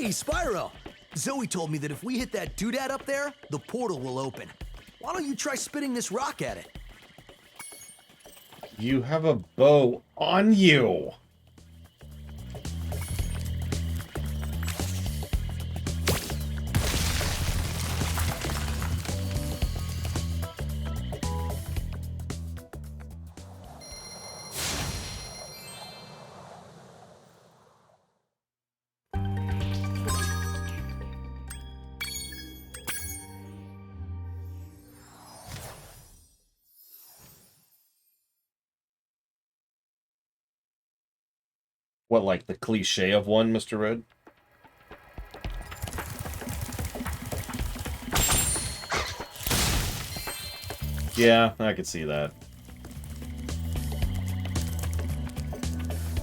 Hey, Spyro! Zoe told me that if we hit that doodad up there, the portal will open. Why don't you try spitting this rock at it? You have a bow on you! What, like the cliche of one, Mr. Red? Yeah, I could see that.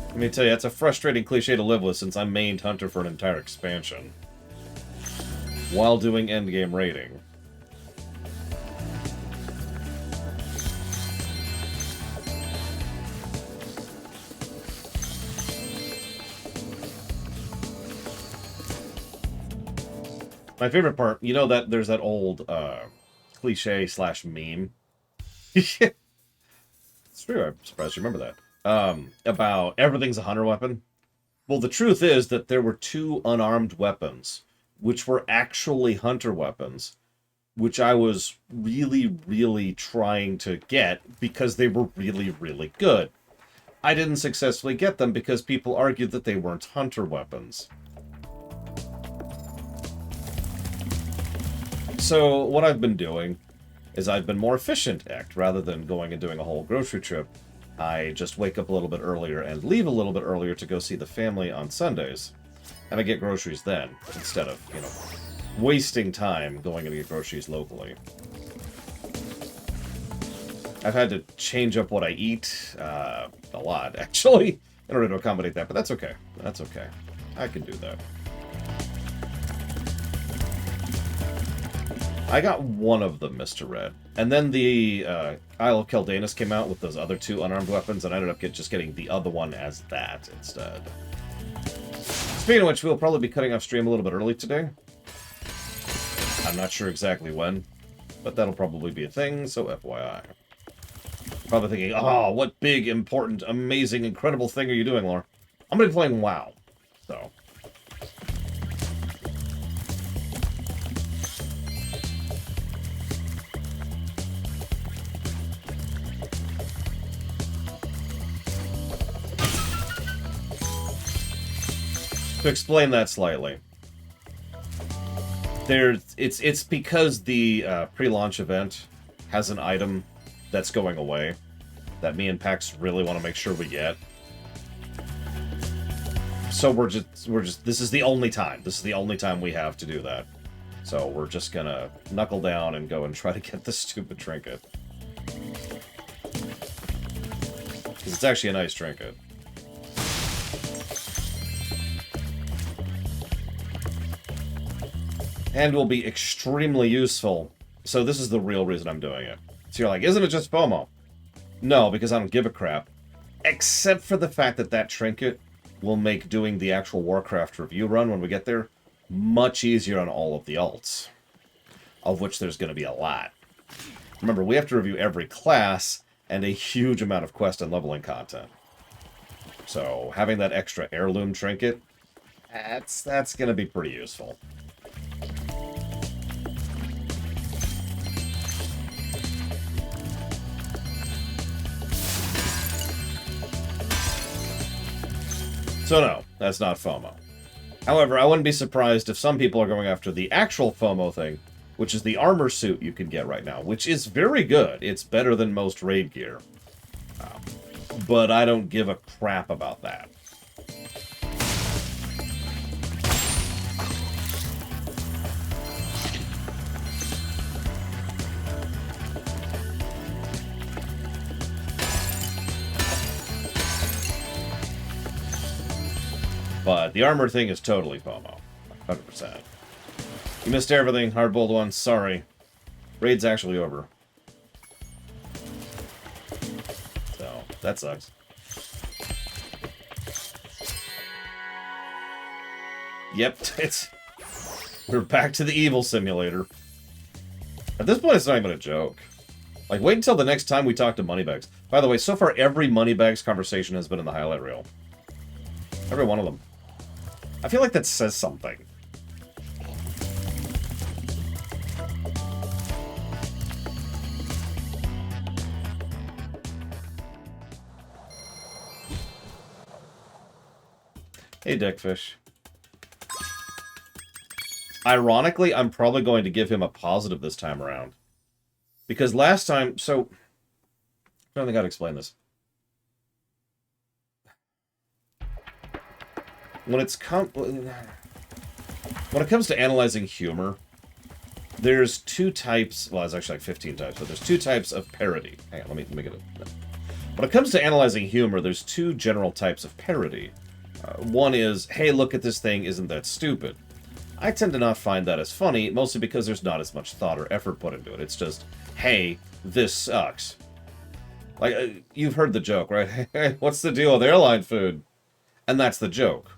Let me tell you, it's a frustrating cliche to live with since I mained Hunter for an entire expansion. While doing endgame raiding. My favorite part, you know that there's that old cliche slash meme. It's true, I'm surprised you remember that. About everything's a hunter weapon. Well, the truth is that there were two unarmed weapons, which were actually hunter weapons, which I was really, really trying to get because they were really, really good. I didn't successfully get them because people argued that they weren't hunter weapons. So what I've been doing is I've been more efficient, rather than going and doing a whole grocery trip. I just wake up a little bit earlier and leave a little bit earlier to go see the family on Sundays. And I get groceries then, instead of, you know, wasting time going to get groceries locally. I've had to change up what I eat a lot, actually, in order to accommodate that, but that's okay. That's okay. I can do that. I got one of them, Mr. Red. And then the Isle of Keldanus came out with those other two unarmed weapons, and I ended up just getting the other one as that instead. Speaking of which, we'll probably be cutting off stream a little bit early today. I'm not sure exactly when, but that'll probably be a thing, so FYI. Probably thinking, oh, what big, important, amazing, incredible thing are you doing, Laura? I'm going to be playing WoW, so... To explain that slightly, it's because the pre-launch event has an item that's going away that me and Pax really want to make sure we get. So we're just this is the only time. This is the only time we have to do that. So we're just gonna knuckle down and go and try to get this stupid trinket. Because it's actually a nice trinket. And will be extremely useful. So this is the real reason I'm doing it. So you're like, isn't it just FOMO? No, because I don't give a crap. Except for the fact that that trinket will make doing the actual Warcraft review run when we get there much easier on all of the alts. Of which there's going to be a lot. Remember, we have to review every class and a huge amount of quest and leveling content. So having that extra heirloom trinket, that's going to be pretty useful. So no, that's not FOMO. However, I wouldn't be surprised if some people are going after the actual FOMO thing, which is the armor suit you can get right now, which is very good. It's better than most raid gear. But I don't give a crap about that. But the armor thing is totally FOMO. 100%. You missed everything, hard-boiled one. Sorry. Raid's actually over. So, that sucks. Yep, we're back to the evil simulator. At this point, it's not even a joke. Like, wait until the next time we talk to Moneybags. By the way, so far, every Moneybags conversation has been in the highlight reel. Every one of them. I feel like that says something. Hey, Dickfish. Ironically, I'm probably going to give him a positive this time around. Because last time, so... I don't think I'd explain this. When it comes to analyzing humor, there's two types... Well, it's actually like 15 types, but there's two types of parody. Hang on, let me get it. When it comes to analyzing humor, there's two general types of parody. One is, hey, look at this thing, isn't that stupid? I tend to not find that as funny, mostly because there's not as much thought or effort put into it. It's just, hey, this sucks. Like, you've heard the joke, right? Hey, what's the deal with airline food? And that's the joke.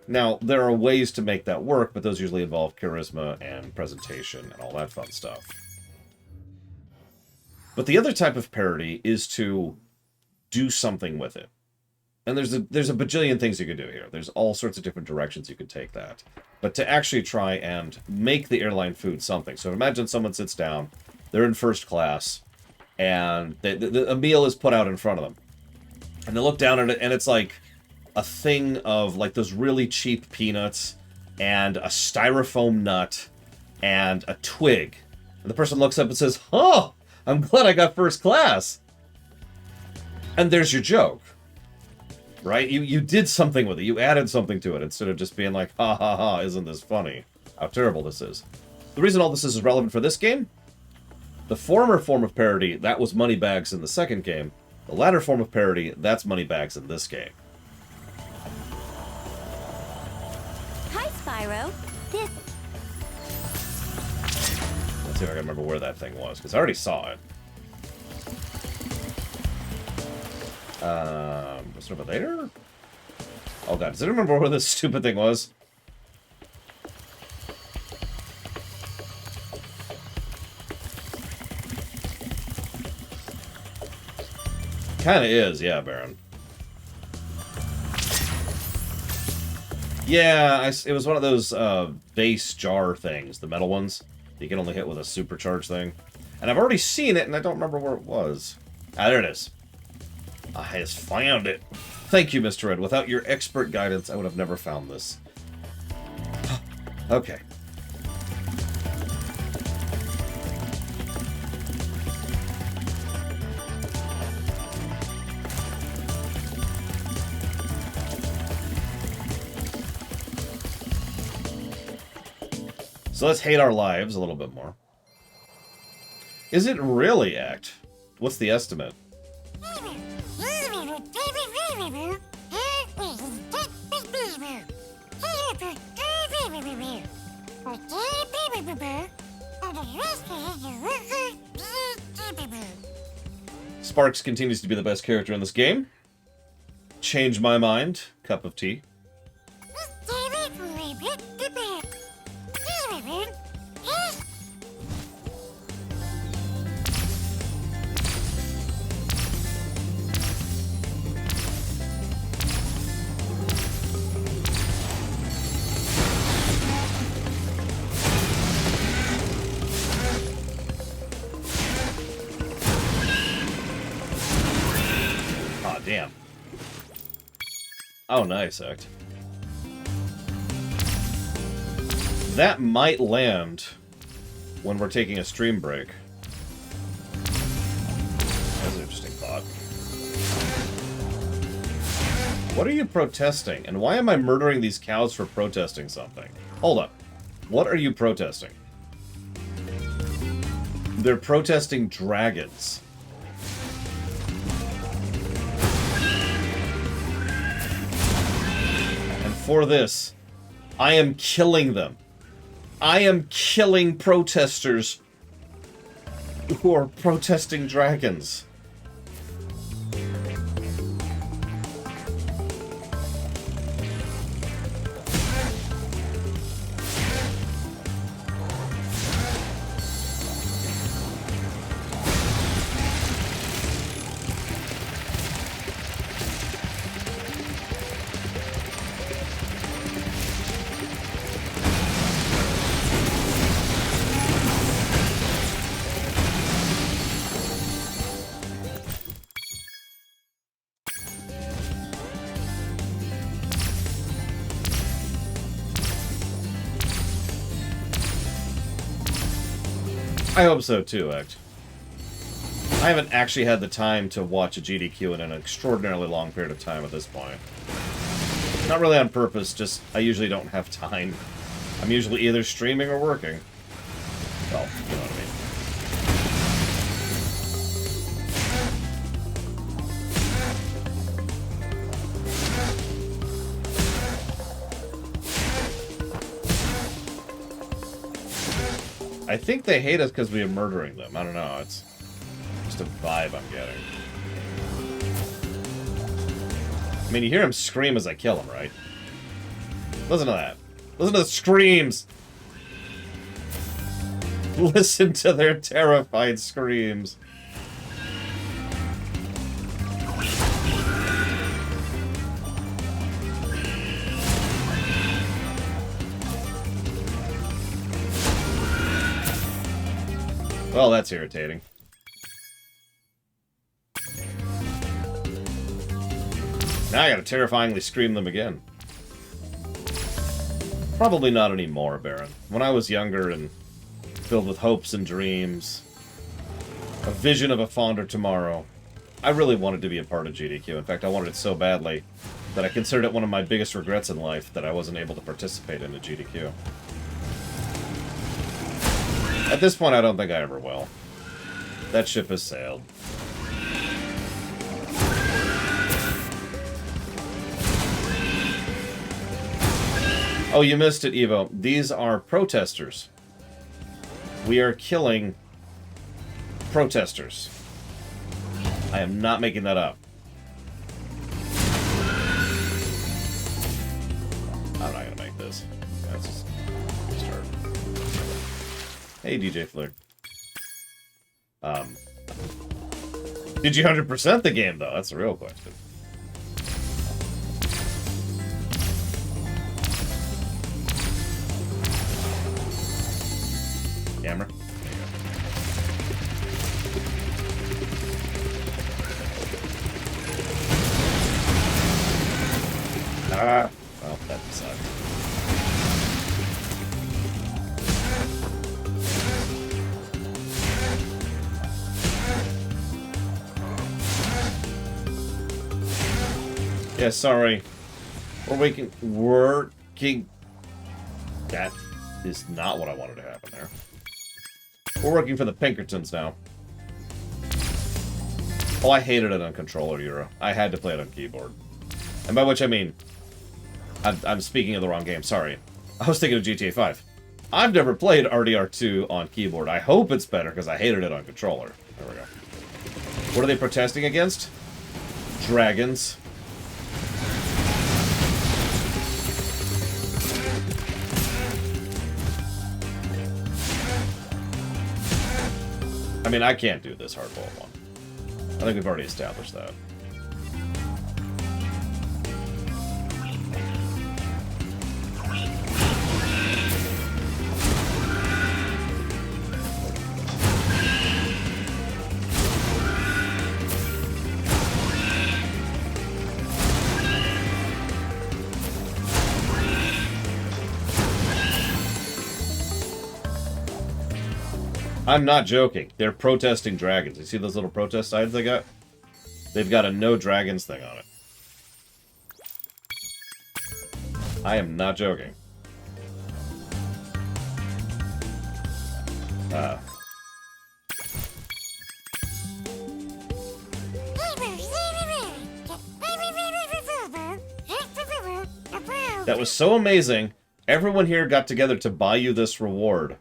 Now, there are ways to make that work, but those usually involve charisma and presentation and all that fun stuff. But the other type of parody is to do something with it. And there's a bajillion things you could do here. There's all sorts of different directions you could take that. But to actually try and make the airline food something. So imagine someone sits down, they're in first class, and a meal is put out in front of them. And they look down at it, and it's like a thing of like those really cheap peanuts, and a styrofoam nut, and a twig. And the person looks up and says, "Oh, I'm glad I got first class." And there's your joke. Right? You did something with it. You added something to it instead of just being like, ha ha ha, isn't this funny? How terrible this is. The reason all this is relevant for this game, the former form of parody, that was Moneybags in the second game. The latter form of parody, that's Moneybags in this game. Hi, Spyro. Let's see if I can remember where that thing was, because I already saw it. Was it over there? Oh god, does anyone remember where this stupid thing was? Kinda is, yeah, Baron. Yeah, it was one of those base jar things, the metal ones. You can only hit with a supercharged thing. And I've already seen it, and I don't remember where it was. Ah, there it is. I just found it. Thank you, Mr. Ed. Without your expert guidance, I would have never found this. Okay. So let's hate our lives a little bit more. Is it really act? What's the estimate? Sparks continues to be the best character in this game. Change my mind. Cup of tea. Damn. Oh, nice, Act. That might land when we're taking a stream break. That's an interesting thought. What are you protesting? And why am I murdering these cows for protesting something? Hold up. What are you protesting? They're protesting dragons. For this, I am killing them. I am killing protesters who are protesting dragons. I hope so too, Act. I haven't actually had the time to watch a GDQ in an extraordinarily long period of time at this point. Not really on purpose, just I usually don't have time. I'm usually either streaming or working. Well, you know what I mean. I think they hate us because we are murdering them. I don't know. It's just a vibe I'm getting. I mean, you hear him scream as I kill him, right? Listen to that. Listen to the screams! Listen to their terrified screams. Well, that's irritating. Now I gotta terrifyingly scream them again. Probably not anymore, Baron. When I was younger and filled with hopes and dreams, a vision of a fonder tomorrow, I really wanted to be a part of GDQ. In fact, I wanted it so badly that I considered it one of my biggest regrets in life that I wasn't able to participate in a GDQ. At this point, I don't think I ever will. That ship has sailed. Oh, you missed it, Evo. These are protesters. We are killing protesters. I am not making that up. I'm not gonna make this. That's just start. Hey, DJ Flick. Did you 100% the game, though? That's the real question. Camera? There you go. Ah! Well, that sucked. Yeah, sorry. We're working. That is not what I wanted to happen there. We're working for the Pinkertons now. Oh, I hated it on controller, Euro. I had to play it on keyboard. And by which I mean, I'm speaking of the wrong game, sorry. I was thinking of GTA 5. I've never played RDR2 on keyboard. I hope it's better, because I hated it on controller. There we go. What are they protesting against? Dragons. I mean, I can't do this hardball one. I think we've already established that. I'm not joking. They're protesting dragons. You see those little protest signs they got? They've got a no dragons thing on it. I am not joking. That was so amazing. Everyone here got together to buy you this reward.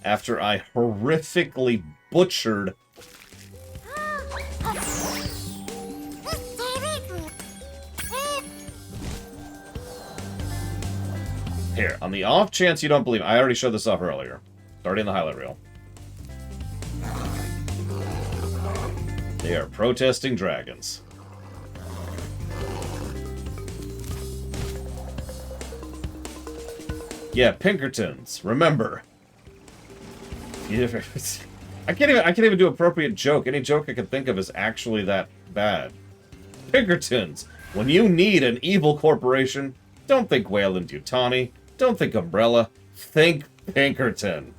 After I horrifically butchered... Here, on the off chance you don't believe... I already showed this off earlier. Starting the highlight reel. They are protesting dragons. Yeah, Pinkertons. Remember... I can't even do appropriate joke. Any joke I can think of is actually that bad. Pinkertons. When you need an evil corporation, don't think Wayland-Yutani. Don't think Umbrella. Think Pinkerton.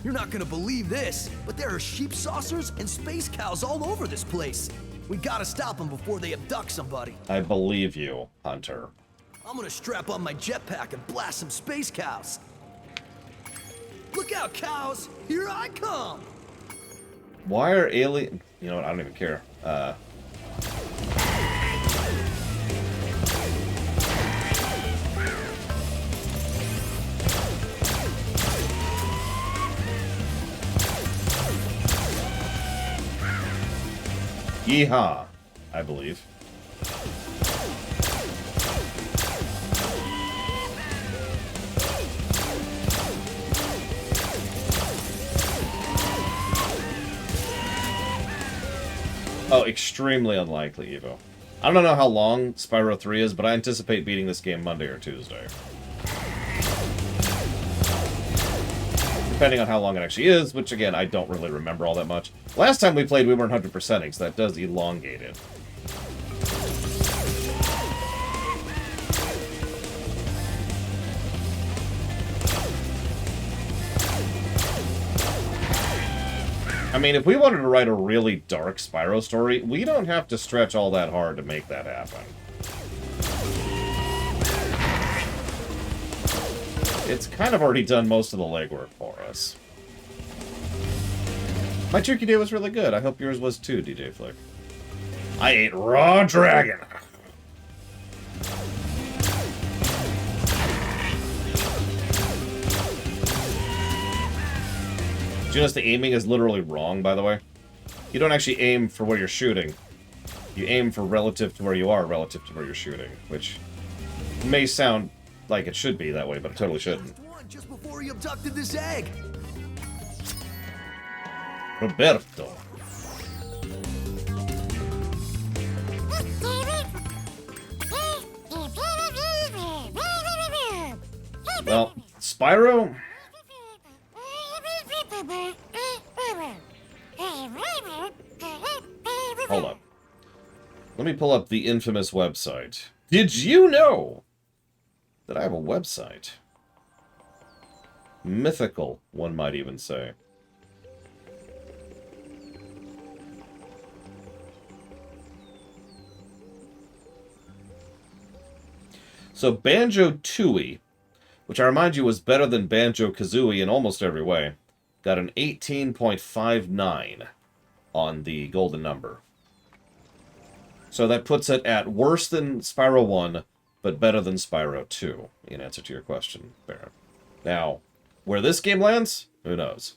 You're not gonna believe this, but there are sheep saucers and space cows all over this place. We gotta stop them before they abduct somebody. I believe you, Hunter. I'm gonna strap on my jetpack and blast some space cows. Look out, cows! Here I come! Why are alien... You know what? I don't even care. Yeehaw, I believe. Oh, extremely unlikely, Evo. I don't know how long Spyro 3 is, but I anticipate beating this game Monday or Tuesday. Depending on how long it actually is, which, again, I don't really remember all that much. Last time we played, we weren't 100%ing, so that does elongate it. I mean, if we wanted to write a really dark Spyro story, we don't have to stretch all that hard to make that happen. It's kind of already done most of the legwork for us. My turkey day was really good. I hope yours was too, DJ Flick. I ate raw dragon. Did you notice the aiming is literally wrong, by the way? You don't actually aim for where you're shooting. You aim for relative to where you are, relative to where you're shooting, which may sound like it should be that way, but it totally shouldn't. Just before he abducted this egg. Roberto. Well, Spyro... Hold up. Let me pull up the infamous website. Did you know that I have a website? Mythical, one might even say. So Banjo-Tooie, which I remind you was better than Banjo-Kazooie in almost every way, got an 18.59 on the golden number. So that puts it at worse than Spyro 1, but better than Spyro 2, in answer to your question, Baron. Now, where this game lands, who knows?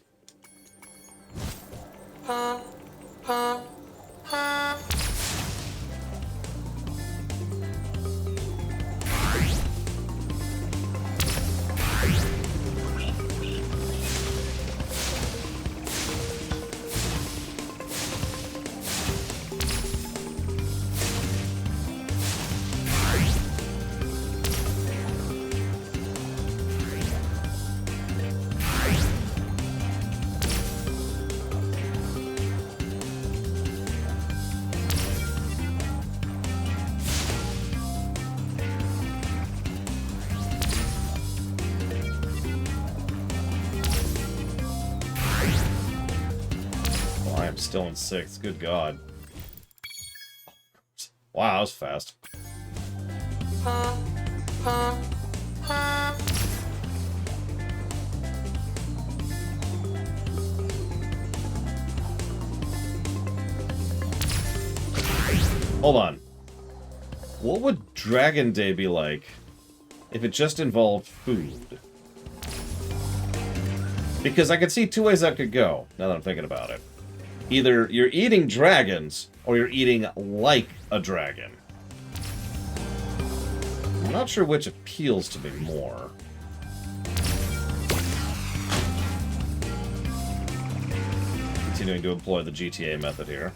Still in 6th. Good God. Wow, that was fast. Hold on. What would Dragon Day be like if it just involved food? Because I could see two ways that could go, now that I'm thinking about it. Either you're eating dragons, or you're eating like a dragon. I'm not sure which appeals to me more. Continuing to employ the GTA method here.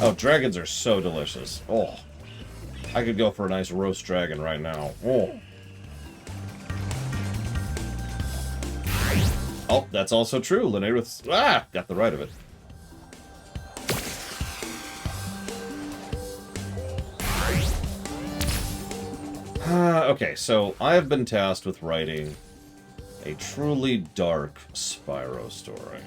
Oh, dragons are so delicious. Oh. I could go for a nice roast dragon right now. Oh. Oh, that's also true. Linnaeus got the right of it. Okay, so I have been tasked with writing a truly dark Spyro story.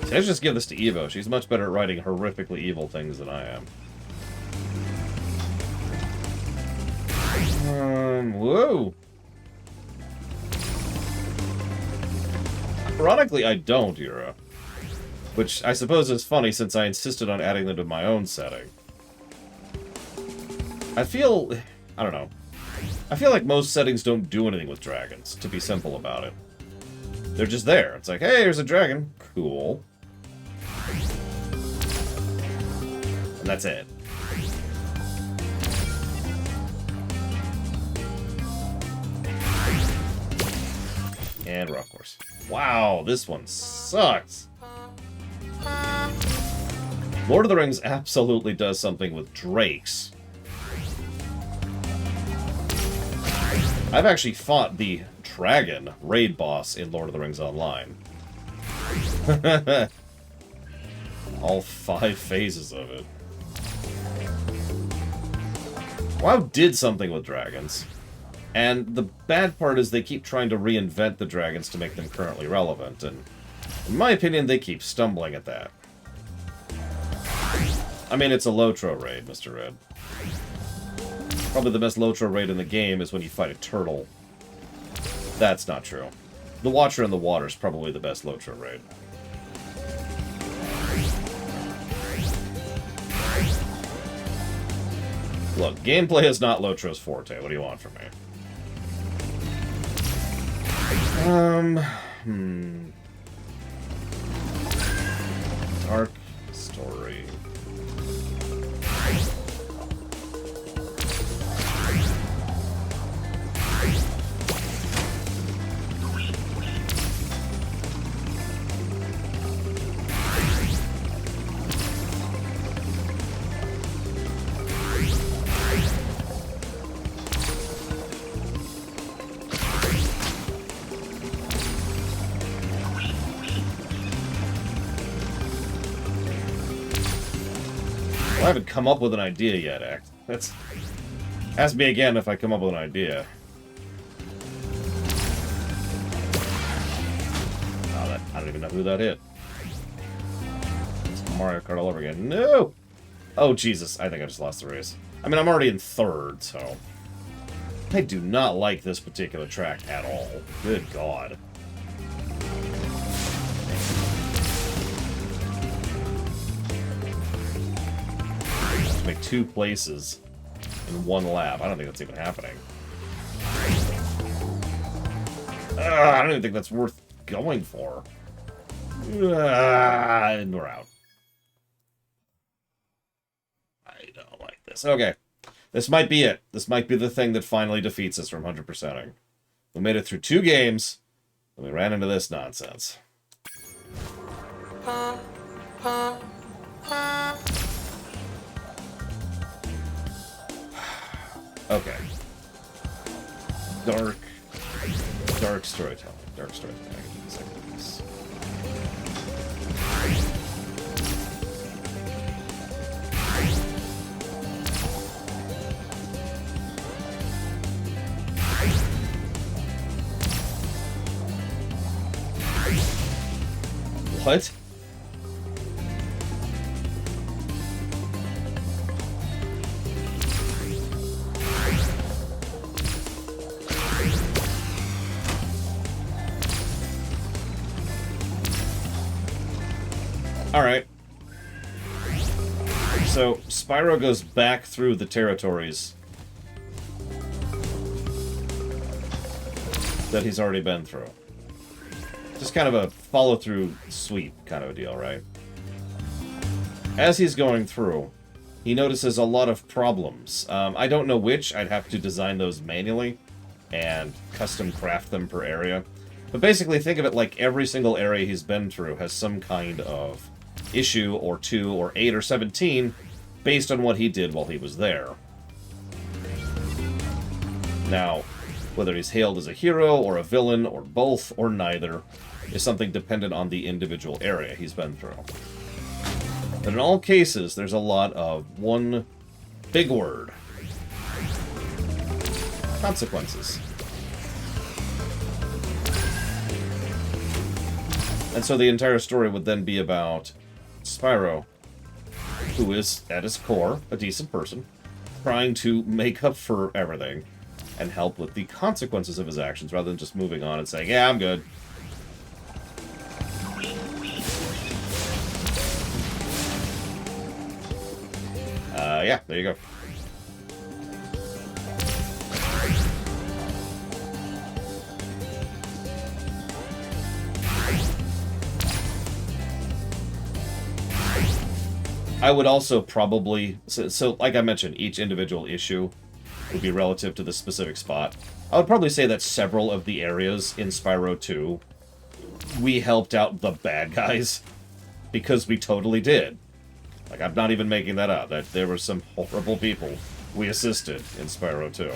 See, let's just give this to Evo. She's much better at writing horrifically evil things than I am. Whoa! Ironically, I don't, Yura. Which I suppose is funny since I insisted on adding them to my own setting. I don't know. I feel like most settings don't do anything with dragons, to be simple about it. They're just there. It's like, hey, here's a dragon. Cool. And that's it. And rock course. Wow, this one sucks. Lord of the Rings absolutely does something with drakes. I've actually fought the dragon raid boss in Lord of the Rings Online. All 5 phases of it. WoW did something with dragons. And the bad part is they keep trying to reinvent the dragons to make them currently relevant, and in my opinion, they keep stumbling at that. I mean, it's a Lotro raid, Mr. Red. Probably the best Lotro raid in the game is when you fight a turtle. That's not true. The Watcher in the Water is probably the best Lotro raid. Look, gameplay is not Lotro's forte. What do you want from me? Dark story. I haven't come up with an idea yet, Act. That's... Ask me again if I come up with an idea. Oh, I don't even know who that hit. It's Mario Kart all over again. No! Oh, Jesus. I think I just lost the race. I mean, I'm already in 3rd, so... I do not like this particular track at all. Good God. Make 2 places in 1 lap. I don't think that's even happening. I don't even think that's worth going for. And we're out. I don't like this. Okay. This might be it. This might be the thing that finally defeats us from 100%ing. We made it through 2 games, and we ran into this nonsense. Okay. Dark storytelling. Dark storytelling. I can do the second of this. What? Alright. So, Spyro goes back through the territories that he's already been through. Just kind of a follow-through sweep kind of a deal, right? as he's going through, he notices a lot of problems. I don't know which. I'd have to design those manually and custom craft them per area. But basically, think of it like every single area he's been through has some kind of issue, or 2, or 8, or 17, based on what he did while he was there. Now, whether he's hailed as a hero, or a villain, or both, or neither, is something dependent on the individual area he's been through. But in all cases, there's a lot of one big word. Consequences. And so the entire story would then be about Spyro, who is, at his core, a decent person, trying to make up for everything and help with the consequences of his actions, rather than just moving on and saying, yeah, I'm good. Yeah, there you go. I would also probably... So, like I mentioned, each individual issue would be relative to the specific spot. I would probably say that several of the areas in Spyro 2, we helped out the bad guys, because we totally did. Like, I'm not even making that up. That there were some horrible people we assisted in Spyro 2.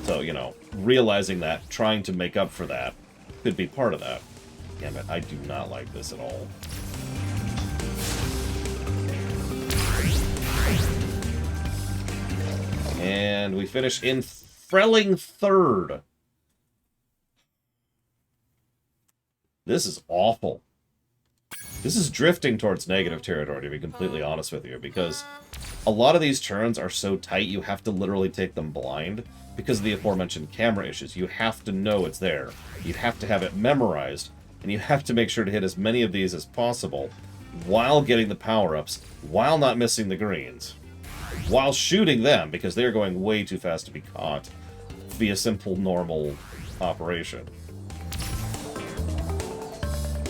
So, you know, realizing that, trying to make up for that, could be part of that. Damn it, I do not like this at all. And we finish in Frelling third. This is awful. This is drifting towards negative territory, to be completely honest with you, because a lot of these turns are so tight you have to literally take them blind because of the aforementioned camera issues. You have to know it's there. You have to have it memorized, and you have to make sure to hit as many of these as possible while getting the power-ups, while not missing the greens, while shooting them, because they're going way too fast to be caught via simple, normal operation.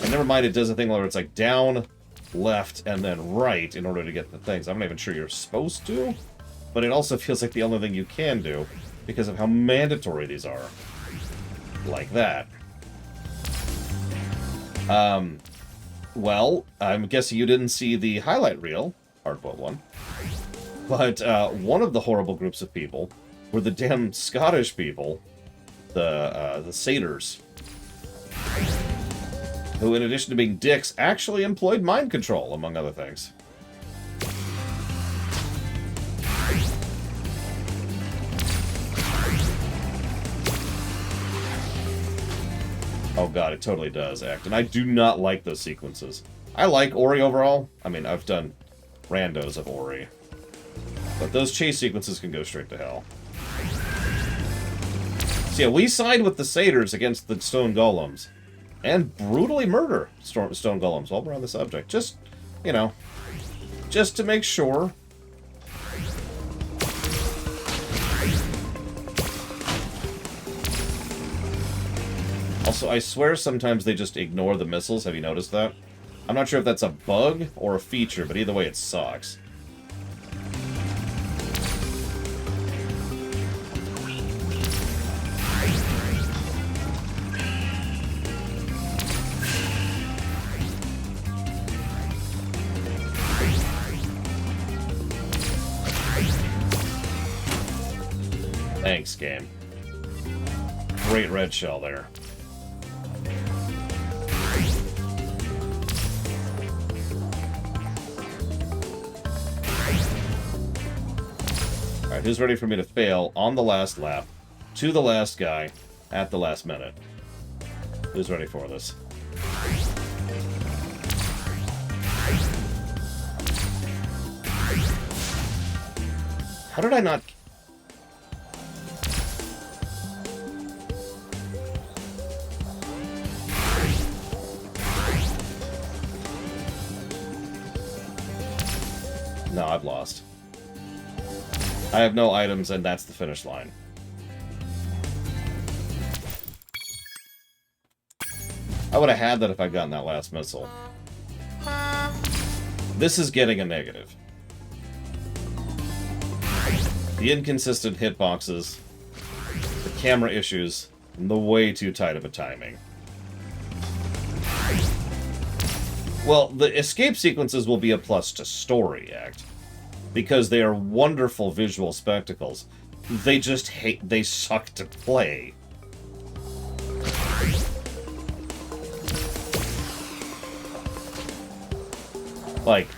And never mind, it does a thing where it's like down, left, and then right in order to get the things. I'm not even sure you're supposed to, but it also feels like the only thing you can do because of how mandatory these are. Like that. Well, I'm guessing you didn't see the highlight reel, Hardboiled one, but one of the horrible groups of people were the damn Scottish people, the satyrs, who, in addition to being dicks, actually employed mind control, among other things. Oh god, it totally does act. And I do not like those sequences. I like Ori overall. I mean, I've done randos of Ori. But those chase sequences can go straight to hell. So yeah, we side with the satyrs against the stone golems. And brutally murder stone golems while we're on the subject. Just, you know, just to make sure. Also, I swear sometimes they just ignore the missiles. Have you noticed that? I'm not sure if that's a bug or a feature, but either way it sucks. Thanks, game. Great red shell there. Alright, who's ready for me to fail on the last lap, to the last guy, at the last minute? Who's ready for this? How did I not... No, I've lost. I have no items, and that's the finish line. I would have had that if I'd gotten that last missile. This is getting a negative. The inconsistent hitboxes, the camera issues, and the way too tight of a timing. Well, the escape sequences will be a plus to Story Act, because they are wonderful visual spectacles. They just they suck to play. Like,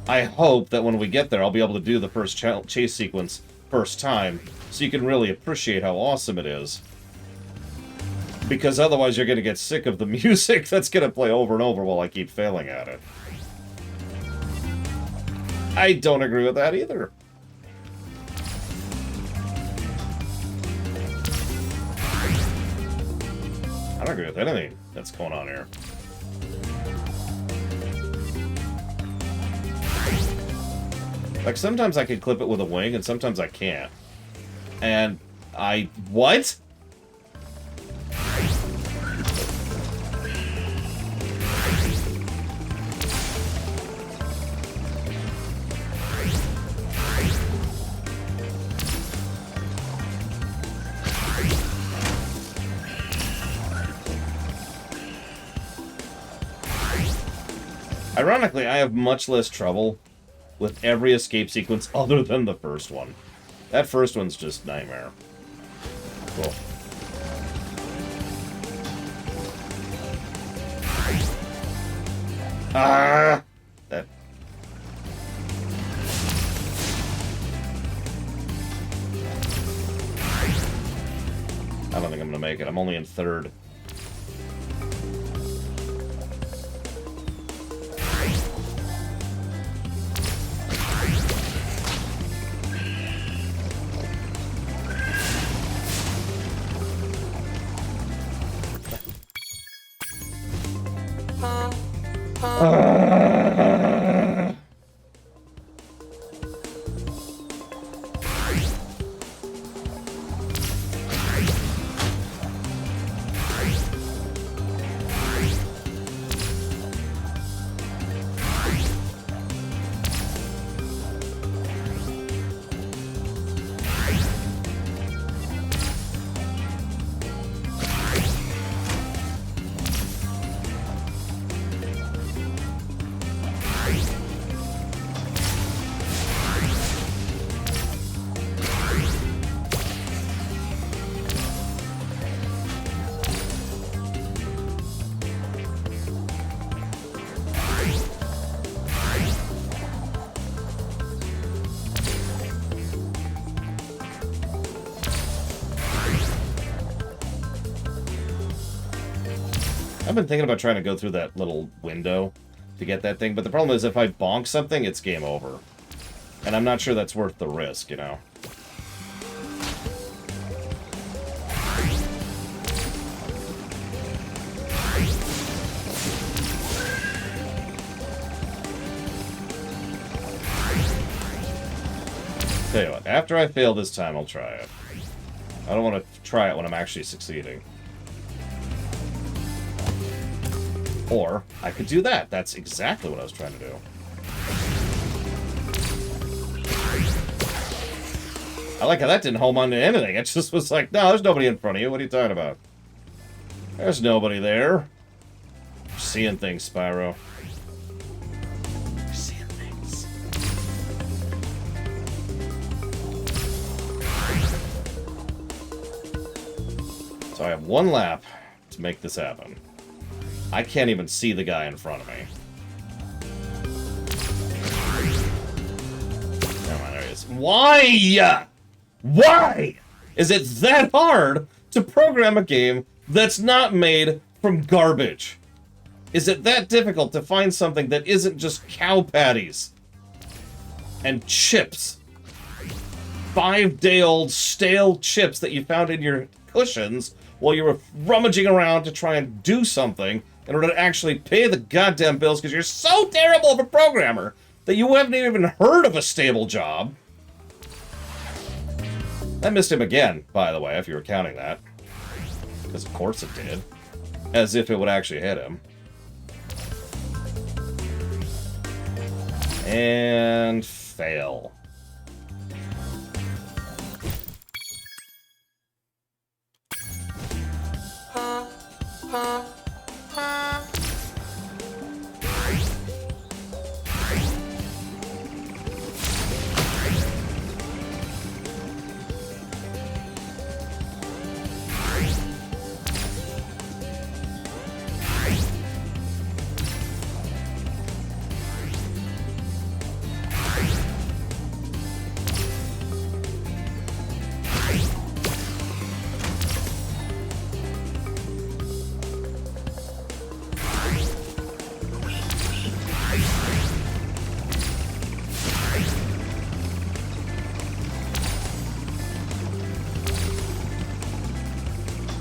I hope that when we get there, I'll be able to do the first chase sequence first time, so you can really appreciate how awesome it is. Because otherwise you're going to get sick of the music that's going to play over and over while I keep failing at it. I don't agree with that either. I don't agree with anything that's going on here. Like, sometimes I can clip it with a wing, and sometimes I can't. And what? Ironically, I have much less trouble with every escape sequence other than the first one. That first one's just nightmare. Cool. Ah! That... I don't think I'm gonna make it. I'm only in third. I've been thinking about trying to go through that little window to get that thing, but the problem is if I bonk something, it's game over. And I'm not sure that's worth the risk, you know? Tell you what, after I fail this time, I'll try it. I don't want to try it when I'm actually succeeding. Or, I could do that. That's exactly what I was trying to do. I like how that didn't hold on to anything. It just was like, no, there's nobody in front of you. What are you talking about? There's nobody there. You're seeing things, Spyro. You're seeing things. So I have one lap to make this happen. I can't even see the guy in front of me. Come on, there he is. Why? Why is it that hard to program a game that's not made from garbage? Is it that difficult to find something that isn't just cow patties and chips? 5-day-old stale chips that you found in your cushions while you were rummaging around to try and do something in order to actually pay the goddamn bills because you're so terrible of a programmer that you haven't even heard of a stable job. I missed him again, by the way, if you were counting that. Because of course it did. As if it would actually hit him. And fail.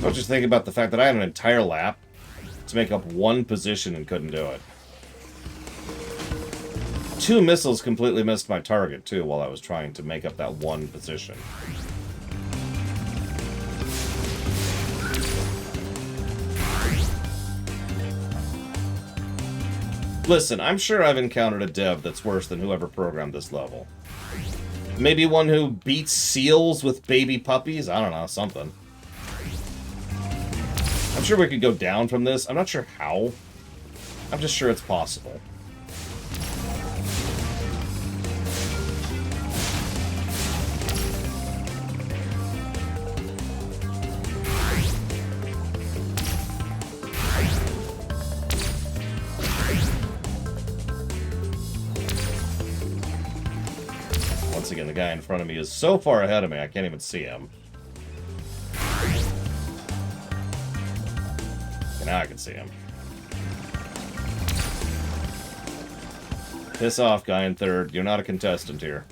I was just thinking about the fact that I had an entire lap to make up one position and couldn't do it. 2 missiles completely missed my target, too, while I was trying to make up that one position. Listen, I'm sure I've encountered a dev that's worse than whoever programmed this level. Maybe one who beats seals with baby puppies? I don't know, something. I'm sure we could go down from this. I'm not sure how. I'm just sure it's possible. Once again, the guy in front of me is so far ahead of me, I can't even see him. Now I can see him. Piss off, guy in third. You're not a contestant here.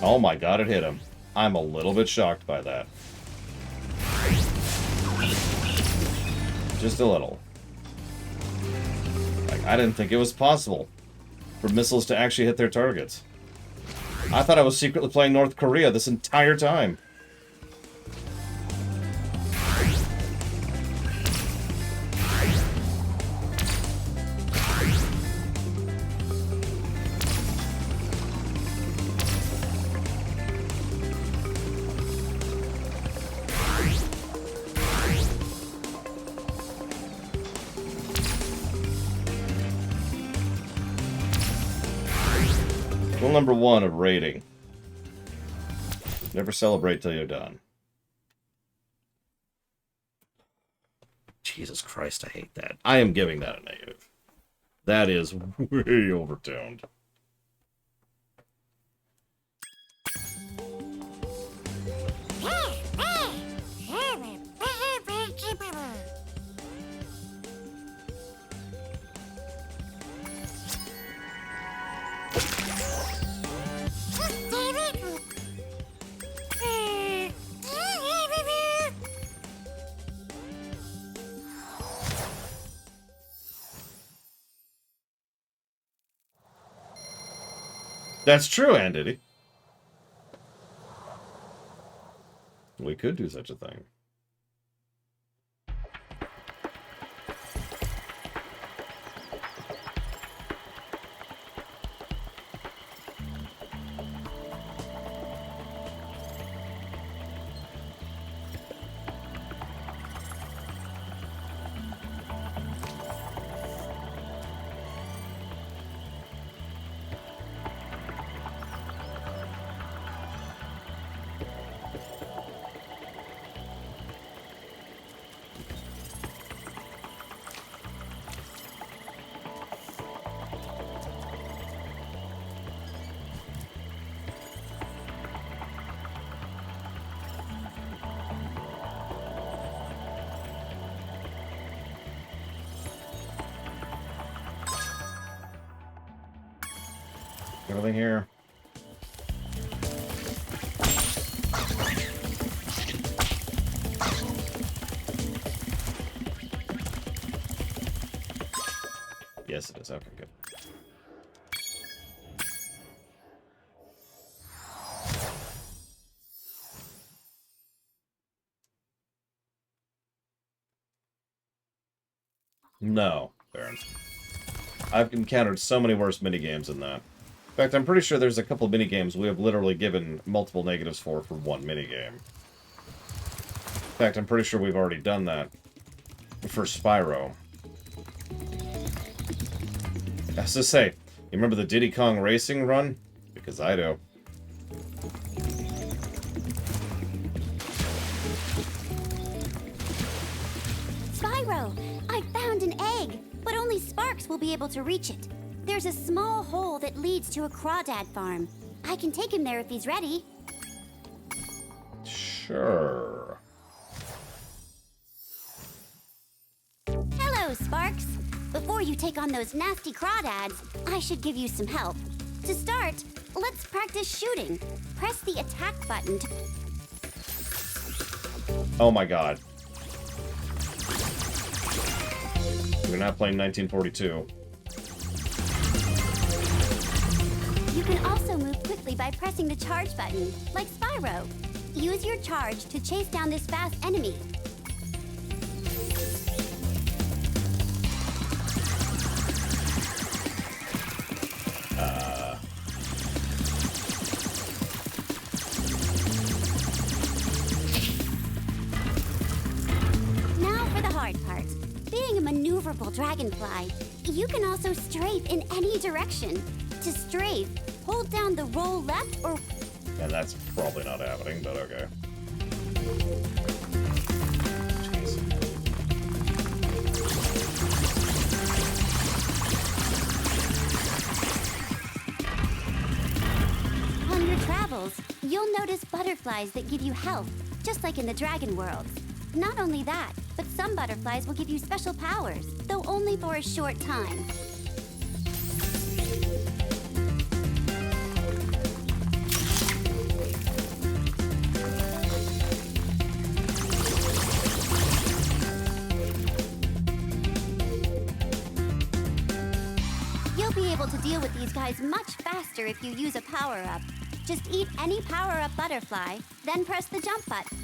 Oh my god, it hit him. I'm a little bit shocked by that. Just a little. I didn't think it was possible for missiles to actually hit their targets. I thought I was secretly playing North Korea this entire time. Rule number 1 of raiding. Never celebrate till you're done. Jesus Christ, I hate that. I am giving that a negative. That is way overtoned. That's true, Andy. We could do such a thing. Everything here. Yes, it is. Okay, good. No, Baron. I've encountered so many worse minigames than that. In fact, I'm pretty sure there's a couple minigames we have literally given multiple negatives for one minigame. In fact, I'm pretty sure we've already done that for Spyro. As to say, you remember the Diddy Kong Racing run? Because I do. Spyro, I found an egg, but only Sparks will be able to reach it. There's a small hole that leads to a crawdad farm. I can take him there if he's ready. Sure. Hello, Sparks. Before you take on those nasty crawdads, I should give you some help. To start, let's practice shooting. Press the attack button to... Oh my god. We're not playing 1942. You can also move quickly by pressing the charge button, like Spyro. Use your charge to chase down this fast enemy. Now for the hard part. Being a maneuverable dragonfly, you can also strafe in any direction. To strafe, hold down the roll left or... And that's probably not happening, but okay. Jeez. On your travels, you'll notice butterflies that give you health, just like in the dragon world. Not only that, but some butterflies will give you special powers, though only for a short time. You'll be able to deal with these guys much faster if you use a power-up. Just eat any power-up butterfly, then press the jump button.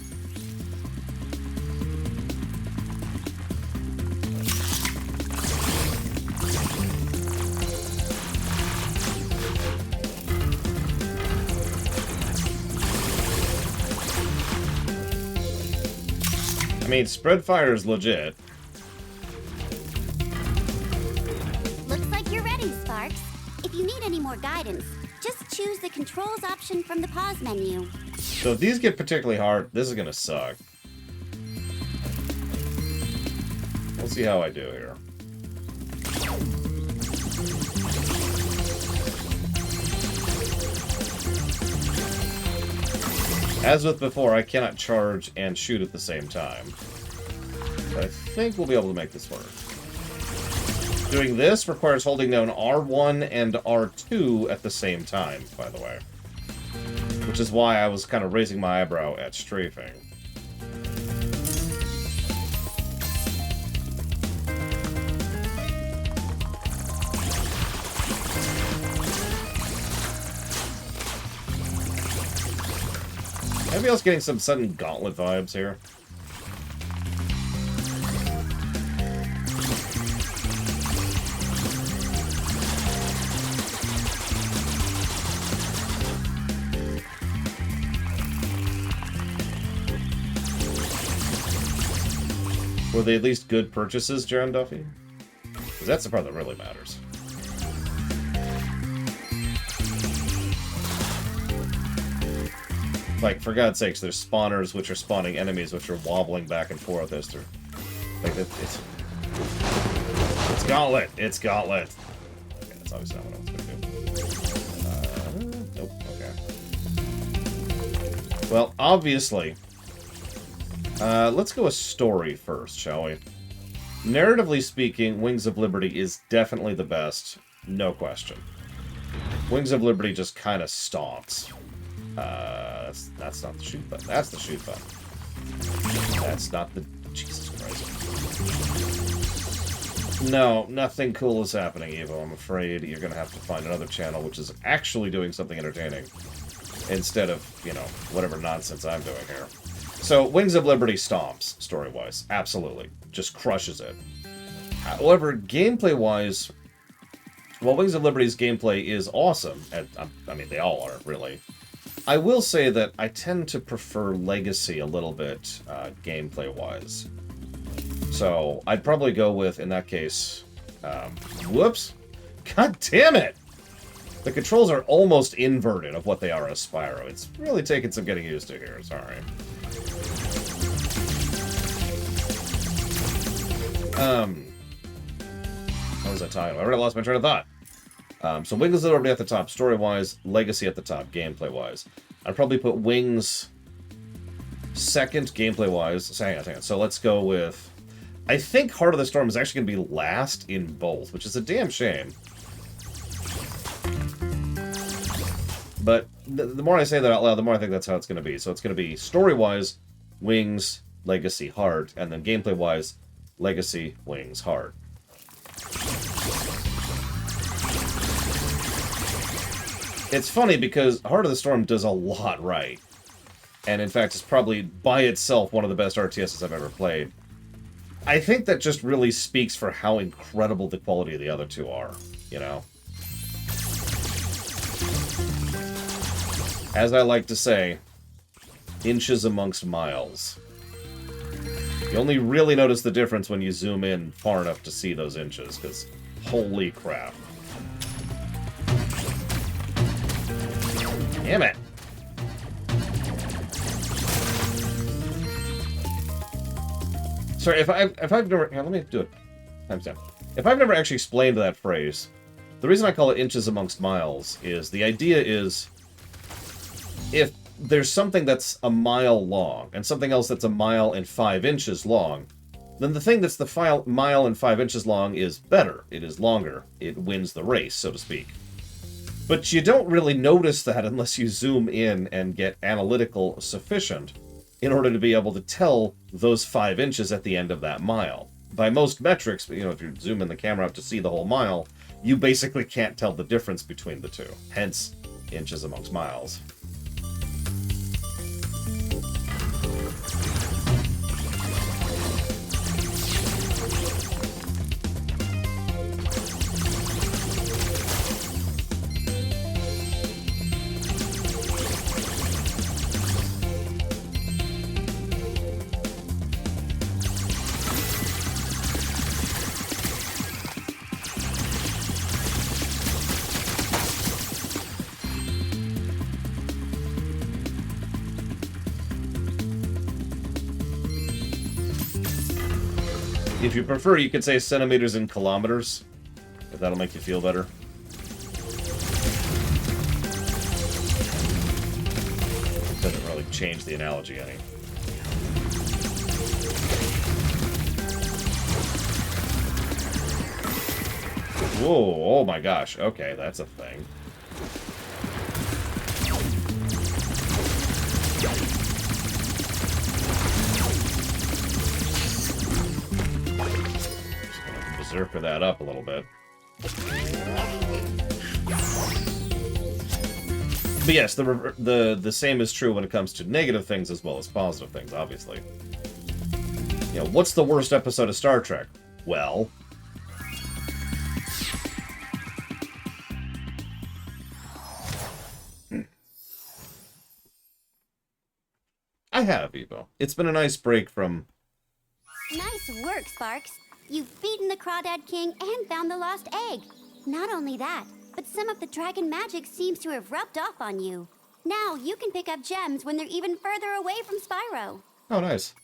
I mean, spread fire is legit. Looks like you're ready, Sparks. If you need any more guidance, just choose the controls option from the pause menu. So if these get particularly hard, this is gonna suck. We'll see how I do here. As with before, I cannot charge and shoot at the same time. But I think we'll be able to make this work. Doing this requires holding down R1 and R2 at the same time, by the way. Which is why I was kind of raising my eyebrow at strafing. Anybody else getting some sudden Gauntlet vibes here? Were they at least good purchases, Jaron Duffy? Because that's the part that really matters. Like, for God's sakes, there's spawners which are spawning enemies which are wobbling back and forth as to... Like, it's Gauntlet! It's Gauntlet! Okay, that's obviously not what I was gonna do. Nope, okay. Well, obviously... let's go a story first, shall we? Narratively speaking, Wings of Liberty is definitely the best. No question. Wings of Liberty just kind of stomps. That's not the shoot button. That's the shoot button. That's not the... Jesus Christ. No, nothing cool is happening, Evo. I'm afraid you're going to have to find another channel which is actually doing something entertaining. Instead of, you know, whatever nonsense I'm doing here. So, Wings of Liberty stomps, story-wise. Absolutely. Just crushes it. However, gameplay-wise, while Wings of Liberty's gameplay is awesome, and I mean, they all are, really, I will say that I tend to prefer Legacy a little bit, gameplay-wise. So, I'd probably go with, in that case, whoops! God damn it! The controls are almost inverted of what they are as Spyro. It's really taken some getting used to here, sorry. What was that title? I already lost my train of thought. So Wings of Liberty at the top, story-wise. Legacy at the top, gameplay-wise. I'd probably put Wings second, gameplay-wise. Hang on. So let's go with... I think Heart of the Storm is actually going to be last in both, which is a damn shame. But the more I say that out loud, the more I think that's how it's going to be. So it's going to be story-wise, Wings, Legacy, Heart, and then gameplay-wise, Legacy, Wings, Heart. It's funny because Heart of the Storm does a lot right. And in fact, it's probably, by itself, one of the best RTSs I've ever played. I think that just really speaks for how incredible the quality of the other two are, you know? As I like to say, inches amongst miles. You only really notice the difference when you zoom in far enough to see those inches, because holy crap. Damn it! Sorry, if I've never... Here, let me do it. Timestamp. If I've never actually explained that phrase, the reason I call it inches amongst miles is the idea is if there's something that's a mile long and something else that's a mile and 5 inches long, then the thing that's the mile and 5 inches long is better. It is longer. It wins the race, so to speak. But you don't really notice that unless you zoom in and get analytical sufficient in order to be able to tell those 5 inches at the end of that mile. By most metrics, you know, if you zoom in the camera up to see the whole mile, you basically can't tell the difference between the two. Hence, inches amongst miles. If you prefer, you could say centimeters and kilometers, if that'll make you feel better. Doesn't really change the analogy any. Whoa, oh my gosh, okay, that's a thing. Berserker that up a little bit. But yes, the same is true when it comes to negative things as well as positive things, obviously. You know, what's the worst episode of Star Trek? Well... I have, Evo. It's been a nice break from... Nice work, Sparks. You've beaten the Crawdad King and found the lost egg. Not only that, but some of the dragon magic seems to have rubbed off on you. Now you can pick up gems when they're even further away from Spyro. Oh, nice.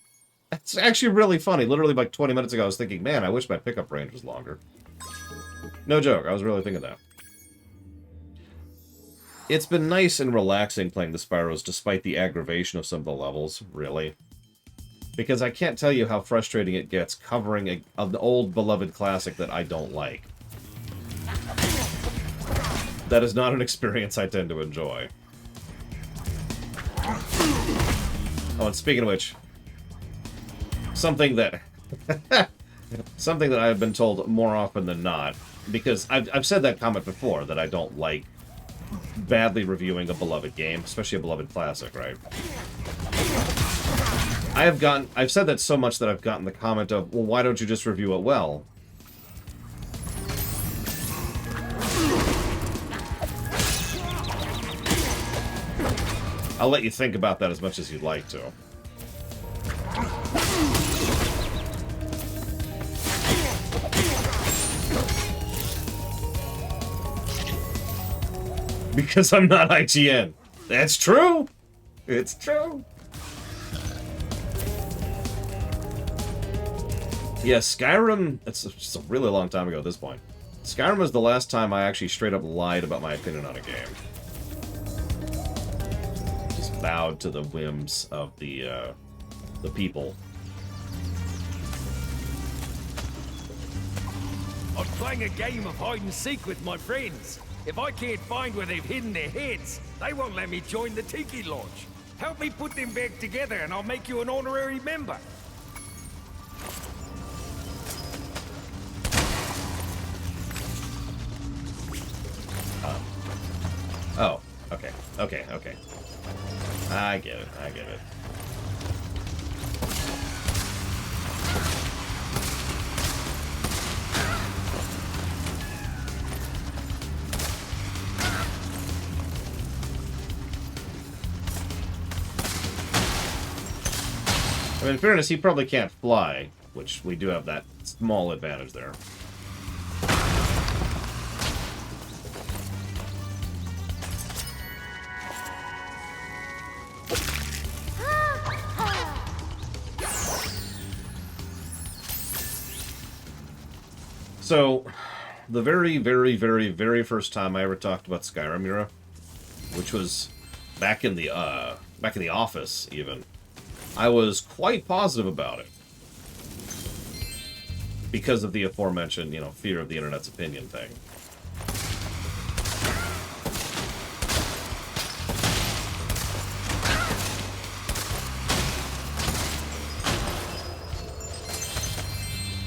It's actually really funny. Literally like 20 minutes ago I was thinking, man, I wish my pickup range was longer. No joke, I was really thinking that. It's been nice and relaxing playing the Spyros despite the aggravation of some of the levels, really. Because I can't tell you how frustrating it gets covering an old beloved classic that I don't like. That is not an experience I tend to enjoy. Oh, and speaking of which, something that I have been told more often than not, because I've said that comment before, that I don't like badly reviewing a beloved game, especially a beloved classic, right? I've said that so much that I've gotten the comment of, well, why don't you just review it well? I'll let you think about that as much as you'd like to. Because I'm not IGN. That's true. It's true. Yeah, Skyrim, it's just a really long time ago at this point. Skyrim was the last time I actually straight up lied about my opinion on a game. Just bowed to the whims of the people. I'm playing a game of hide and seek with my friends. If I can't find where they've hidden their heads, they won't let me join the Tiki Lodge. Help me put them back together and I'll make you an honorary member. Oh, okay. I get it. I mean, in fairness, he probably can't fly, which we do have that small advantage there. So, the very, very, very, very first time I ever talked about Skyrim era, which was back in the office, even, I was quite positive about it. Because of the aforementioned, you know, fear of the internet's opinion thing.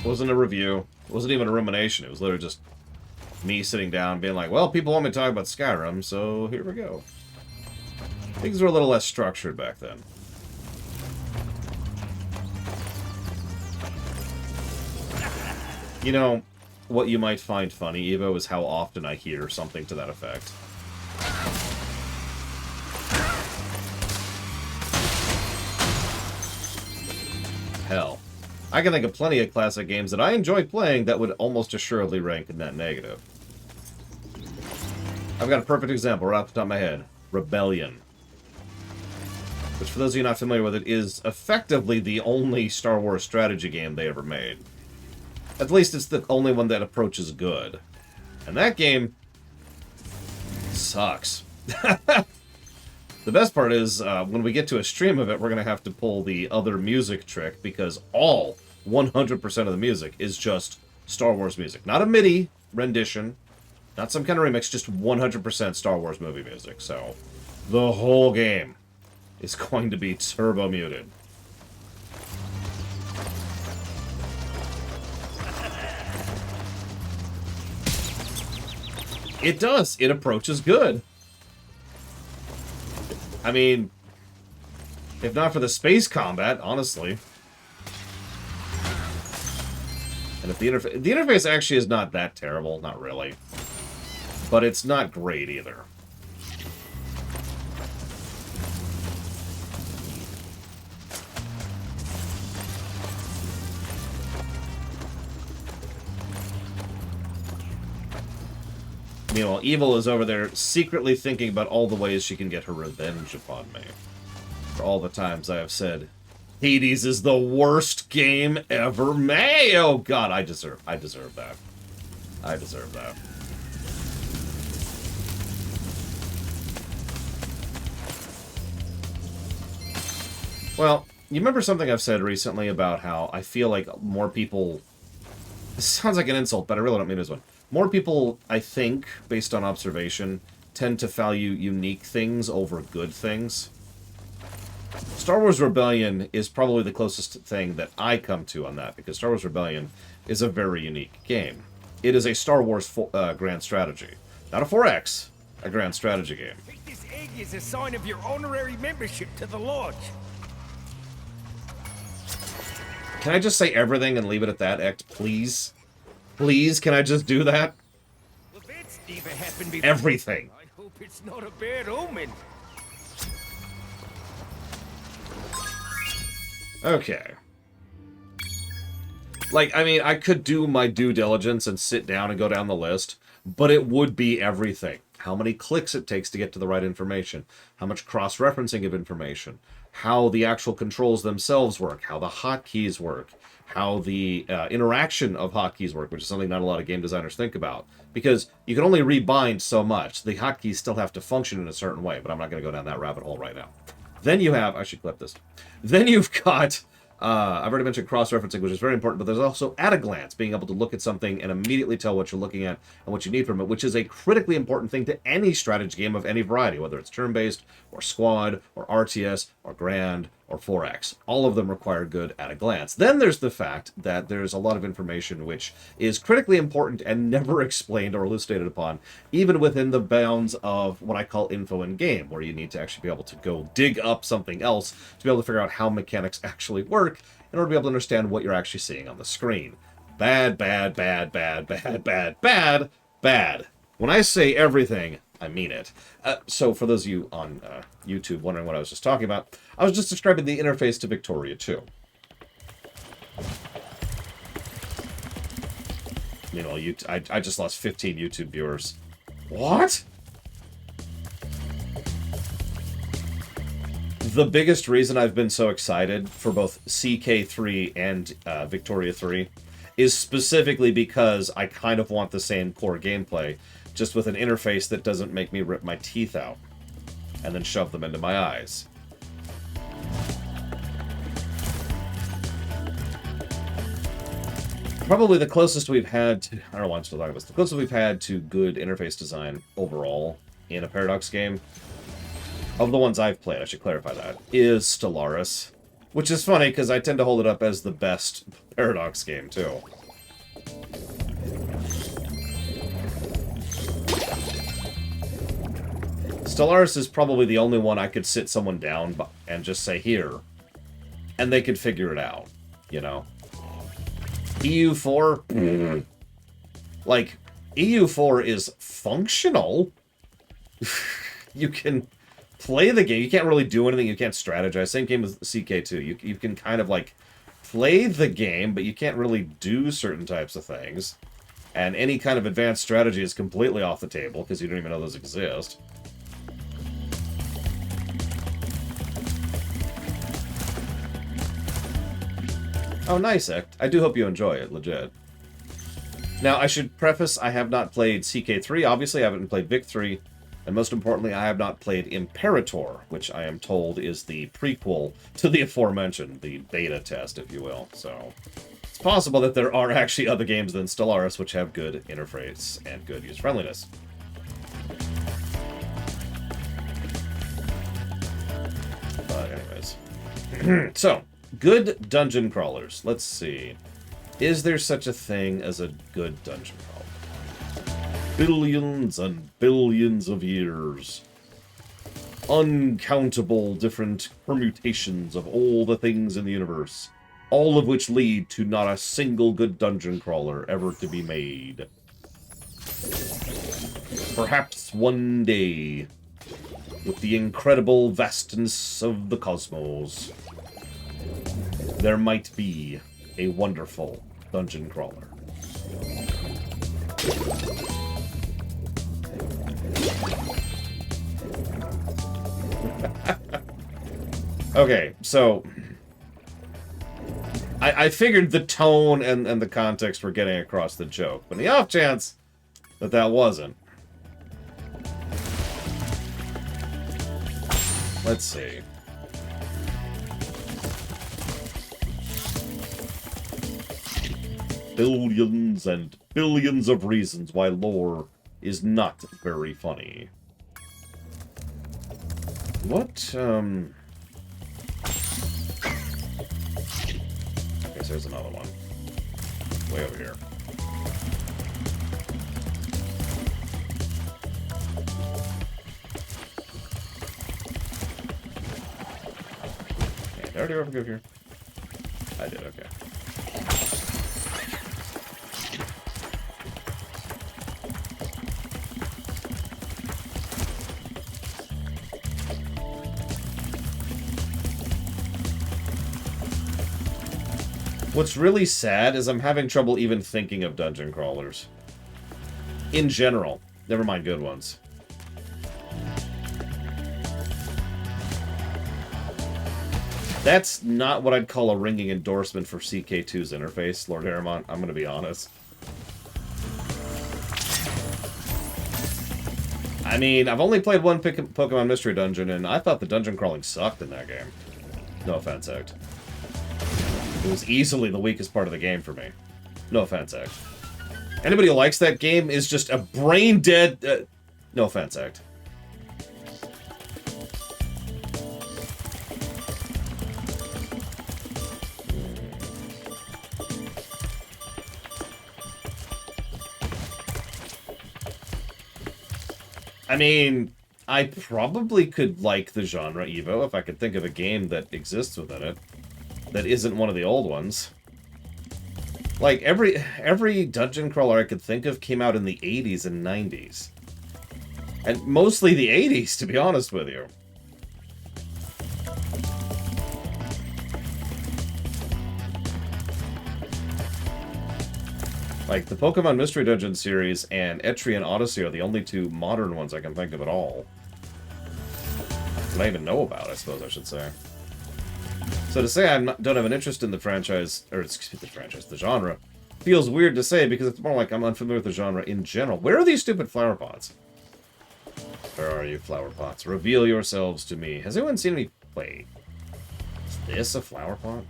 It wasn't a review. It wasn't even a rumination. It was literally just me sitting down being like, well, people want me to talk about Skyrim, so here we go. Things were a little less structured back then. You know, what you might find funny, Evo, is how often I hear something to that effect. Hell. I can think of plenty of classic games that I enjoyed playing that would almost assuredly rank in that negative. I've got a perfect example right off the top of my head. Rebellion. Which, for those of you not familiar with it, is effectively the only Star Wars strategy game they ever made. At least it's the only one that approaches good. And that game sucks. The best part is, when we get to a stream of it, we're going to have to pull the other music trick, because all 100% of the music is just Star Wars music. Not a MIDI rendition, not some kind of remix, just 100% Star Wars movie music. So, the whole game is going to be turbo muted. It does. It approaches good. I mean, if not for the space combat, honestly. And if the interface actually is not that terrible, not really. But it's not great either. Meanwhile, Evil is over there secretly thinking about all the ways she can get her revenge upon me. For all the times I have said, Hades is the worst game ever made! Oh god, I deserve that. I deserve that. Well, you remember something I've said recently about how I feel like more people... This sounds like an insult, but I really don't mean it as one. More people, I think, based on observation, tend to value unique things over good things. Star Wars Rebellion is probably the closest thing that I come to on that, because Star Wars Rebellion is a very unique game. It is a Star Wars grand strategy. Not a 4X, a grand strategy game. Take this egg as a sign of your honorary membership to the Lodge. Can I just say everything and leave it at that, Ect, please? Please, can I just do that? Well, that's never happened before. Everything. I hope it's not a bad omen. Okay. Like, I mean, I could do my due diligence and sit down and go down the list, but it would be everything. How many clicks it takes to get to the right information, how much cross-referencing of information, how the actual controls themselves work, how the hotkeys work, how the interaction of hotkeys work, which is something not a lot of game designers think about. Because you can only rebind so much. The hotkeys still have to function in a certain way, but I'm not going to go down that rabbit hole right now. Then you have... I should clip this. Then you've got... I've already mentioned cross-referencing, which is very important, but there's also at a glance, being able to look at something and immediately tell what you're looking at and what you need from it, which is a critically important thing to any strategy game of any variety, whether it's turn-based, or squad, or RTS, or grand, or 4X. All of them require good at a glance. Then there's the fact that there's a lot of information which is critically important and never explained or elucidated upon, even within the bounds of what I call info in game, where you need to actually be able to go dig up something else to be able to figure out how mechanics actually work in order to be able to understand what you're actually seeing on the screen. Bad, bad, bad, bad, bad, bad, bad, bad. When I say everything, I mean it. So for those of you on YouTube wondering what I was just talking about, I was just describing the interface to Victoria 2. Meanwhile, I just lost 15 YouTube viewers. What? The biggest reason I've been so excited for both CK3 and Victoria 3 is specifically because I kind of want the same core gameplay, just with an interface that doesn't make me rip my teeth out and then shove them into my eyes. Probably the closest we've had to... I don't know why I'm still talking about this. The closest we've had to good interface design overall in a Paradox game, of the ones I've played, I should clarify that, is Stellaris. Which is funny, because I tend to hold it up as the best Paradox game, too. Stellaris is probably the only one I could sit someone down and just say, here. And they could figure it out, you know? EU4? Like, EU4 is functional. You can play the game. You can't really do anything. You can't strategize. Same game with CK2. You can kind of, like, play the game, but you can't really do certain types of things. And any kind of advanced strategy is completely off the table, because you don't even know those exist. Oh, nice, Ect. I do hope you enjoy it, legit. Now, I should preface, I have not played CK3, obviously, I haven't played Vic 3, and most importantly, I have not played Imperator, which I am told is the prequel to the aforementioned, the beta test, if you will. So, it's possible that there are actually other games than Stellaris which have good interface and good user-friendliness. But anyways. So, good dungeon crawlers. Let's see. Is there such a thing as a good dungeon crawler? Billions and billions of years. Uncountable different permutations of all the things in the universe. All of which lead to not a single good dungeon crawler ever to be made. Perhaps one day, with the incredible vastness of the cosmos, there might be a wonderful dungeon crawler. Okay, so I figured the tone and the context were getting across the joke, but the off chance that that wasn't. Let's see. Billions and billions of reasons why lore is not very funny. What, Okay, so there's another one. Way over here. Okay, did I already ever go here? I did, okay. What's really sad is I'm having trouble even thinking of dungeon crawlers. In general. Never mind good ones. That's not what I'd call a ringing endorsement for CK2's interface, Lord Aramont. I'm gonna be honest. I mean, I've only played one Pokemon Mystery Dungeon, and I thought the dungeon crawling sucked in that game. No offense, Act. It was easily the weakest part of the game for me. No offense, Act. Anybody who likes that game is just a brain-dead... no offense, Act. I mean, I probably could like the genre Evo if I could think of a game that exists within it that isn't one of the old ones. Like, every dungeon crawler I could think of came out in the 80s and 90s. And mostly the 80s, to be honest with you. Like, the Pokemon Mystery Dungeon series and Etrian Odyssey are the only two modern ones I can think of at all. That I even know about, I suppose I should say. So to say I don't have an interest in the franchise, or excuse me, the genre, feels weird to say because it's more like I'm unfamiliar with the genre in general. Where are these stupid flower pots? Where are you, flower pots? Reveal yourselves to me. Has anyone seen any... Wait. Is this a flower pot?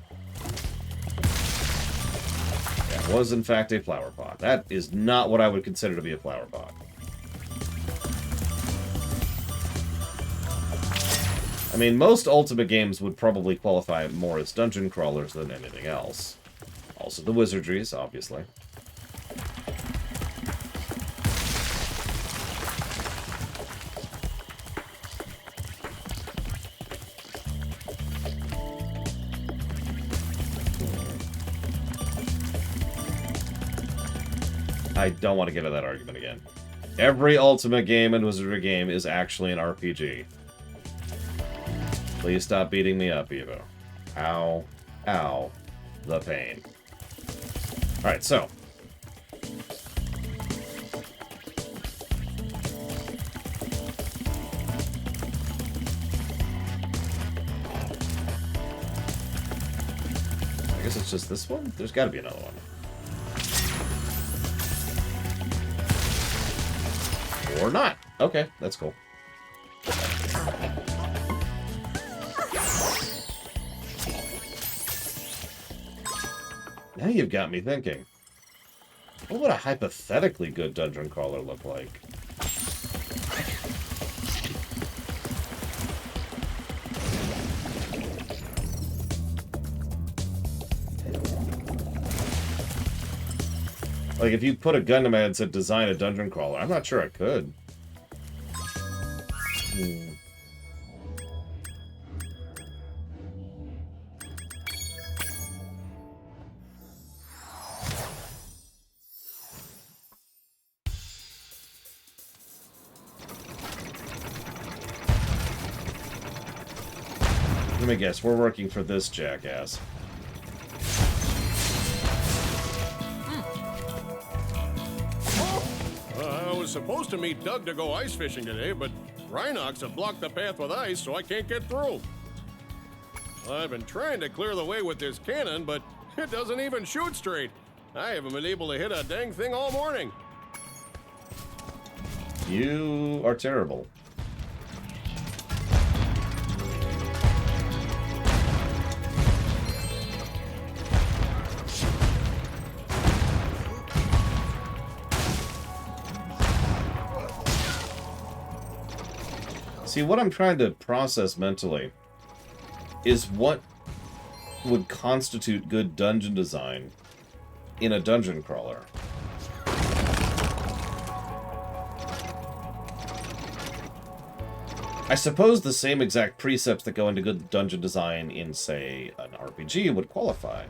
Yeah, it was in fact a flower pot. That is not what I would consider to be a flower pot. I mean, most Ultimate games would probably qualify more as dungeon crawlers than anything else. Also the wizardries, obviously. I don't want to get into that argument again. Every Ultimate game and wizardry game is actually an RPG. Please stop beating me up, Evo. Ow. Ow. The pain. Alright, so. I guess it's just this one? There's gotta be another one. Or not. Okay, that's cool. Now you've got me thinking. What would a hypothetically good dungeon crawler look like? Like, if you put a gun to my head and said design a dungeon crawler, I'm not sure I could. Let me guess, we're working for this jackass. I was supposed to meet Doug to go ice fishing today, but Rhinox have blocked the path with ice, so I can't get through. I've been trying to clear the way with this cannon, but it doesn't even shoot straight. I haven't been able to hit a dang thing all morning. You are terrible. See, what I'm trying to process mentally is what would constitute good dungeon design in a dungeon crawler. I suppose the same exact precepts that go into good dungeon design in, say, an RPG would qualify.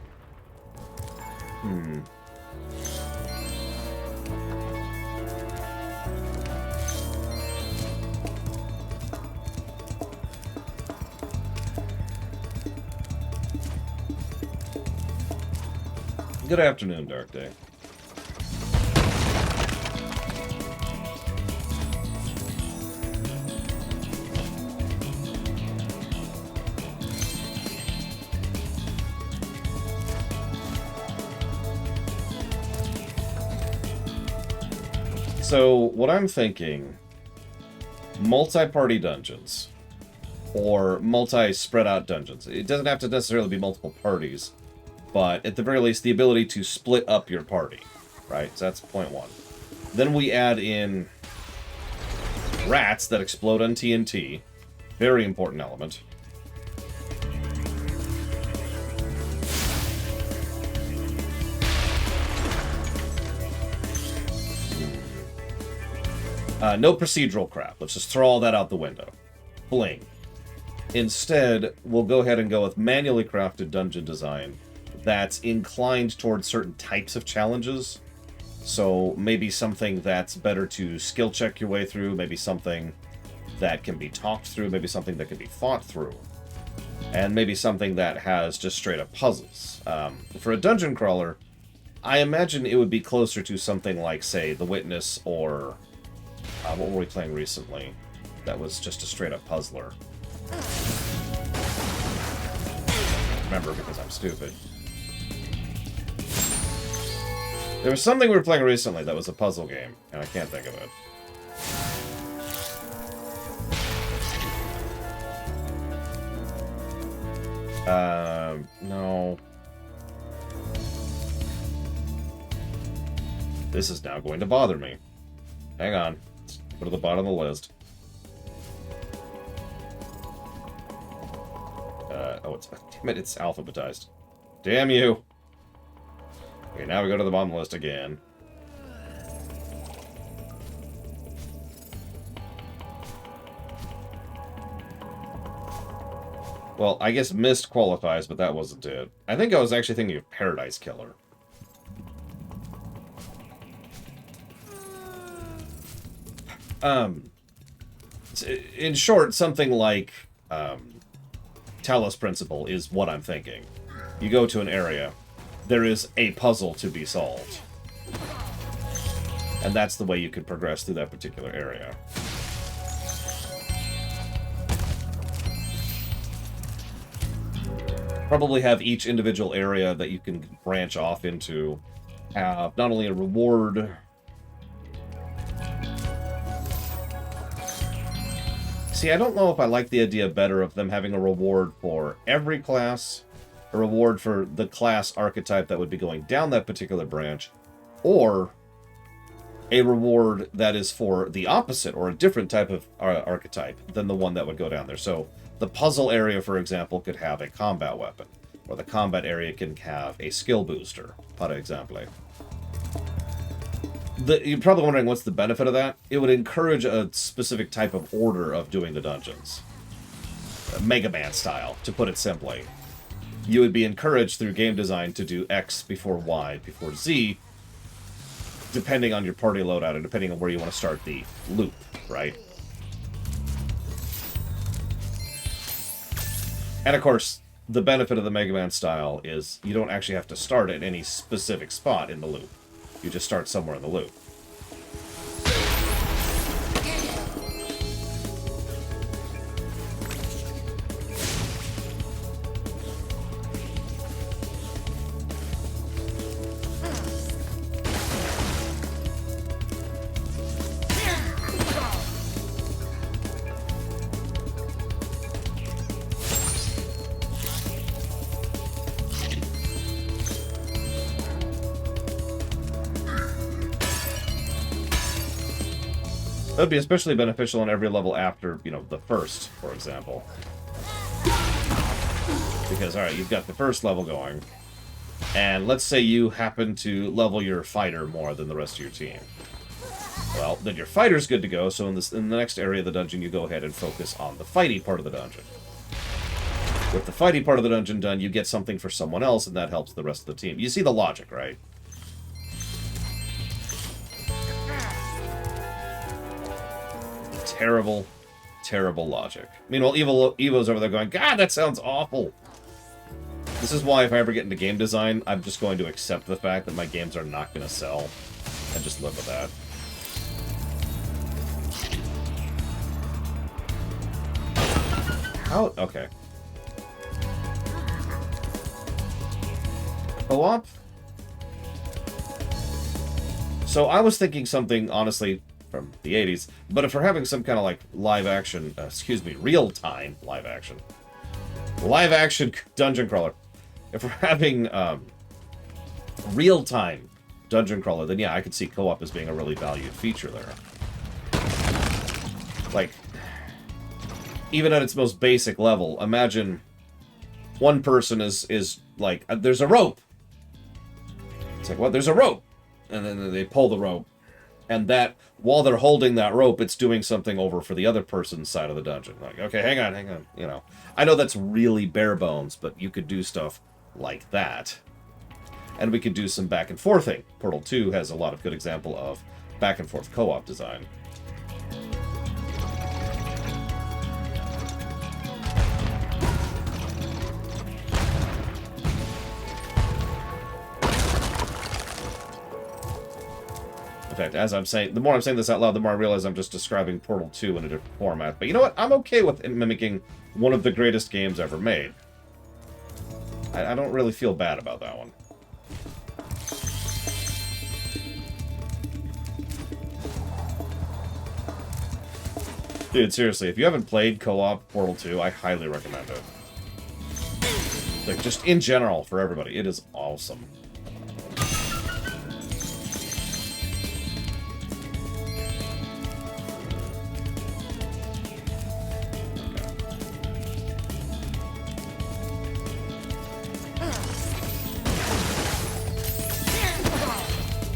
Good afternoon, Dark Day. So, what I'm thinking, multi-party dungeons, or multi-spread-out dungeons. It doesn't have to necessarily be multiple parties, but at the very least, the ability to split up your party, right? So that's point one. Then we add in rats that explode on TNT. Very important element. No procedural crap. Let's just throw all that out the window. Bling. Instead, we'll go ahead and go with manually crafted dungeon design that's inclined towards certain types of challenges. So maybe something that's better to skill check your way through, maybe something that can be talked through, maybe something that can be fought through, and maybe something that has just straight up puzzles. For a dungeon crawler, I imagine it would be closer to something like, say, The Witness or... what were we playing recently? That was just a straight-up puzzler. Remember, because I'm stupid. There was something we were playing recently that was a puzzle game, and I can't think of it. No. This is now going to bother me. Hang on. Go to the bottom of the list. Damn it, it's alphabetized. Damn you! Okay, now we go to the bottom of the list again. Well, I guess Mist qualifies, but that wasn't it. I think I was actually thinking of Paradise Killer. In short, something like Talos Principle is what I'm thinking. You go to an area, there is a puzzle to be solved. And that's the way you can progress through that particular area. Probably have each individual area that you can branch off into have not only a reward... See, I don't know if I like the idea better of them having a reward for every class, a reward for the class archetype that would be going down that particular branch, or a reward that is for the opposite or a different type of archetype than the one that would go down there. So the puzzle area, for example, could have a combat weapon, or the combat area can have a skill booster, par exemple. You're probably wondering what's the benefit of that? It would encourage a specific type of order of doing the dungeons. Mega Man style, to put it simply. You would be encouraged through game design to do X before Y before Z, depending on your party loadout and depending on where you want to start the loop, right? And of course, the benefit of the Mega Man style is you don't actually have to start at any specific spot in the loop. You just start somewhere in the loop. That would be especially beneficial on every level after, you know, the first, for example. Because, alright, you've got the first level going, and let's say you happen to level your fighter more than the rest of your team. Well, then your fighter's good to go, so in the next area of the dungeon, you go ahead and focus on the fighty part of the dungeon. With the fighty part of the dungeon done, you get something for someone else, and that helps the rest of the team. You see the logic, right? Terrible, terrible logic. Meanwhile, Evo's over there going, God, that sounds awful. This is why if I ever get into game design, I'm just going to accept the fact that my games are not going to sell, and just live with that. How? Okay. Co-op? So I was thinking something, honestly, from the 80s, but if we're having some kind of like live action, real-time live action dungeon crawler. If we're having real-time dungeon crawler, then yeah, I could see co-op as being a really valued feature there. Like, even at its most basic level, imagine one person is like, there's a rope. It's like, well, there's a rope. And then they pull the rope. And that, while they're holding that rope, it's doing something over for the other person's side of the dungeon. Like, okay, hang on. You know, I know that's really bare bones, but you could do stuff like that. And we could do some back and forthing. Portal 2 has a lot of good example of back and forth co-op design. In fact, as I'm saying, the more I'm saying this out loud, the more I realize I'm just describing Portal 2 in a different format. But you know what? I'm okay with it mimicking one of the greatest games ever made. I don't really feel bad about that one. Dude, seriously, if you haven't played co-op Portal 2, I highly recommend it. Like, just in general, for everybody, it is awesome.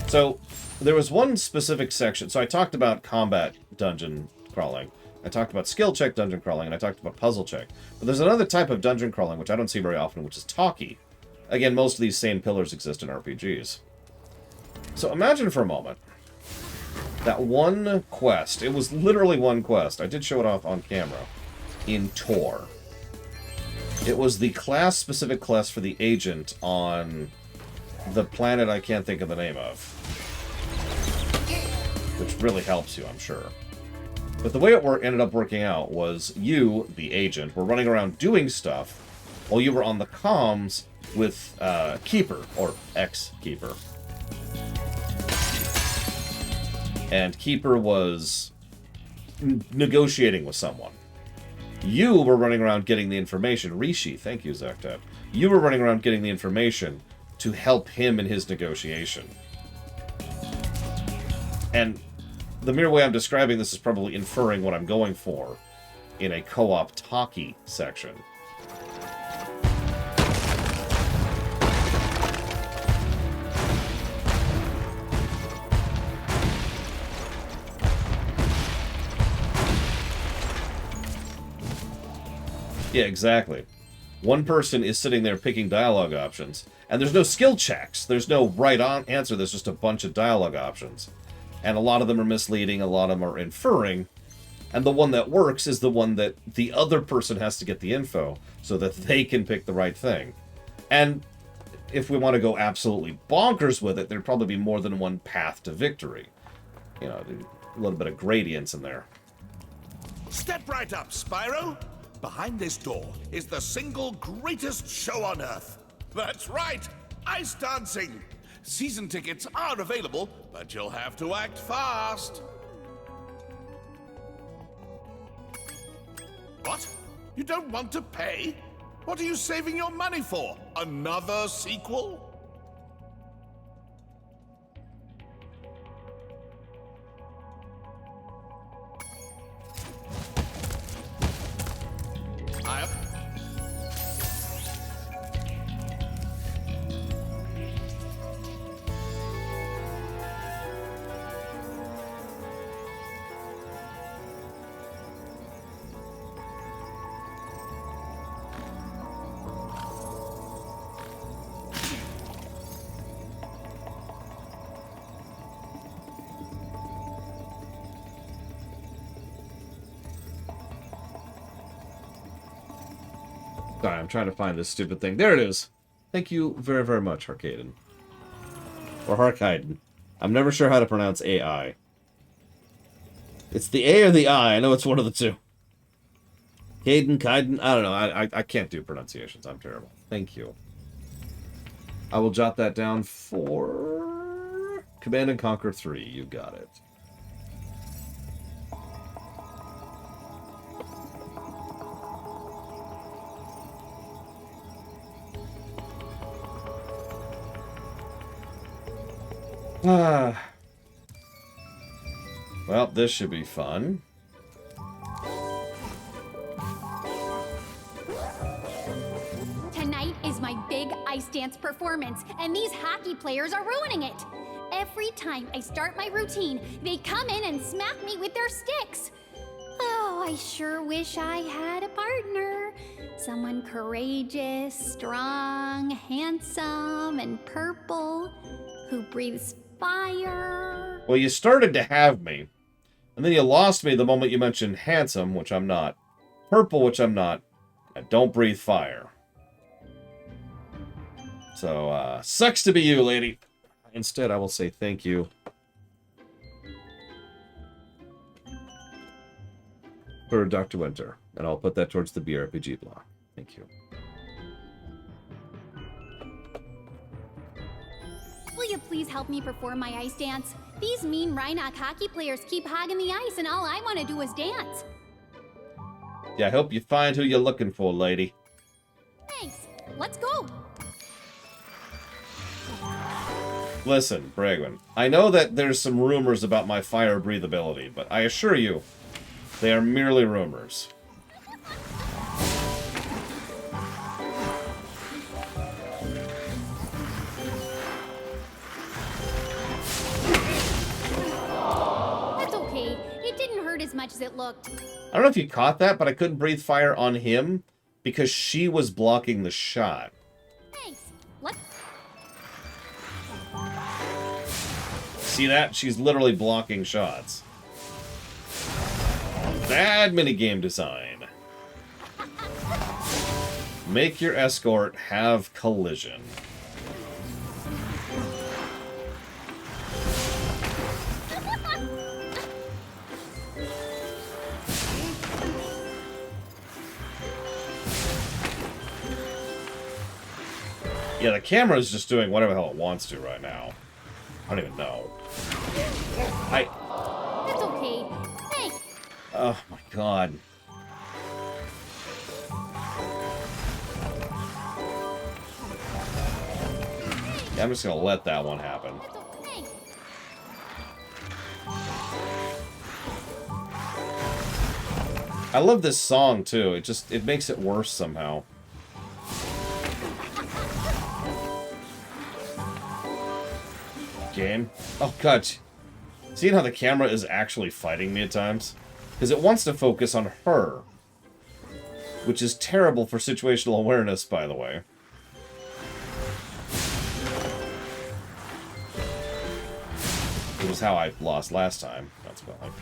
So, there was one specific section. So I talked about combat dungeon crawling. I talked about skill check dungeon crawling, and I talked about puzzle check. But there's another type of dungeon crawling, which I don't see very often, which is talkie. Again, most of these same pillars exist in RPGs. So imagine for a moment that one quest. It was literally one quest. I did show it off on camera. In Tor. It was the class-specific quest for the agent on the planet I can't think of the name of. Which really helps you, I'm sure. But the way it ended up working out was you, the agent, were running around doing stuff while you were on the comms with Keeper, or ex-Keeper. And Keeper was negotiating with someone. You were running around getting the information. Rishi, thank you, Zektat. You were running around getting the information to help him in his negotiation. And the mere way I'm describing this is probably inferring what I'm going for in a co-op talkie section. Yeah, exactly. One person is sitting there picking dialogue options, and there's no skill checks. There's no right-on answer. There's just a bunch of dialogue options. And a lot of them are misleading, a lot of them are inferring, and the one that works is the one that the other person has to get the info so that they can pick the right thing. And if we want to go absolutely bonkers with it, there'd probably be more than one path to victory. You know, a little bit of gradients in there. Step right up, Spyro. Behind this door is the single greatest show on Earth. That's right, ice dancing. Season tickets are available, but you'll have to act fast. What? You don't want to pay? What are you saving your money for? Another sequel? Sorry, I'm trying to find this stupid thing. There it is. Thank you very, very much, Harkaden. Or Harkaiden. I'm never sure how to pronounce AI. It's the A or the I. I know it's one of the two. Kaiden. I don't know. I can't do pronunciations. I'm terrible. Thank you. I will jot that down for Command and Conquer 3. You got it. Well, this should be fun. Tonight is my big ice dance performance, and these hockey players are ruining it. Every time I start my routine, they come in and smack me with their sticks. Oh, I sure wish I had a partner. Someone courageous, strong, handsome, and purple, who breathes fire. Well, you started to have me, and then you lost me the moment you mentioned handsome, which I'm not, purple, which I'm not, and don't breathe fire. So, sucks to be you, lady. Instead, I will say thank you. For Dr. Winter, and I'll put that towards the BRPG block. Thank you. Will you please help me perform my ice dance? These mean Rhinoc hockey players keep hogging the ice, and all I want to do is dance. Yeah, I hope you find who you're looking for, lady. Thanks. Let's go. Listen, Bragwin, I know that there's some rumors about my fire breathability, but I assure you, they are merely rumors. That's okay. It didn't hurt as much as it looked. I don't know if you caught that, but I couldn't breathe fire on him because she was blocking the shot. Thanks. Let's... See that? She's literally blocking shots. Bad minigame design. Make your escort have collision. Yeah, the camera is just doing whatever the hell it wants to right now. I don't even know. That's okay. Thanks. Oh my god. Yeah, I'm just gonna let that one happen. Thanks. I love this song too. It makes it worse somehow. Game. Oh god. Seeing how the camera is actually fighting me at times? Because it wants to focus on her. Which is terrible for situational awareness, by the way. Which is how I lost last time. That's about like...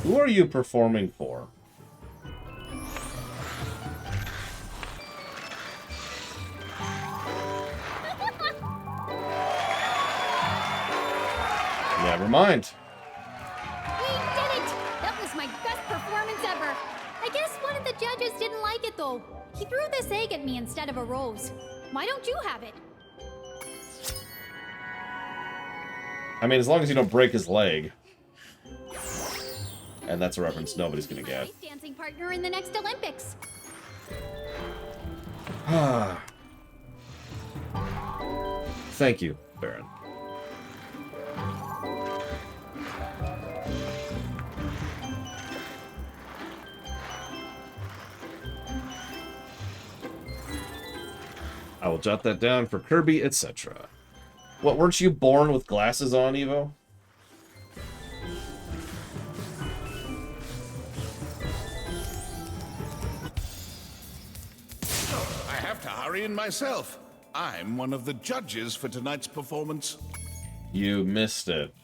Who are you performing for? Never mind. We did it! That was my best performance ever. I guess one of the judges didn't like it, though. He threw this egg at me instead of a rose. Why don't you have it? I mean, as long as you don't break his leg. And that's a reference nobody's gonna get. My ice dancing partner in the next Olympics. Thank you, Baron. I will jot that down for Kirby, etc. What, weren't you born with glasses on, Evo? Kahari and myself. I'm one of the judges for tonight's performance. You missed it.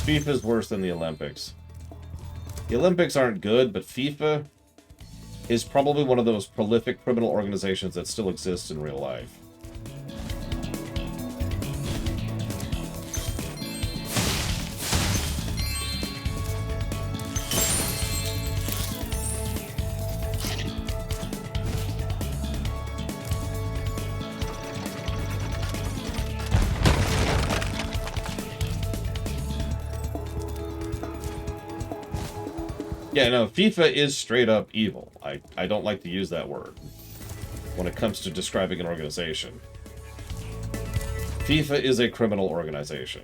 FIFA is worse than the Olympics. The Olympics aren't good, but FIFA is probably one of those prolific criminal organizations that still exists in real life. Yeah, no, FIFA is straight up evil. I don't like to use that word when it comes to describing an organization. FIFA is a criminal organization.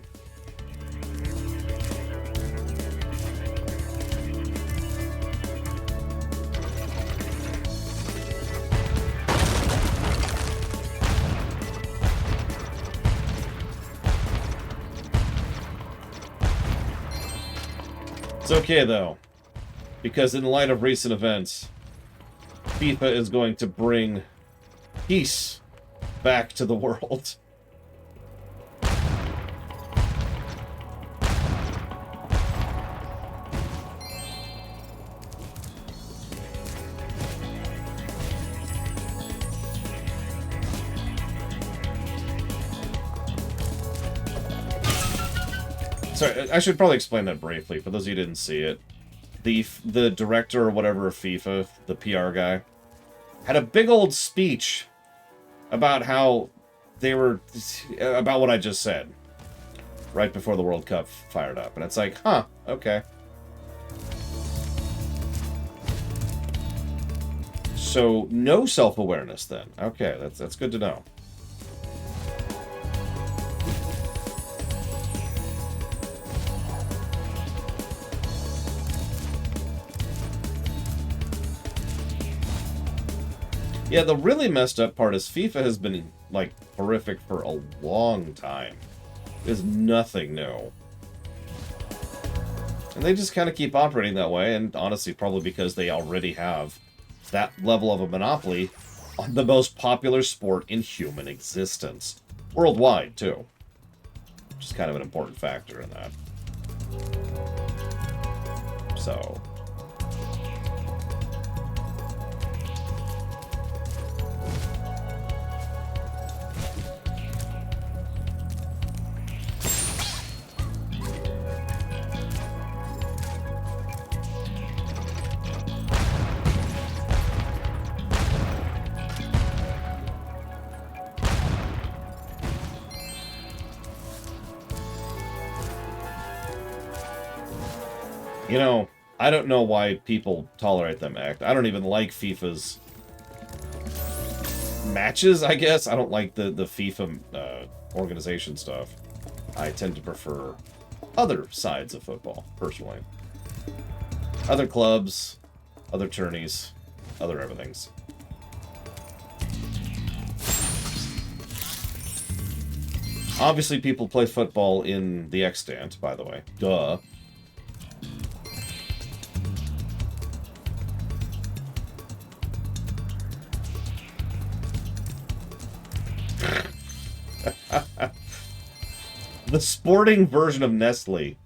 It's okay, though. Because in light of recent events, FIFA is going to bring peace back to the world. Sorry, I should probably explain that briefly for those of you who didn't see it. The director or whatever of FIFA, the PR guy, had a big old speech about how they were, about what I just said, right before the World Cup fired up. And it's like, huh, okay. So, no self-awareness then. Okay, that's good to know. Yeah, the really messed up part is FIFA has been, like, horrific for a long time. There's nothing new. And they just kind of keep operating that way, and honestly, probably because they already have that level of a monopoly on the most popular sport in human existence. Worldwide, too. Which is kind of an important factor in that. So... You know, I don't know why people tolerate them act. I don't even like FIFA's matches, I guess. I don't like the FIFA organization stuff. I tend to prefer other sides of football, personally. Other clubs, other tourneys, other everythings. Obviously, people play football in the extant, by the way. Duh. The sporting version of Nestle.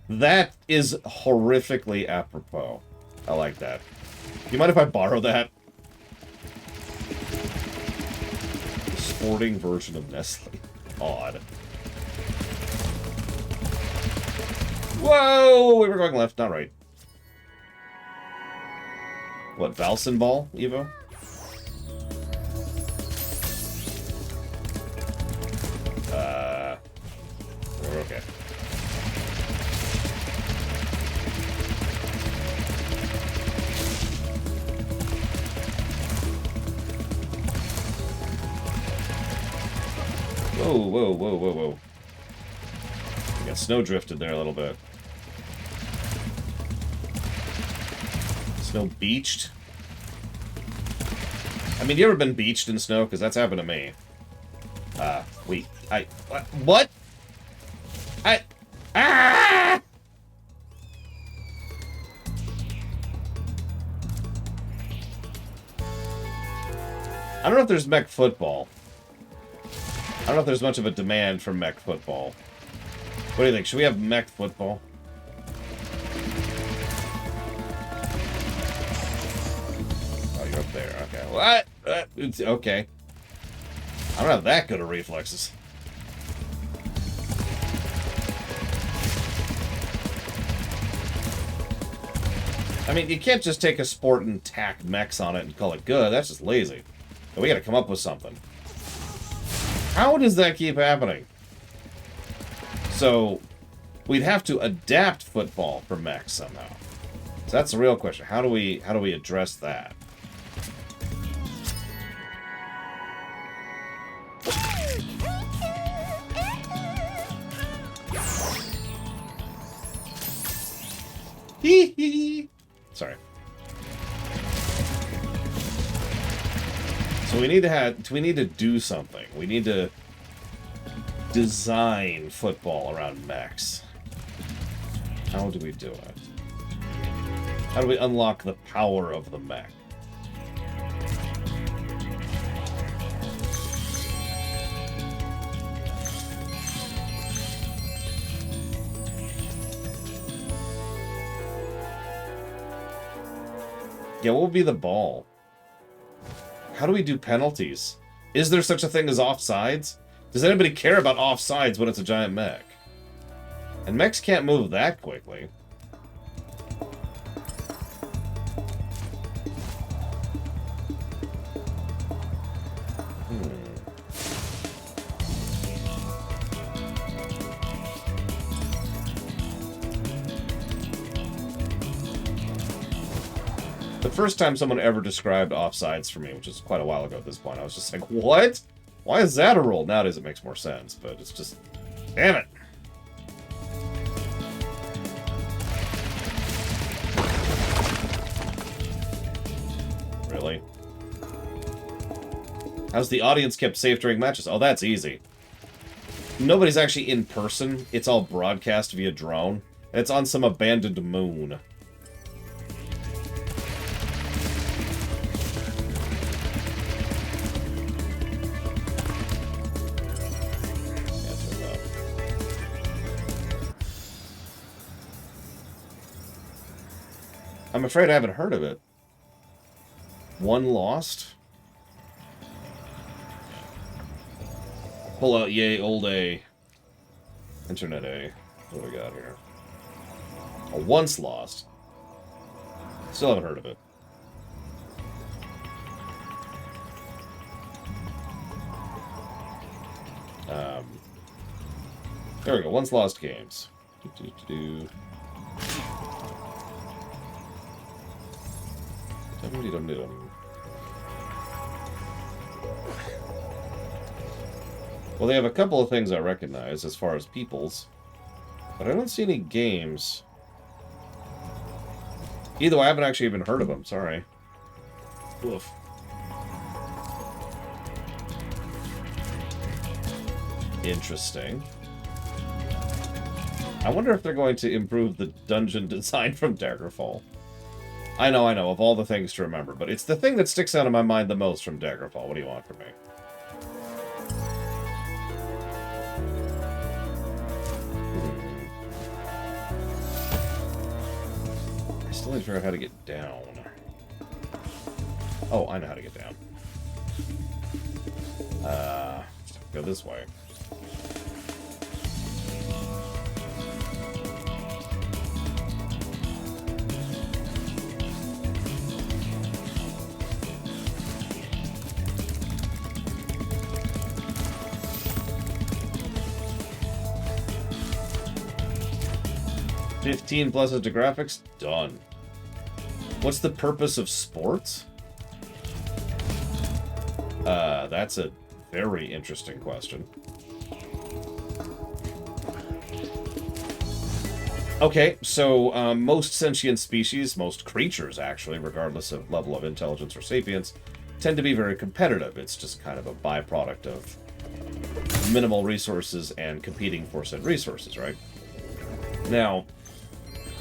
That is horrifically apropos. I like that. Do you mind if I borrow that? The sporting version of Nestle. Odd. Whoa! We were going left, not right. What, Valsen Ball, Evo? We're okay. Whoa, whoa, whoa, whoa, whoa. We got snow drifted there a little bit. Snow beached? I mean, you ever been beached in snow? Because that's happened to me. What? Ah! I don't know if there's mech football. I don't know if there's much of a demand for mech football. What do you think? Should we have mech football? Oh, you're up there. Okay. What? It's okay. I don't have that good of reflexes. I mean, you can't just take a sport and tack mechs on it and call it good. That's just lazy. We gotta come up with something. How does that keep happening? So, we'd have to adapt football for mechs somehow. So that's the real question. How do we address that? Sorry. So we need to do something. We need to design football around mechs. How do we do it? How do we unlock the power of the mech? Yeah, what would be the ball? How do we do penalties? Is there such a thing as offsides? Does anybody care about offsides when it's a giant mech? And mechs can't move that quickly. The first time someone ever described offsides for me, which is quite a while ago at this point, I was just like, what? Why is that a rule? Nowadays it makes more sense, but it's just... Damn it! Really? How's the audience kept safe during matches? Oh, that's easy. Nobody's actually in person. It's all broadcast via drone. It's on some abandoned moon. I'm afraid I haven't heard of it. One lost? Pull out, yay, old A. Internet A. What do we got here? A once lost. Still haven't heard of it. There we go. Once lost games. Well, they have a couple of things I recognize as far as peoples, but I don't see any games. Either way, I haven't actually even heard of them. Sorry. Oof. Interesting. I wonder if they're going to improve the dungeon design from Daggerfall. I know, of all the things to remember, but it's the thing that sticks out in my mind the most from Daggerfall. What do you want from me? Still need to figure out how to get down. Oh, I know how to get down. Go this way. $15 pluses to graphics? Done. What's the purpose of sports? That's a very interesting question. Okay, so most sentient species, most creatures actually, regardless of level of intelligence or sapience, tend to be very competitive. It's just kind of a byproduct of minimal resources and competing for said resources, right? Now,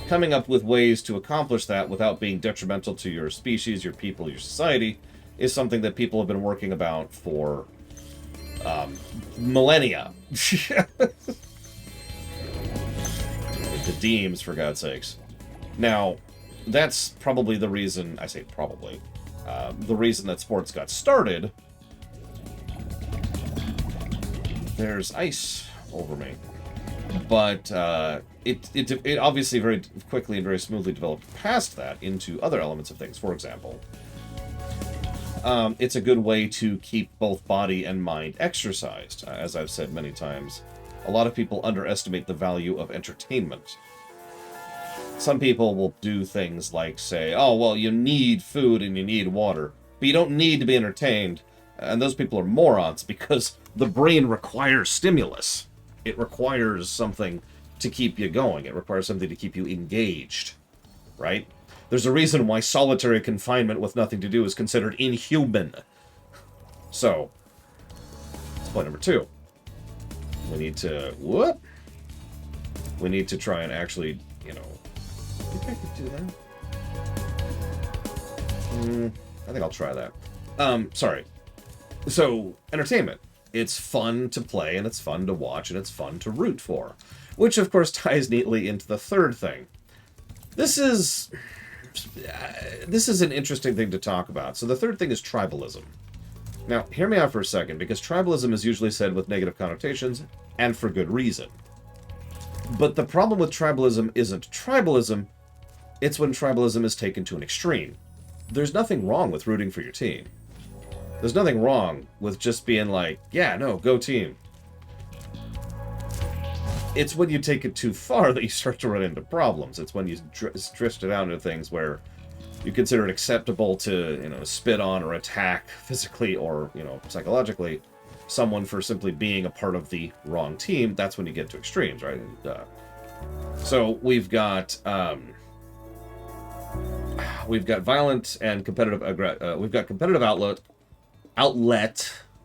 coming up with ways to accomplish that without being detrimental to your species, your people, your society, is something that people have been working about for millennia. The Deems, for God's sakes. Now, that's probably the reason, I say probably, the reason that sports got started. There's ice over me. But it obviously very quickly and very smoothly developed past that into other elements of things. For example, it's a good way to keep both body and mind exercised. As I've said many times, a lot of people underestimate the value of entertainment. Some people will do things like say, oh, well, you need food and you need water, but you don't need to be entertained. And those people are morons because the brain requires stimulus. It requires something to keep you going. It requires something to keep you engaged, right? There's a reason why solitary confinement with nothing to do is considered inhuman. So, that's point number 2. We need to, we need to try and actually, you know, I think I could do that. I think I'll try that. Sorry. So, entertainment. It's fun to play, and it's fun to watch, and it's fun to root for. Which, of course, ties neatly into the third thing. This is an interesting thing to talk about. So the third thing is tribalism. Now, hear me out for a second, because tribalism is usually said with negative connotations, and for good reason. But the problem with tribalism isn't tribalism, it's when tribalism is taken to an extreme. There's nothing wrong with rooting for your team. There's nothing wrong with just being like, yeah, no, go team. It's when you take it too far that you start to run into problems. It's when you drift it down into things where you consider it acceptable to, you know, spit on or attack physically or, you know, psychologically someone for simply being a part of the wrong team. That's when you get to extremes, right? And, so we've got violent and competitive. We've got competitive outlet.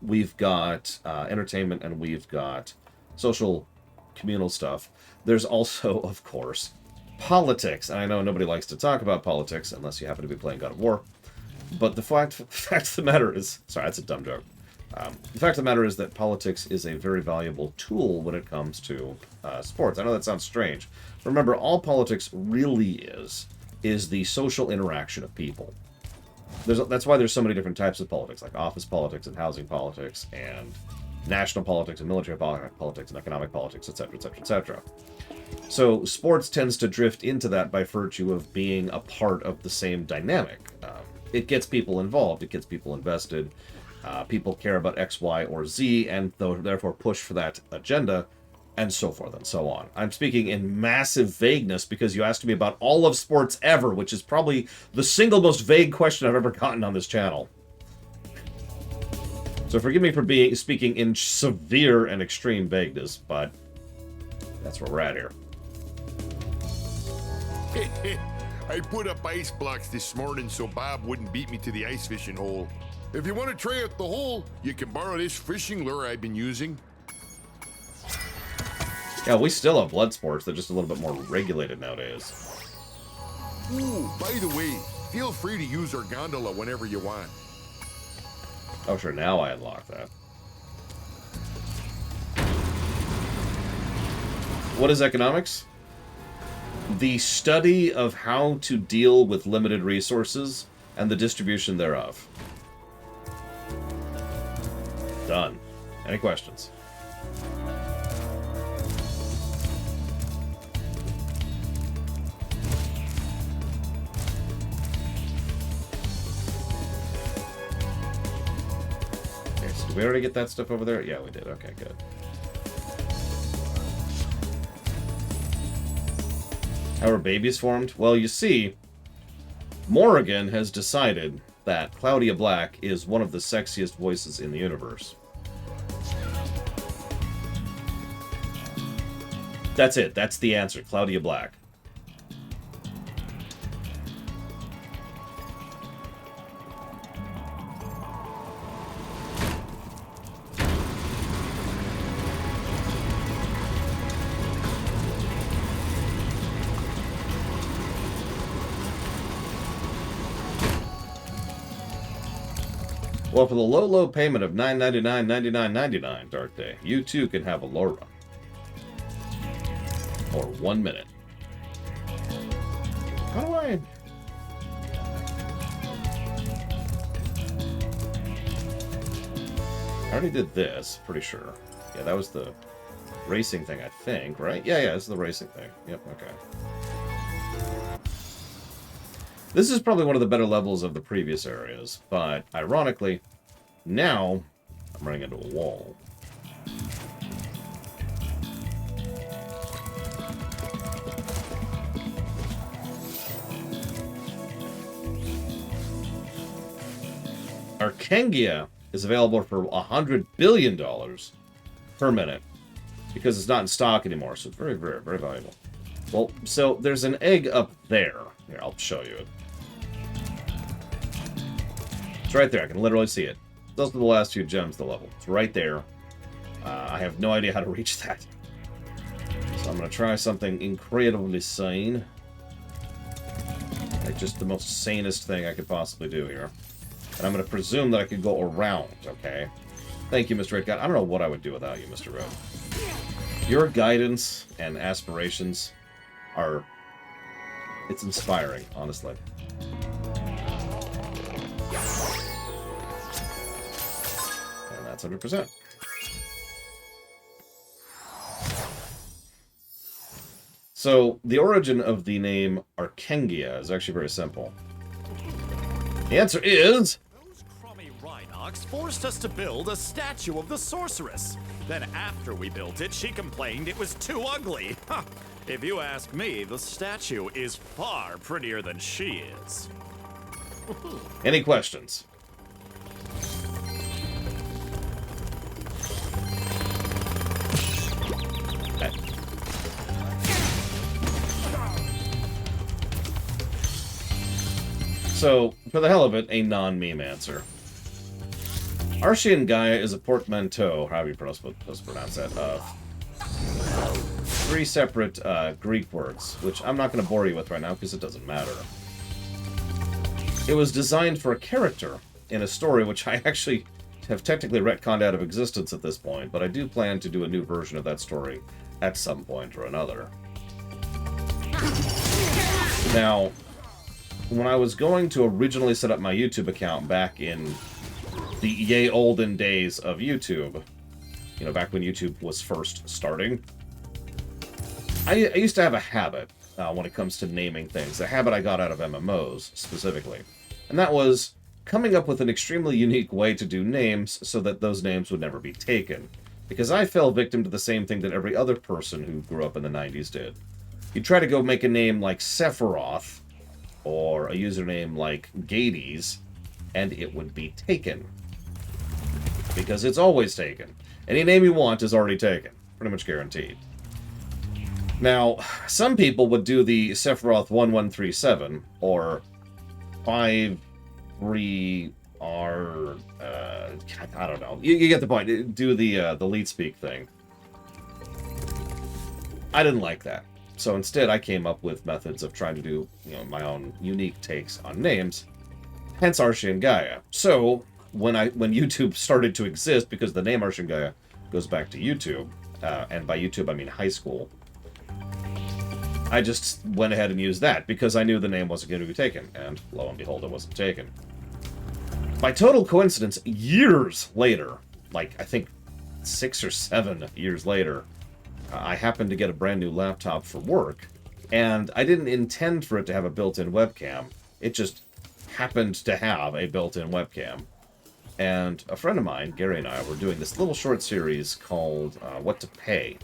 We've got entertainment, and we've got social communal stuff. There's also, of course, politics. And I know nobody likes to talk about politics unless you happen to be playing God of War. But the fact of the matter is... Sorry, that's a dumb joke. The fact of the matter is that politics is a very valuable tool when it comes to sports. I know that sounds strange. Remember, all politics really is the social interaction of people. That's why there's so many different types of politics, like office politics and housing politics and national politics and military politics and economic politics, etc., etc., etc. So sports tends to drift into that by virtue of being a part of the same dynamic. It gets people involved. It gets people invested. People care about X, Y, or Z, and therefore push for that agenda, and so forth and so on. I'm speaking in massive vagueness because you asked me about all of sports ever, which is probably the single most vague question I've ever gotten on this channel. So forgive me for speaking in severe and extreme vagueness, but that's where we're at here. I put up ice blocks this morning so Bob wouldn't beat me to the ice fishing hole. If you want to try out the hole, you can borrow this fishing lure I've been using. Yeah, we still have blood sports. They're just a little bit more regulated nowadays. Ooh, by the way, feel free to use our gondola whenever you want. Oh, sure, now I unlock that. What is economics? The study of how to deal with limited resources and the distribution thereof. Done. Any questions? Okay, so did we already get that stuff over there? Yeah, we did. Okay, good. How are babies formed? Well, you see, Morrigan has decided that Claudia Black is one of the sexiest voices in the universe. That's it. That's the answer. Claudia Black. Well, for the low, low payment of $9.99, Dark Day, you too can have a Laura. Or 1 minute. How do I... I already did this, pretty sure. Yeah, that was the racing thing, I think, right? Yeah, this is the racing thing. Yep, okay. This is probably one of the better levels of the previous areas, but ironically, now I'm running into a wall. Archie is available for $100 billion per minute because it's not in stock anymore, so it's very, very, very valuable. Well, so there's an egg up there. Here, I'll show you it. It's right there. I can literally see it. Those are the last two gems of the level. It's right there. I have no idea how to reach that. So I'm going to try something incredibly sane. Like just the most sanest thing I could possibly do here. And I'm going to presume that I could go around, okay? Thank you, Mr. Red God. I don't know what I would do without you, Mr. Red. Your guidance and aspirations are... It's inspiring, honestly. And that's 100%. So, the origin of the name Archengia is actually very simple. The answer is... Those crummy Rhinox forced us to build a statue of the sorceress. Then after we built it, she complained it was too ugly. Huh. If you ask me, the statue is far prettier than she is. Any questions? Okay. So, for the hell of it, a non-meme answer. Archie and Gaia is a portmanteau, however you pronounce that, of 3 separate Greek words, which I'm not going to bore you with right now because it doesn't matter. It was designed for a character in a story which I actually have technically retconned out of existence at this point, but I do plan to do a new version of that story at some point or another. Now, when I was going to originally set up my YouTube account back in the yay olden days of YouTube, you know, back when YouTube was first starting, I used to have a habit when it comes to naming things, a habit I got out of MMOs specifically, and that was coming up with an extremely unique way to do names so that those names would never be taken, because I fell victim to the same thing that every other person who grew up in the 90s did. You try to go make a name like Sephiroth, or a username like Gades, and it would be taken. Because it's always taken. Any name you want is already taken. Pretty much guaranteed. Now, some people would do the Sephiroth 1137, or 53R... I don't know. You get the point. Do the lead speak thing. I didn't like that. So instead, I came up with methods of trying to do, you know, my own unique takes on names. Hence Archie and Gaia. So when YouTube started to exist, because the name Archie and Gaia goes back to YouTube, and by YouTube I mean high school, I just went ahead and used that because I knew the name wasn't going to be taken, and lo and behold, it wasn't taken. By total coincidence, years later, like I think 6 or 7 years later, I happened to get a brand new laptop for work, and I didn't intend for it to have a built-in webcam. It just happened to have a built-in webcam. And a friend of mine, Gary, and I were doing this little short series called What to Pay.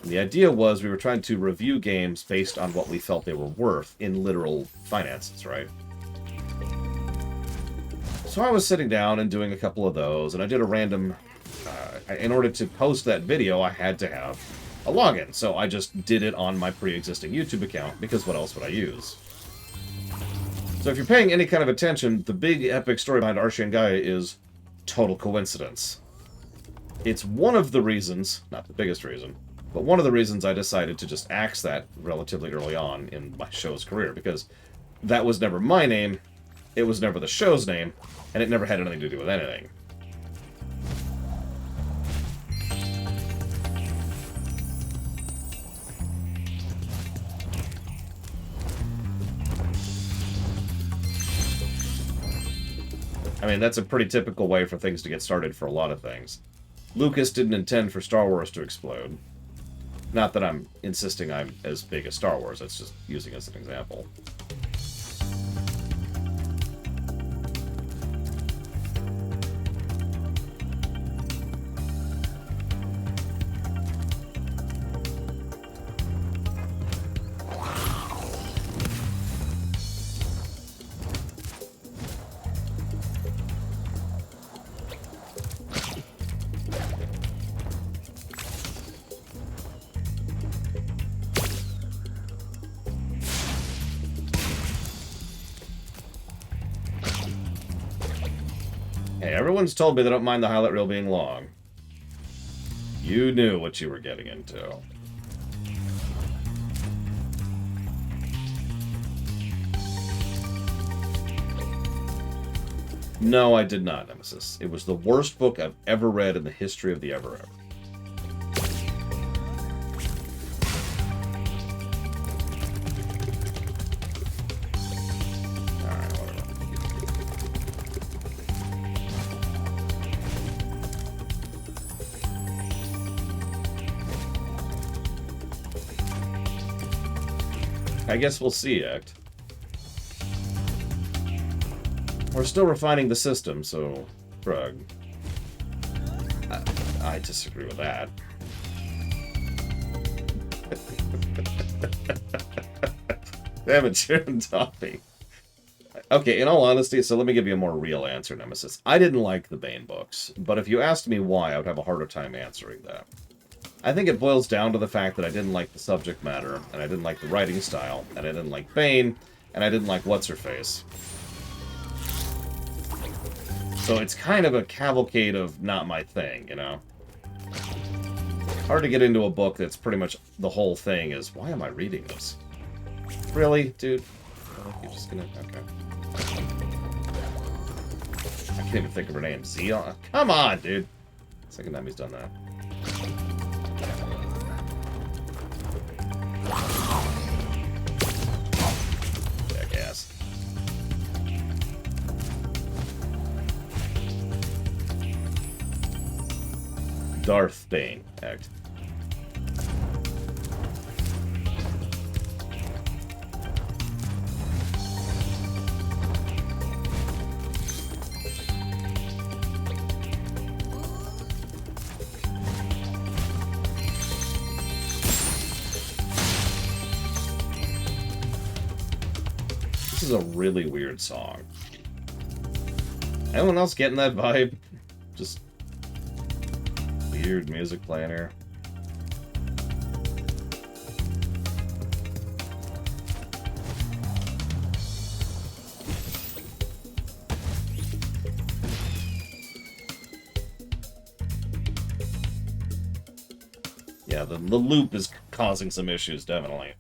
And the idea was we were trying to review games based on what we felt they were worth in literal finances, right? So I was sitting down and doing a couple of those, and I did a random... in order to post that video, I had to have a login. So I just did it on my pre-existing YouTube account, because what else would I use? So if you're paying any kind of attention, the big epic story behind Archie and Gaia is total coincidence. It's one of the reasons, not the biggest reason, but one of the reasons I decided to just axe that relatively early on in my show's career, because that was never my name, it was never the show's name, and it never had anything to do with anything. I mean, that's a pretty typical way for things to get started for a lot of things. Lucas didn't intend for Star Wars to explode. Not that I'm insisting I'm as big as Star Wars, that's just using as an example. Hey, everyone's told me they don't mind the highlight reel being long. You knew what you were getting into. No, I did not, Nemesis. It was the worst book I've ever read in the history of the ever. I guess we'll see, Act. We're still refining the system, so... Shrug. I disagree with that. Damn it, Sharon Toffee. Okay, in all honesty, so let me give you a more real answer, Nemesis. I didn't like the Bane books, but if you asked me why, I would have a harder time answering that. I think it boils down to the fact that I didn't like the subject matter, and I didn't like the writing style, and I didn't like Bane, and I didn't like What's-Her-Face. So it's kind of a cavalcade of not my thing, you know? Hard to get into a book that's pretty much the whole thing is, why am I reading this? Really, dude? You're just gonna... Okay. I can't even think of her name. Zeon? Come on, dude! Second time he's done that. Jackass. Darth Bane, act. This is a really weird song. Anyone else getting that vibe? Just weird music playing here. Yeah, the loop is causing some issues, definitely.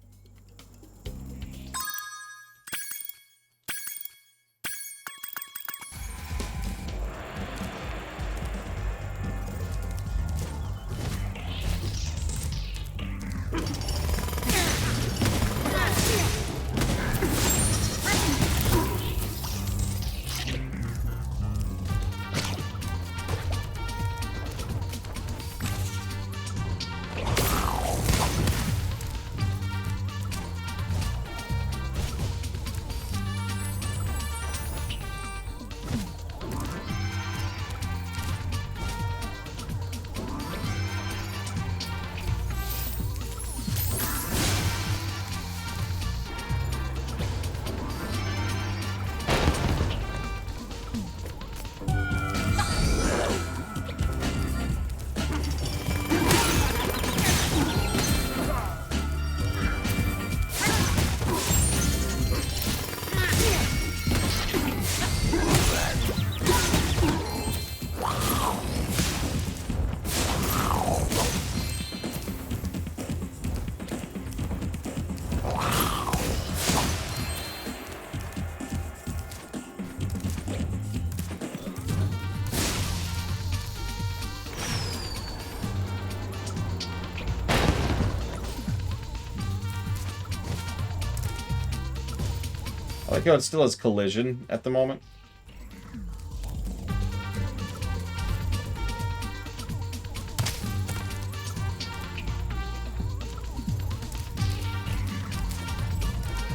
I like how it still has collision at the moment.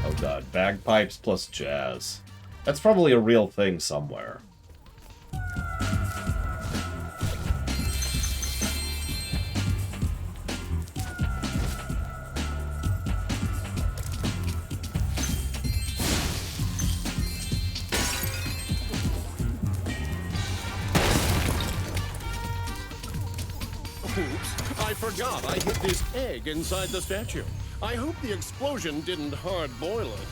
Oh god, bagpipes plus jazz. That's probably a real thing somewhere. Oops, I forgot I hid this egg inside the statue. I hope the explosion didn't hard boil it.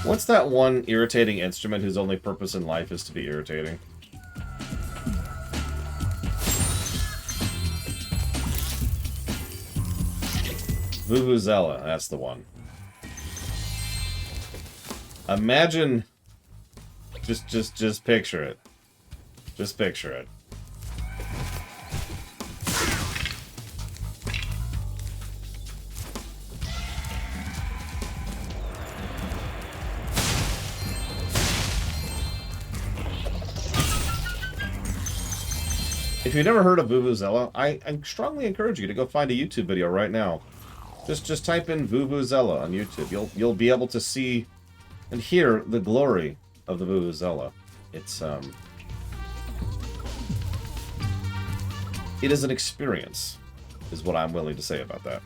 What's that one irritating instrument whose only purpose in life is to be irritating? Vuvuzela, that's the one. Imagine... Just picture it. Just picture it. If you've never heard of Vuvuzela, I strongly encourage you to go find a YouTube video right now. Just type in Vuvuzela on YouTube. You'll be able to see and hear the glory of the Vuvuzela. It is an experience, is what I'm willing to say about that.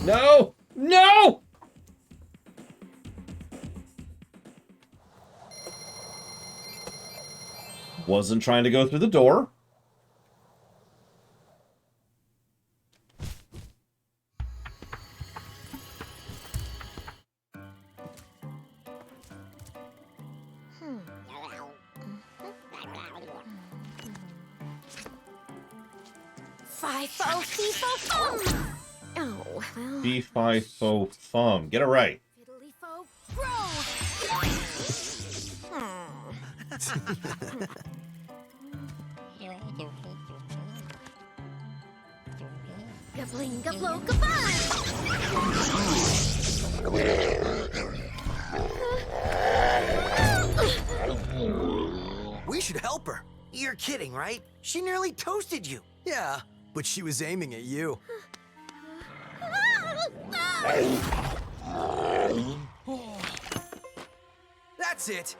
No! No! Wasn't trying to go through the door. Fi-fo, fee-fo-fum! Oh, well... Fee-fi-fo-fum. Get it right. Fiddly-fo, grow! Gabling-gablo-gabun! We should help her. You're kidding, right? She nearly toasted you. Yeah, but she was aiming at you. That's it.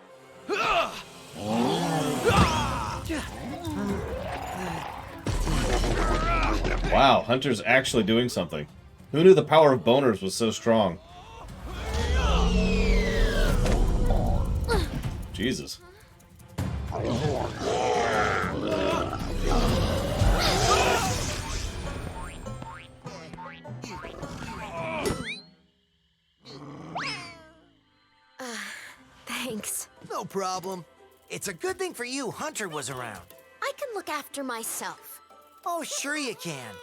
Wow, Hunter's actually doing something. Who knew the power of boners was so strong? Jesus. Thanks. No problem. It's a good thing for you Hunter was around. I can look after myself. Oh, sure you can.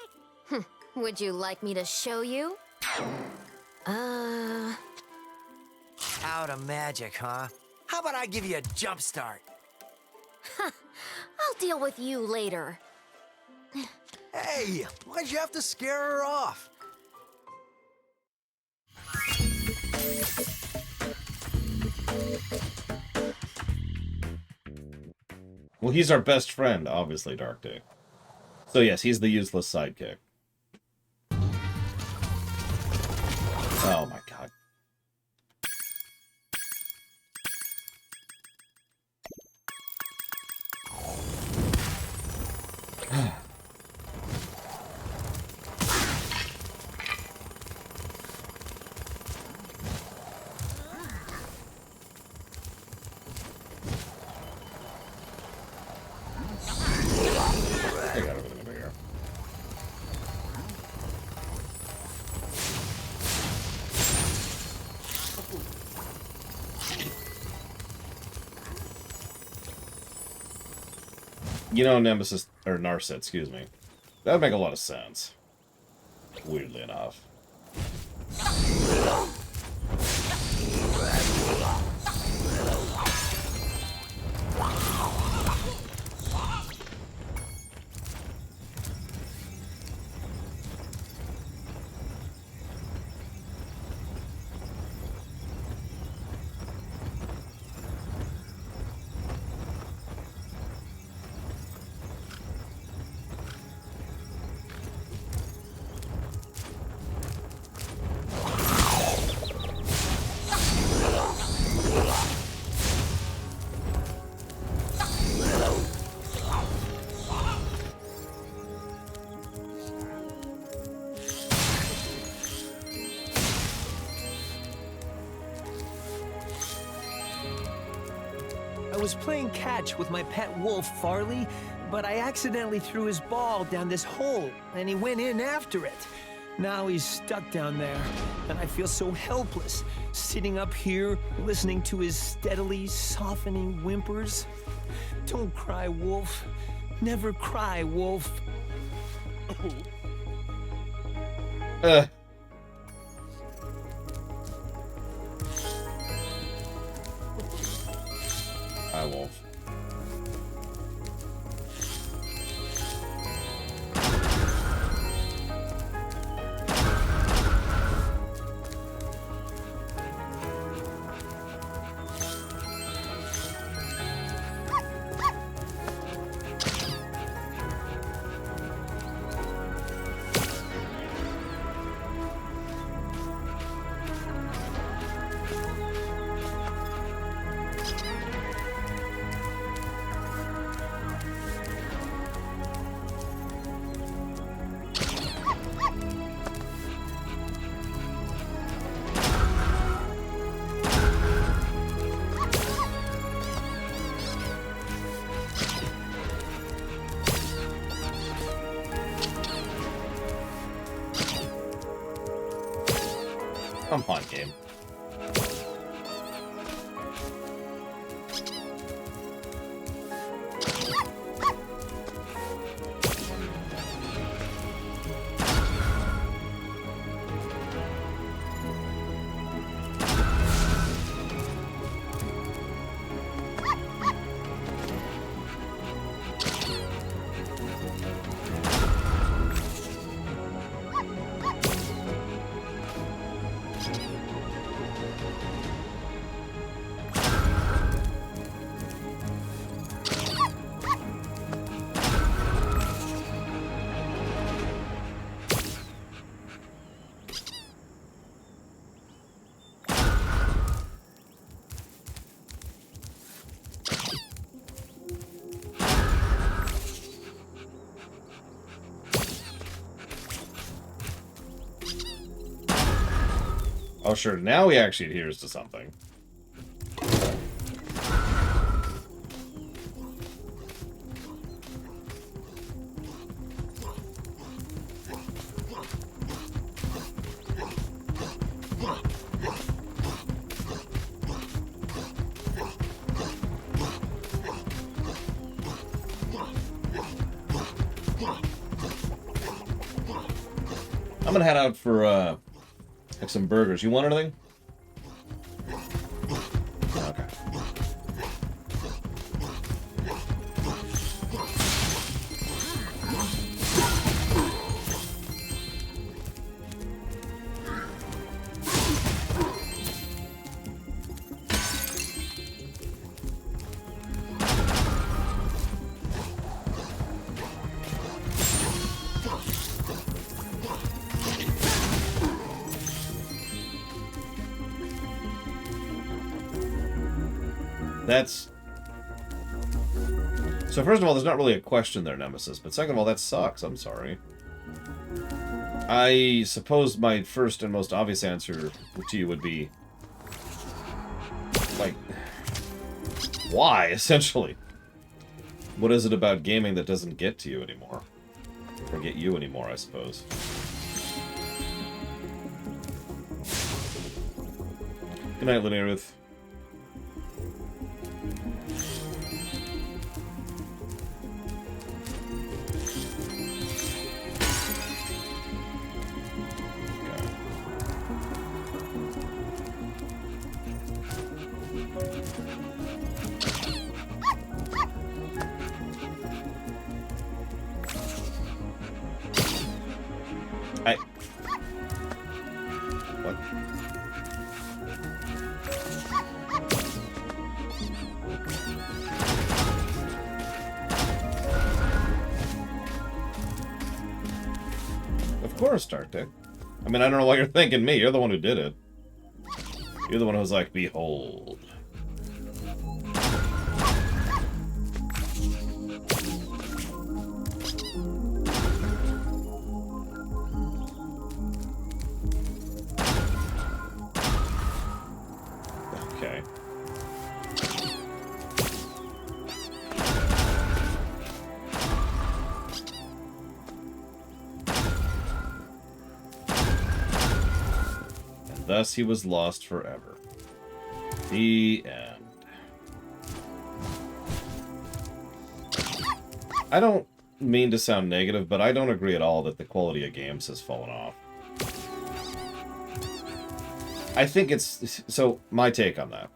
Would you like me to show you? Out of magic, huh? How about I give you a jump start? I'll deal with you later. Hey, why'd you have to scare her off? Well, he's our best friend, obviously, Dark Day. So yes, he's the useless sidekick. Oh my god. You know, Nemesis, or Narset, excuse me. That would make a lot of sense. Weirdly enough. I was playing catch with my pet wolf, Farley, but I accidentally threw his ball down this hole, and he went in after it. Now he's stuck down there, and I feel so helpless, sitting up here, listening to his steadily softening whimpers. Don't cry, Wolf. Never cry, Wolf. Hi, Wolf. Come on, game. Oh, sure. Now he actually adheres to something. I'm gonna head out for, like some burgers. You want anything? Okay. That's... So first of all, there's not really a question there, Nemesis, but second of all, that sucks. I'm sorry. I suppose my first and most obvious answer to you would be... like... why, essentially? What is it about gaming that doesn't get to you anymore? Or get you anymore, I suppose. Good night, Linnea Ruth. What? Of course, Trinket. I mean, I don't know why you're thanking me. You're the one who did it. You're the one who was like, behold. Okay. And thus he was lost forever. The end. I don't mean to sound negative, but I don't agree at all that the quality of games has fallen off. I think it's... So, my take on that.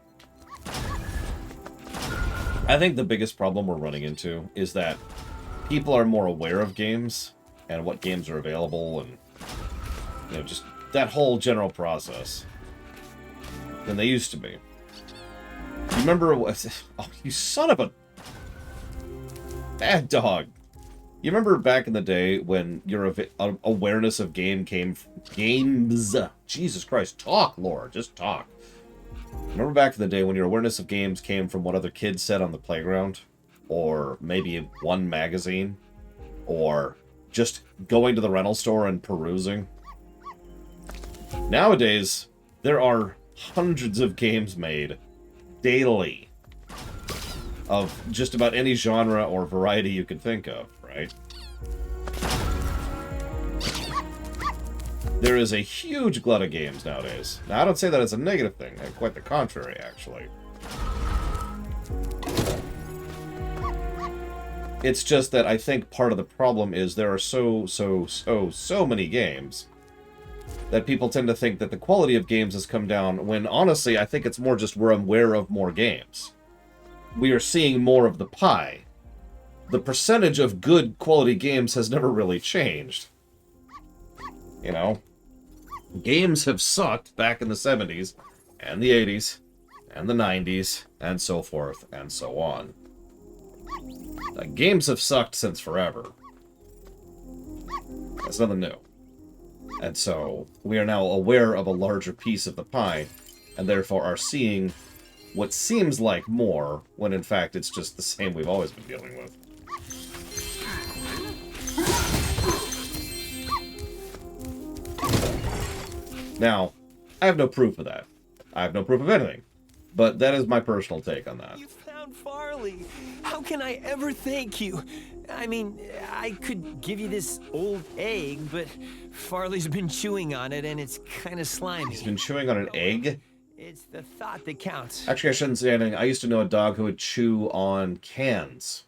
I think the biggest problem we're running into is that people are more aware of games and what games are available and, you know, just that whole general process than they used to be. You remember... Oh, you son of a... bad dog. You remember back in the day when your awareness of games... Jesus Christ, talk, Lord, just talk. Remember back in the day when your awareness of games came from what other kids said on the playground? Or maybe one magazine? Or just going to the rental store and perusing? Nowadays, there are hundreds of games made daily of just about any genre or variety you can think of, right? There is a huge glut of games nowadays. Now, I don't say that it's a negative thing. Quite the contrary, actually. It's just that I think part of the problem is there are so many games that people tend to think that the quality of games has come down, when honestly, I think it's more just we're aware of more games. We are seeing more of the pie. The percentage of good quality games has never really changed. You know? Games have sucked back in the 70s, and the 80s, and the 90s, and so forth, and so on. Games have sucked since forever. That's nothing new. And so, we are now aware of a larger piece of the pie, and therefore are seeing what seems like more, when in fact it's just the same we've always been dealing with. Now, I have no proof of that. I have no proof of anything. But that is my personal take on that. You found Farley. How can I ever thank you? I mean, I could give you this old egg, but Farley's been chewing on it, and it's kind of slimy. He's been chewing on an egg? It's the thought that counts. Actually, I shouldn't say anything. I used to know a dog who would chew on cans.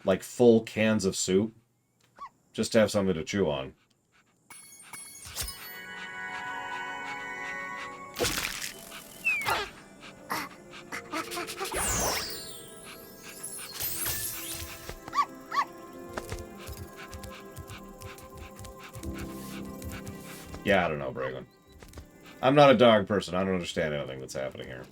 Like full cans of soup. Just to have something to chew on. Yeah, I don't know, Braylon. I'm not a dog person. I don't understand anything that's happening here.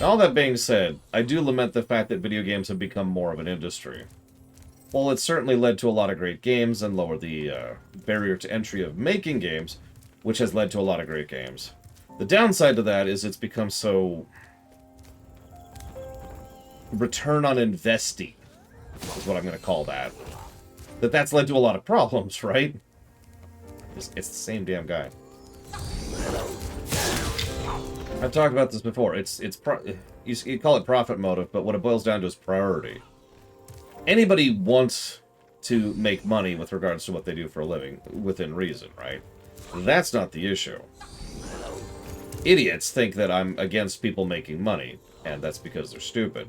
All that being said, I do lament the fact that video games have become more of an industry. While it's certainly led to a lot of great games and lowered the barrier to entry of making games, which has led to a lot of great games, the downside to that is it's become so... return on investing, is what I'm going to call that. That's led to a lot of problems, right? It's the same damn guy. I've talked about this before. You call it profit motive, but what it boils down to is priority. Anybody wants to make money with regards to what they do for a living, within reason, right? That's not the issue. Idiots think that I'm against people making money, and that's because they're stupid.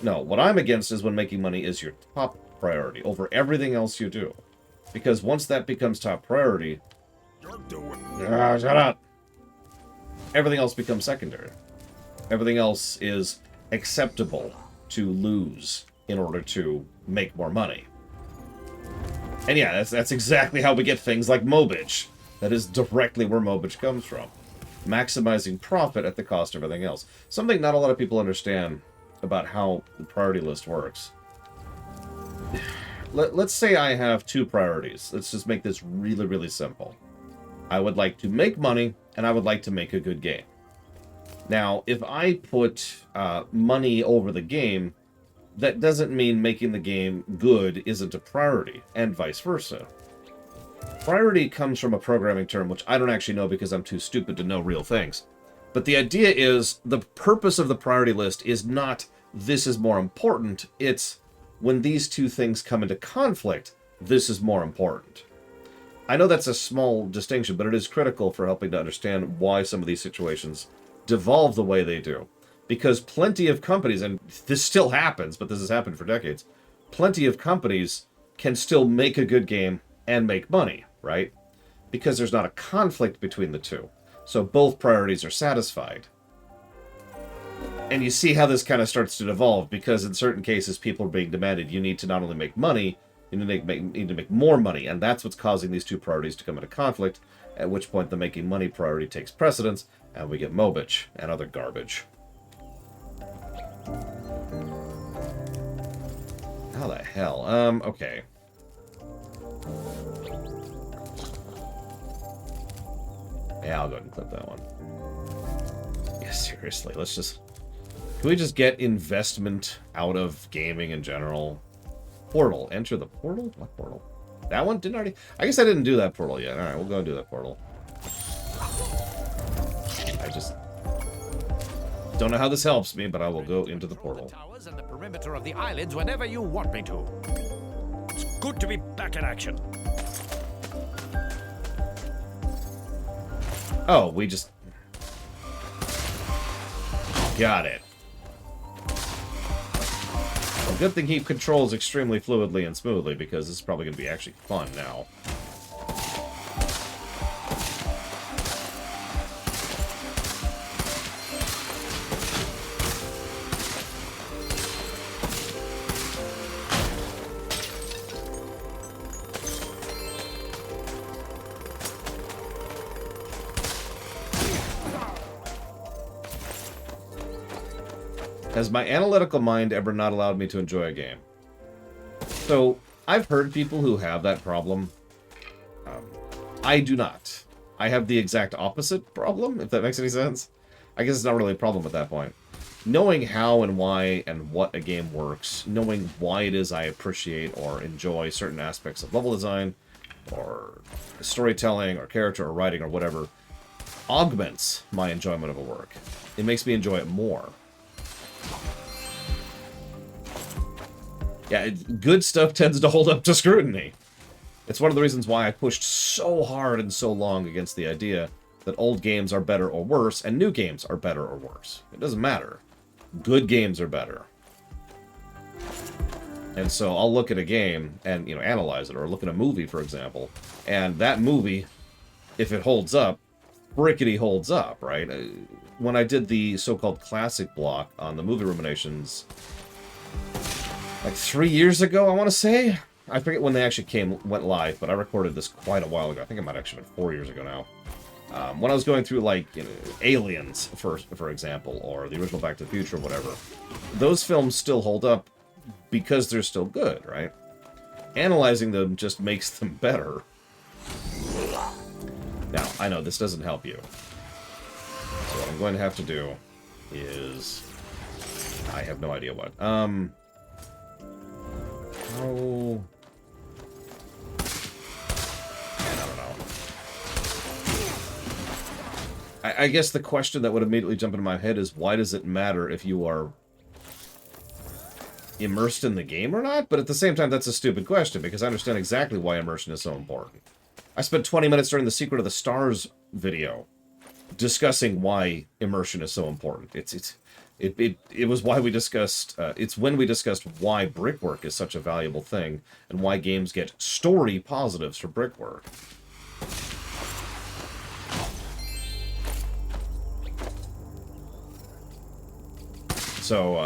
No, what I'm against is when making money is your top priority over everything else you do. Because once that becomes top priority... You're doing... Shut up! everything else becomes secondary. Everything else is acceptable to lose in order to make more money. And yeah, that's exactly how we get things like Mobage. That is directly where Mobage comes from. Maximizing profit at the cost of everything else. Something not a lot of people understand about how the priority list works. Let's say I have two priorities. Let's just make this really, really simple. I would like to make money, and I would like to make a good game. Now, if I put money over the game, that doesn't mean making the game good isn't a priority, and vice versa. Priority comes from a programming term, which I don't actually know because I'm too stupid to know real things. But the idea is, the purpose of the priority list is not, this is more important, it's, when these two things come into conflict, this is more important. I know that's a small distinction, but it is critical for helping to understand why some of these situations devolve the way they do. Because plenty of companies, and this still happens, but this has happened for decades, plenty of companies can still make a good game and make money, right? Because there's not a conflict between the two. So both priorities are satisfied. And you see how this kind of starts to devolve, because in certain cases people are being demanded, you need to not only make money, you need to make more money, and that's what's causing these two priorities to come into conflict, at which point the making money priority takes precedence, and we get Mobage and other garbage. How the hell? Okay. Yeah, I'll go ahead and clip that one. Yeah, seriously, let's just... Can we just get investment out of gaming in general? Portal. Enter the portal? What portal? That one? Didn't already... I guess I didn't do that portal yet. Alright, we'll go and do that portal. I just... don't know how this helps me, but I will go into the portal. Towers and the perimeter of the islands whenever you want me to. It's good to be back in action. Oh, we just... Got it. Well, good thing he controls extremely fluidly and smoothly, because this is probably going to be actually fun now. Has my analytical mind ever not allowed me to enjoy a game? So, I've heard people who have that problem. I do not. I have the exact opposite problem, if that makes any sense. I guess it's not really a problem at that point. Knowing how and why and what a game works, knowing why it is I appreciate or enjoy certain aspects of level design, or storytelling, or character, or writing, or whatever, augments my enjoyment of a work. It makes me enjoy it more. Yeah, good stuff tends to hold up to scrutiny. It's one of the reasons why I pushed so hard and so long against the idea that old games are better or worse, and new games are better or worse. It doesn't matter. Good games are better. And so I'll look at a game and, analyze it, or look at a movie, for example, and that movie, if it holds up, frickety holds up, right? When I did the so-called classic block on the movie ruminations, like 3 years ago, I want to say? I forget when they actually went live, but I recorded this quite a while ago. I think it might actually have been 4 years ago now. When I was going through, like, Aliens, for example, or the original Back to the Future, or whatever, those films still hold up because they're still good, right? Analyzing them just makes them better. Now, I know this doesn't help you. So what I'm going to have to do is... I have no idea what. How... I don't know. I guess the question that would immediately jump into my head is, why does it matter if you are immersed in the game or not? But at the same time, that's a stupid question, because I understand exactly why immersion is so important. I spent 20 minutes during the Secret of the Stars video discussing why immersion is so important. It was why we discussed, it's when we discussed why brickwork is such a valuable thing, and why games get story positives for brickwork. So,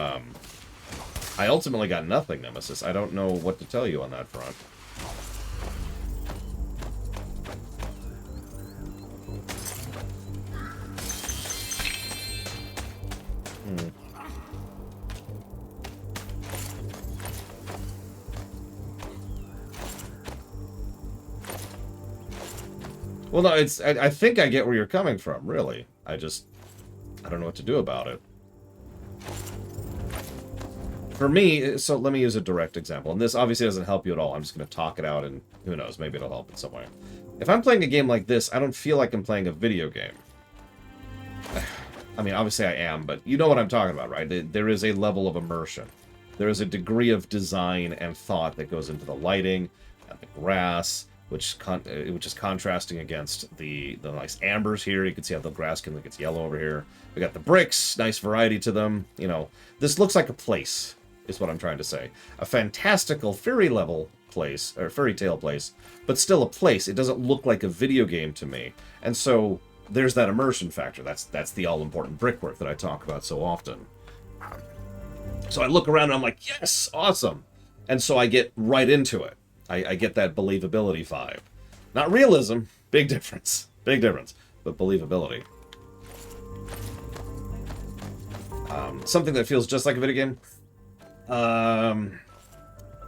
I ultimately got nothing, Nemesis. I don't know what to tell you on that front. Well, no, it's... I think I get where you're coming from, really. I don't know what to do about it. For me, so let me use a direct example. And this obviously doesn't help you at all. I'm just going to talk it out, and who knows, maybe it'll help in some way. If I'm playing a game like this, I don't feel like I'm playing a video game. I mean, obviously I am, but you know what I'm talking about, right? There is a level of immersion. There is a degree of design and thought that goes into the lighting and the grass, which is contrasting against the nice ambers here. You can see how the grass can look, it's yellow over here. We got the bricks, nice variety to them. You know, this looks like a place, is what I'm trying to say. A fantastical fairy level place, or fairy tale place, but still a place. It doesn't look like a video game to me. And so there's that immersion factor. That's the all-important brickwork that I talk about so often. So I look around and I'm like, yes, awesome. And so I get right into it. I get that believability vibe. Not realism, big difference, but believability. Something that feels just like a video game.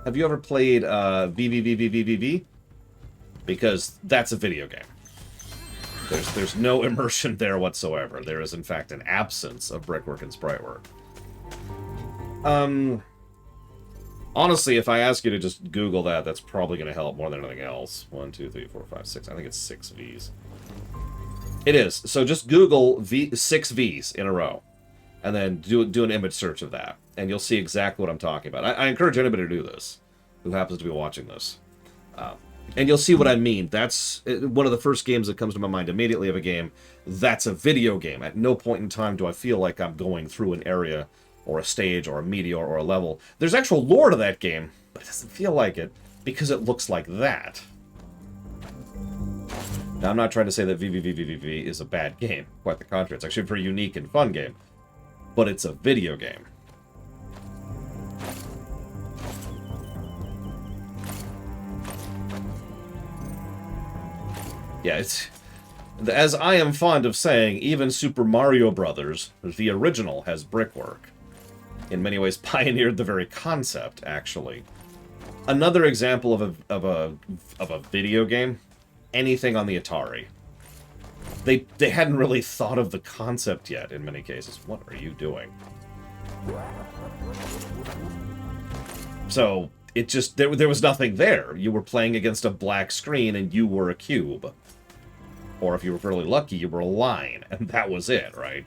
Have you ever played VVVVVVV? Because that's a video game. There's no immersion there whatsoever. There is, in fact, an absence of brickwork and spritework. Honestly, if I ask you to just Google that, that's probably going to help more than anything else. 1, 2, 3, 4, 5, 6. I think it's 6 Vs. It is. So just Google 6 Vs in a row, and then do an image search of that, and you'll see exactly what I'm talking about. I encourage anybody to do this who happens to be watching this. And you'll see what I mean. That's one of the first games that comes to my mind immediately of a game. That's a video game. At no point in time do I feel like I'm going through an area or a stage or a meteor or a level. There's actual lore to that game, but it doesn't feel like it because it looks like that. Now, I'm not trying to say that VVVVVV is a bad game. Quite the contrary. It's actually a pretty unique and fun game. But it's a video game. Yeah, it's... As I am fond of saying, even Super Mario Brothers, the original, has brickwork. In many ways pioneered the very concept, actually. Another example of a video game, anything on the Atari. They hadn't really thought of the concept yet in many cases. What are you doing? So it just there was nothing there. You were playing against a black screen and you were a cube. Or if you were really lucky, you were a line, and that was it, right?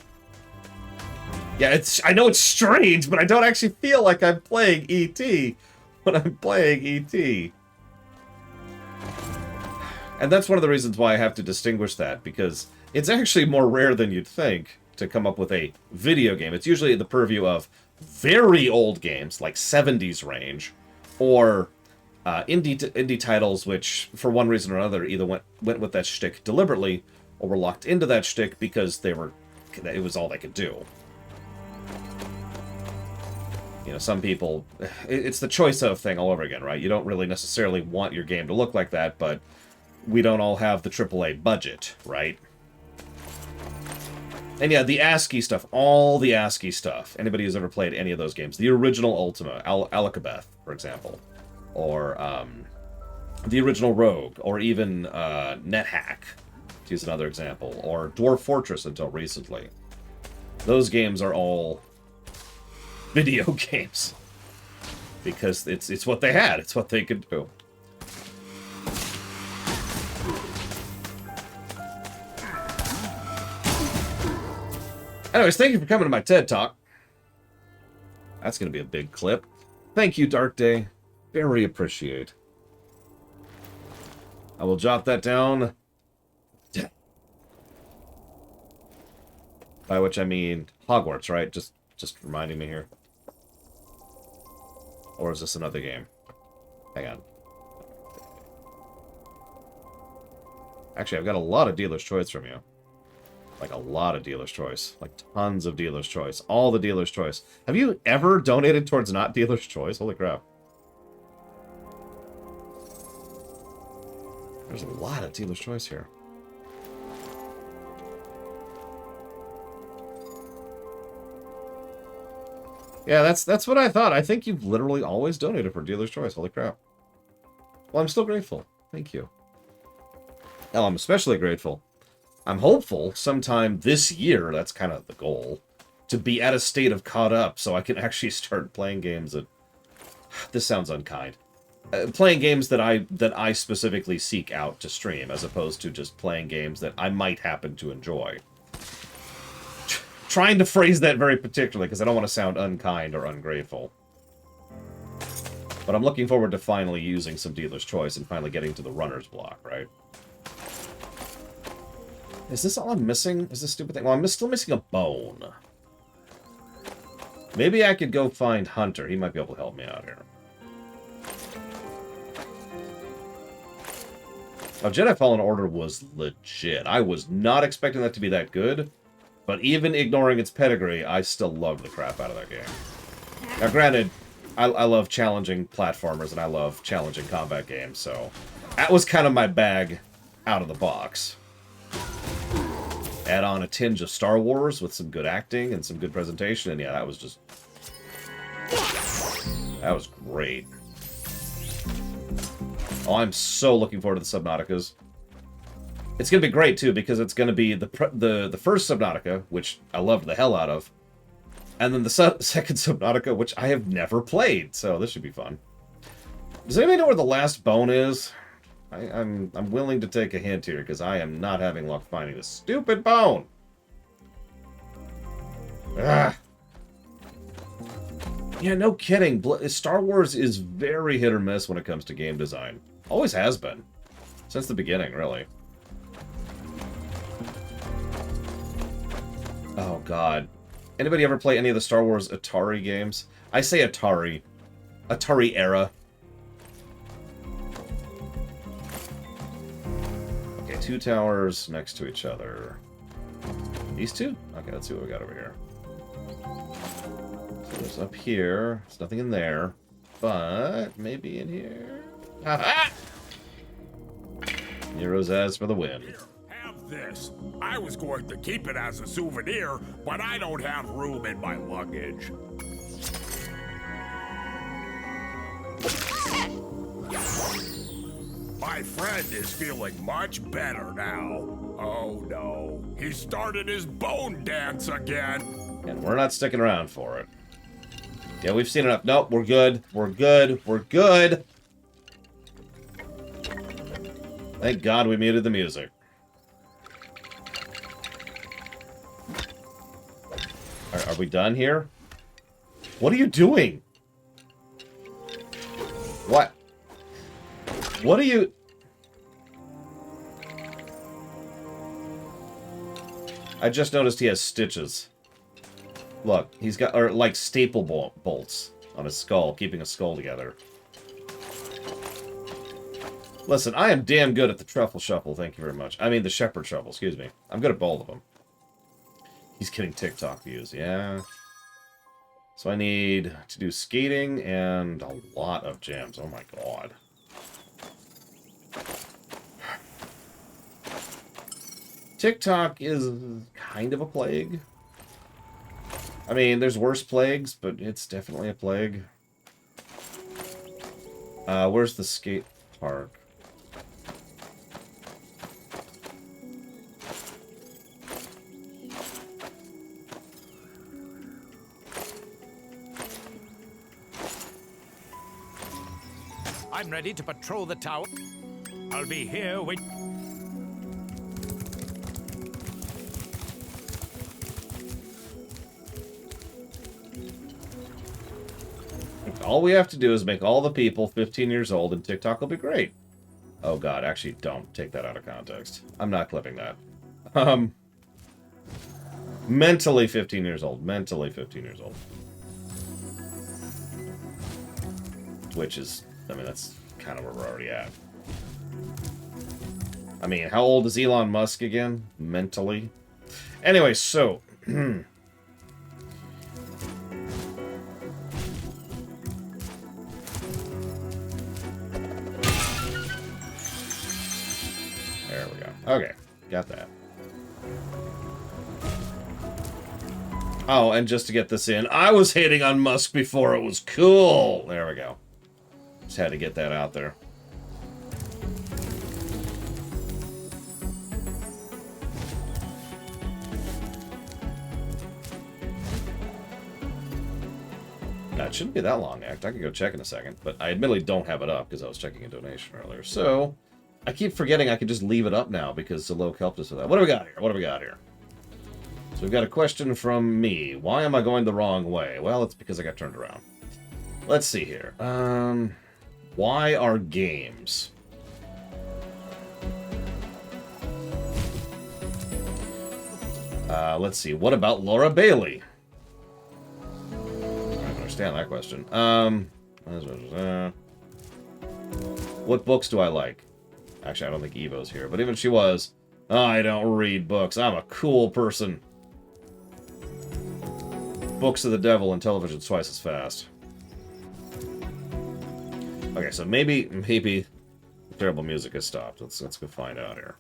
Yeah, I know it's strange, but I don't actually feel like I'm playing E.T. when I'm playing E.T. And that's one of the reasons why I have to distinguish that, because it's actually more rare than you'd think to come up with a video game. It's usually the purview of very old games, like 70s range, or indie titles which, for one reason or another, either went with that shtick deliberately, or were locked into that shtick because it was all they could do. You know, some people... It's the choice of thing all over again, right? You don't really necessarily want your game to look like that, but we don't all have the AAA budget, right? And yeah, the ASCII stuff, all the ASCII stuff. Anybody who's ever played any of those games. The original Ultima, Alakabeth, for example. Or the original Rogue, or even NetHack, to use another example. Or Dwarf Fortress until recently. Those games are all video games. Because it's what they had. It's what they could do. Anyways, thank you for coming to my TED Talk. That's going to be a big clip. Thank you, Dark Day. Very appreciate. I will jot that down. By which I mean Hogwarts, right? Just reminding me here. Or is this another game? Hang on. Actually, I've got a lot of dealer's choice from you. Like a lot of dealer's choice. Like tons of dealer's choice. All the dealer's choice. Have you ever donated towards not dealer's choice? Holy crap. There's a lot of dealer's choice here. Yeah, that's what I thought. I think you've literally always donated for dealer's choice. Holy crap. Well, I'm still grateful. Thank you. Oh, I'm especially grateful. I'm hopeful sometime this year, that's kind of the goal, to be at a state of caught up so I can actually start playing games that... This sounds unkind. Playing games that I specifically seek out to stream, as opposed to just playing games that I might happen to enjoy. Trying to phrase that very particularly, because I don't want to sound unkind or ungrateful. But I'm looking forward to finally using some dealer's choice and finally getting to the runner's block, right? Is this all I'm missing? Is this stupid thing? Well, I'm still missing a bone. Maybe I could go find Hunter. He might be able to help me out here. Oh, Jedi Fallen Order was legit. I was not expecting that to be that good. But even ignoring its pedigree, I still love the crap out of that game. Now, granted, I love challenging platformers and I love challenging combat games, so that was kind of my bag out of the box. Add on a tinge of Star Wars with some good acting and some good presentation, and yeah, that was just... That was great. Oh, I'm so looking forward to the Subnauticas. It's going to be great, too, because it's going to be the first Subnautica, which I loved the hell out of, and then the second Subnautica, which I have never played, so this should be fun. Does anybody know where the last bone is? I'm willing to take a hint here, because I am not having luck finding this stupid bone. Ah. Yeah, no kidding. Star Wars is very hit or miss when it comes to game design. Always has been. Since the beginning, really. Oh, God. Anybody ever play any of the Star Wars Atari games? I say Atari. Atari era. Okay, 2 towers next to each other. These two? Okay, let's see what we got over here. So there's up here. There's nothing in there. But maybe in here. Ha-ha! Nero's as for the win. Here, have this. I was going to keep it as a souvenir, but I don't have room in my luggage. My friend is feeling much better now. Oh no, he started his bone dance again. And we're not sticking around for it. Yeah, we've seen enough. Nope, we're good. We're good. We're good. Thank God we muted the music. Are we done here? What are you doing? What? What are you... I just noticed he has stitches. Look, he's got, or like staple bolts on his skull, keeping his skull together. Listen, I am damn good at the truffle shuffle, thank you very much. I mean, the shepherd shuffle, excuse me. I'm good at both of them. He's getting TikTok views, yeah. So I need to do skating and a lot of jams. Oh my god. TikTok is kind of a plague. I mean, there's worse plagues, but it's definitely a plague. Where's the skate park? I'm ready to patrol the tower. I'll be here when... All we have to do is make all the people 15 years old and TikTok will be great. Oh god, actually don't take that out of context. I'm not clipping that. Mentally 15 years old. Mentally 15 years old. Which is, I mean, that's kind of where we're already at. I mean, how old is Elon Musk again? Mentally? Anyway, so... There we go. Okay, got that. Oh, and just to get this in, I was hating on Musk before it was cool. There we go. Just had to get that out there. Now, it shouldn't be that long, act. I can go check in a second, but I admittedly don't have it up because I was checking a donation earlier. So, I keep forgetting I can just leave it up now because Zalok helped us with that. What do we got here? What do we got here? So we've got a question from me. Why am I going the wrong way? Well, it's because I got turned around. Let's see here. Why are games? Let's see. What about Laura Bailey? I don't understand that question. What books do I like? Actually, I don't think Evo's here, but even if she was, I don't read books. I'm a cool person. Books of the devil and television twice as fast. Okay, so maybe the terrible music has stopped. Let's go find out here.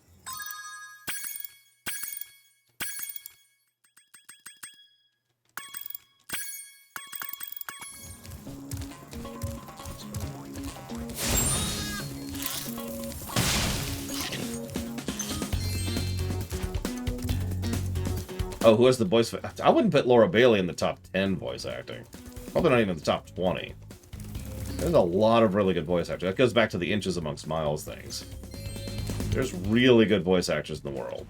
Oh, who has the voice? I wouldn't put Laura Bailey in the top 10 voice acting. Probably not even the top 20. There's a lot of really good voice actors. That goes back to the inches amongst miles things. There's really good voice actors in the world.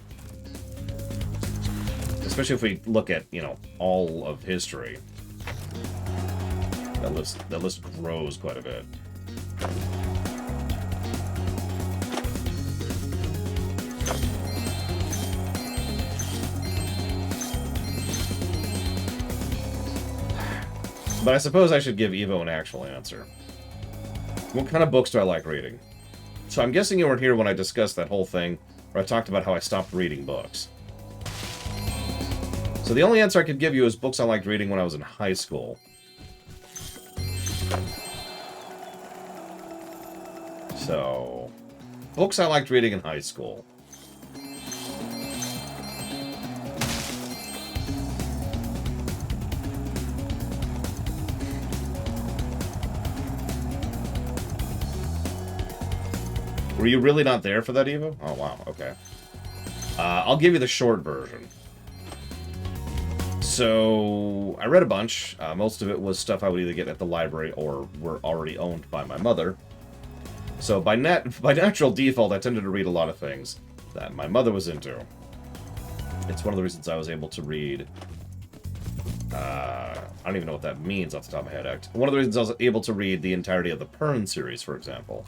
Especially if we look at, you know, all of history. That list grows quite a bit. But I suppose I should give Evo an actual answer. What kind of books do I like reading? So I'm guessing you weren't here when I discussed that whole thing, where I talked about how I stopped reading books. So the only answer I could give you is books I liked reading when I was in high school. So, books I liked reading in high school. Were you really not there for that, Evo? Oh, wow, okay. I'll give you the short version. So, I read a bunch. Most of it was stuff I would either get at the library or were already owned by my mother. So, by natural default, I tended to read a lot of things that my mother was into. It's one of the reasons I was able to read... I don't even know what that means off the top of my head, act. One of the reasons I was able to read the entirety of the Pern series, for example.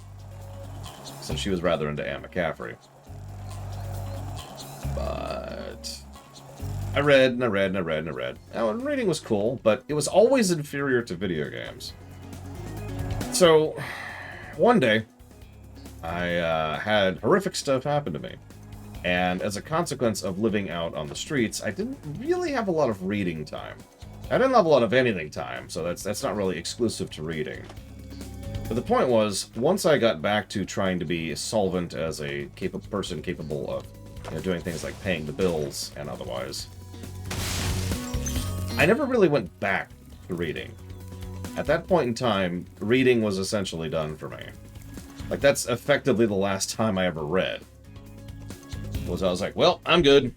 So she was rather into Anne McCaffrey. But I read and I read and I read and I read. Now, reading was cool, but it was always inferior to video games. So, one day, I had horrific stuff happen to me. And as a consequence of living out on the streets, I didn't really have a lot of reading time. I didn't have a lot of anything time, so that's not really exclusive to reading. But the point was, once I got back to trying to be solvent as a person capable of, you know, doing things like paying the bills and otherwise, I never really went back to reading. At that point in time, reading was essentially done for me. Like, that's effectively the last time I ever read. I was like, well, I'm good.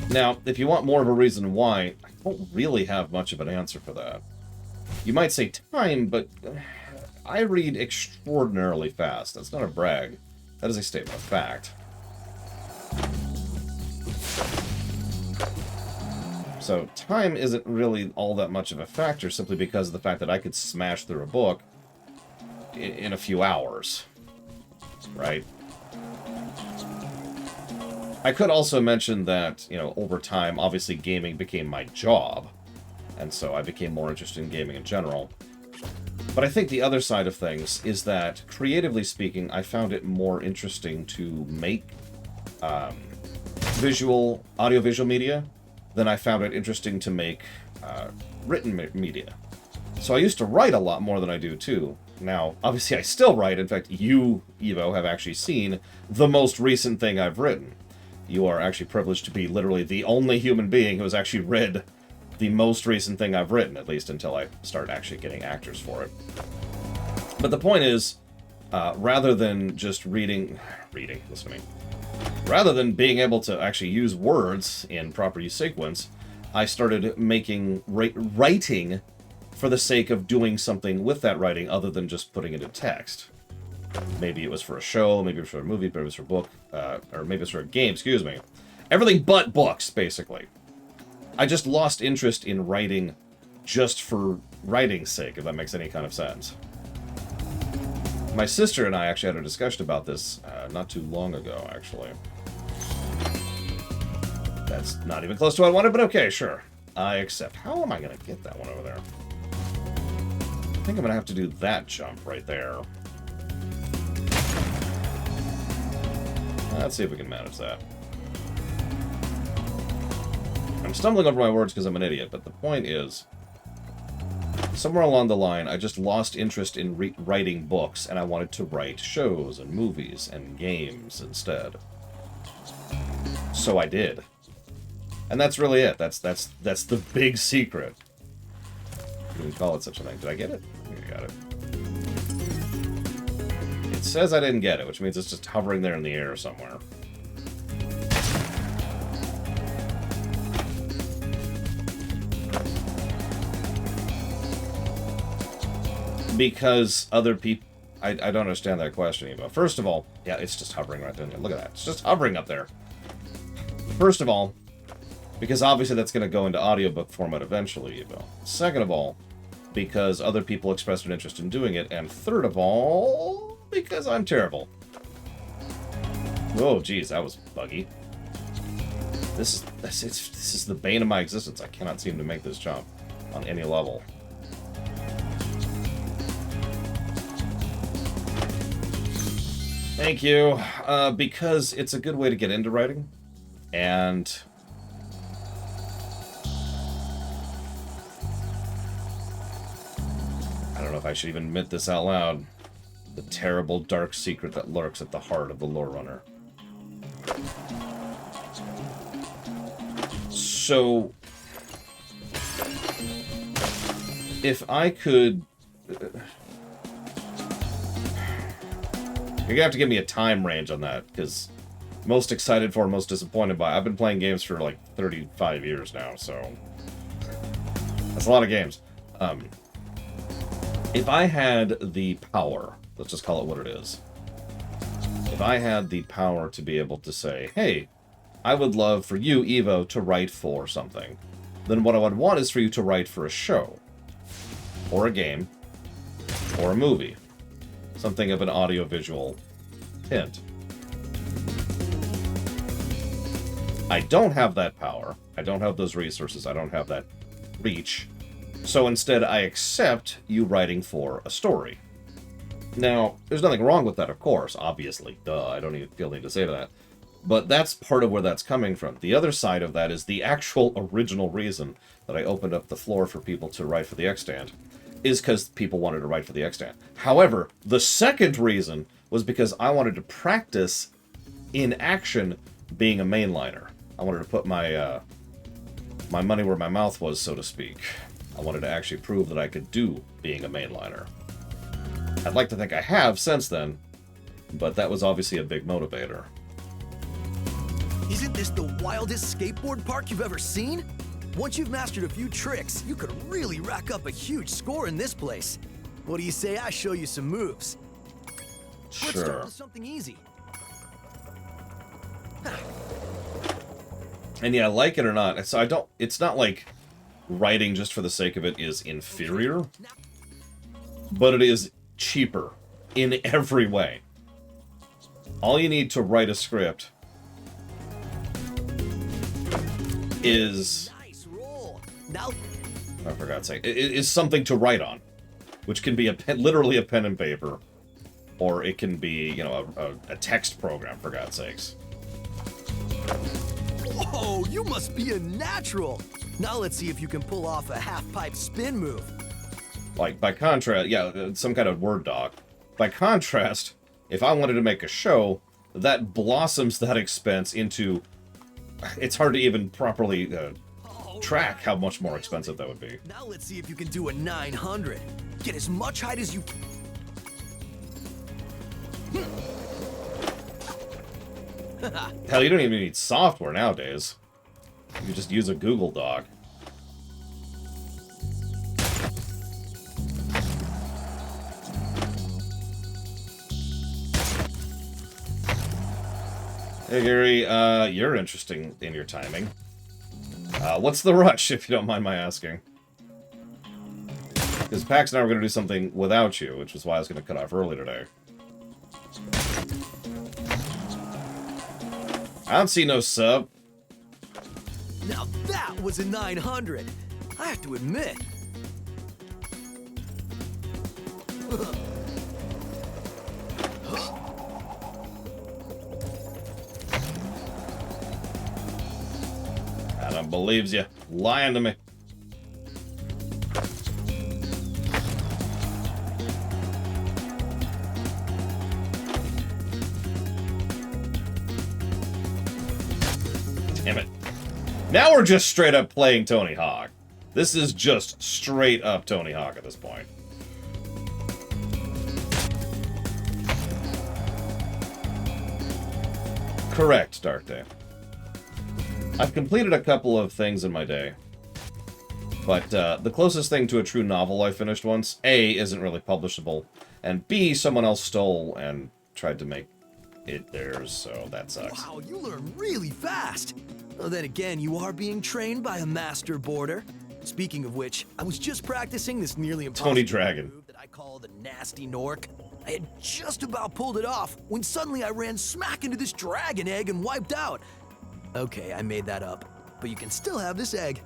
Now, if you want more of a reason why, I don't really have much of an answer for that. You might say time, but I read extraordinarily fast. That's not a brag. That is a statement of fact. So, time isn't really all that much of a factor simply because of the fact that I could smash through a book in a few hours. Right? I could also mention that, you know, over time, obviously gaming became my job. And so I became more interested in gaming in general. But I think the other side of things is that, creatively speaking, I found it more interesting to make audiovisual media than I found it interesting to make written media. So I used to write a lot more than I do, too. Now, obviously, I still write. In fact, you, Evo, have actually seen the most recent thing I've written. You are actually privileged to be literally the only human being who has actually read the most recent thing I've written, at least until I start actually getting actors for it. But the point is, rather than just listen to me. Rather than being able to actually use words in proper use sequence, I started making writing for the sake of doing something with that writing other than just putting it in text. Maybe it was for a show, maybe it was for a movie, maybe it was for a book, or maybe it was for a game, excuse me. Everything but books, basically. I just lost interest in writing just for writing's sake, if that makes any kind of sense. My sister and I actually had a discussion about this not too long ago, actually. That's not even close to what I wanted, but okay, sure. I accept. How am I going to get that one over there? I think I'm going to have to do that jump right there. Let's see if we can manage that. I'm stumbling over my words because I'm an idiot, but the point is, somewhere along the line, I just lost interest in writing books, and I wanted to write shows and movies and games instead. So I did. And that's really it. That's the big secret. You can call it such a thing. Did I get it? I think I got it. It says I didn't get it, which means it's just hovering there in the air somewhere. Because other people... I don't understand that question, Evo. First of all, yeah, it's just hovering right there. Look at that. It's just hovering up there. First of all, because obviously that's going to go into audiobook format eventually, Evo. Second of all, because other people expressed an interest in doing it. And third of all, because I'm terrible. Oh, geez, that was buggy. This is the bane of my existence. I cannot seem to make this jump on any level. Thank you. Because it's a good way to get into writing. And I don't know if I should even admit this out loud. The terrible dark secret that lurks at the heart of the lore runner. So, if I could... You're gonna have to give me a time range on that, because most excited for, most disappointed by. I've been playing games for like 35 years now, so that's a lot of games. If I had the power, let's just call it what it is. If I had the power to be able to say, hey, I would love for you, Evo, to write for something, then what I would want is for you to write for a show, or a game, or a movie. Something of an audiovisual hint. I don't have that power. I don't have those resources. I don't have that reach. So instead, I accept you writing for a story. Now, there's nothing wrong with that, of course, obviously. Duh, I don't even feel the need to say that. But that's part of where that's coming from. The other side of that is the actual original reason that I opened up the floor for people to write for the extant. Is because people wanted to write for the extant. However, the second reason was because I wanted to practice in action being a mainliner. I wanted to put my my money where my mouth was, so to speak. I wanted to actually prove that I could do being a mainliner. I'd like to think I have since then, but that was obviously a big motivator. Isn't this the wildest skateboard park you've ever seen? Once you've mastered a few tricks, you could really rack up a huge score in this place. What do you say I show you some moves? Sure. Let's start with something easy. And yeah, like it or not, so it's not like writing just for the sake of it is inferior, but it is cheaper in every way. All you need to write a script is... Now, oh, for God's sake, it is something to write on. which can be literally a pen and paper, or it can be, you know, a text program, for God's sakes. Whoa, you must be a natural. Now let's see if you can pull off a half-pipe spin move. Like, by contrast, yeah, some kind of Word doc. By contrast, if I wanted to make a show, that blossoms that expense into... It's hard to even properly track how much more expensive that would be. Now let's see if you can do a 900. Get as much height as you can. Hell, you don't even need software nowadays. You can just use a Google Doc. Hey, Gary, you're interesting in your timing. What's the rush, if you don't mind my asking? Because Pax and I were going to do something without you, which is why I was going to cut off early today. I don't see no sub. Now that was a 900. I have to admit. Adam believes you. Lying to me. Damn it. Now we're just straight up playing Tony Hawk. This is just straight up Tony Hawk at this point. Correct, Dark Day. I've completed a couple of things in my day. But the closest thing to a true novel I finished once, A, isn't really publishable, and B, someone else stole and tried to make it theirs, so that sucks. Wow, you learn really fast. Well, then again, you are being trained by a master boarder. Speaking of which, I was just practicing this nearly impossible Tony Dragon move that I call the nasty Nork. I had just about pulled it off when suddenly I ran smack into this dragon egg and wiped out. Okay, I made that up, but you can still have this egg.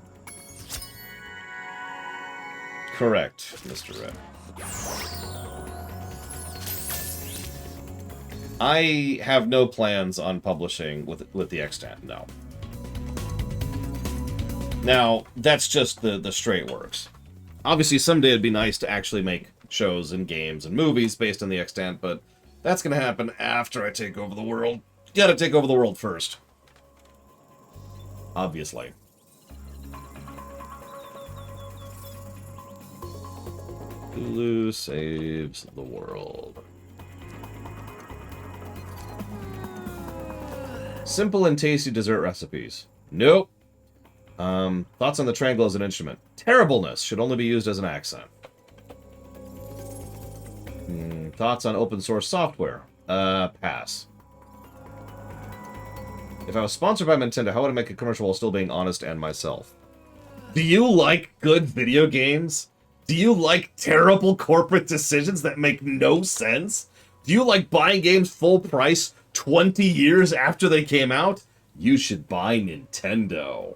Correct, Mr. Red. I have no plans on publishing with the extant, no. Now, that's just the straight works. Obviously, someday it'd be nice to actually make shows and games and movies based on the extant, but that's gonna happen after I take over the world. You gotta take over the world first. Obviously. Hulu saves the world. Simple and tasty dessert recipes. Nope. Thoughts on the triangle as an instrument. Terribleness. Should only be used as an accent. Thoughts on open source software. Pass. If I was sponsored by Nintendo, how would I make a commercial while still being honest and myself? Do you like good video games? Do you like terrible corporate decisions that make no sense? Do you like buying games full price 20 years after they came out? You should buy Nintendo.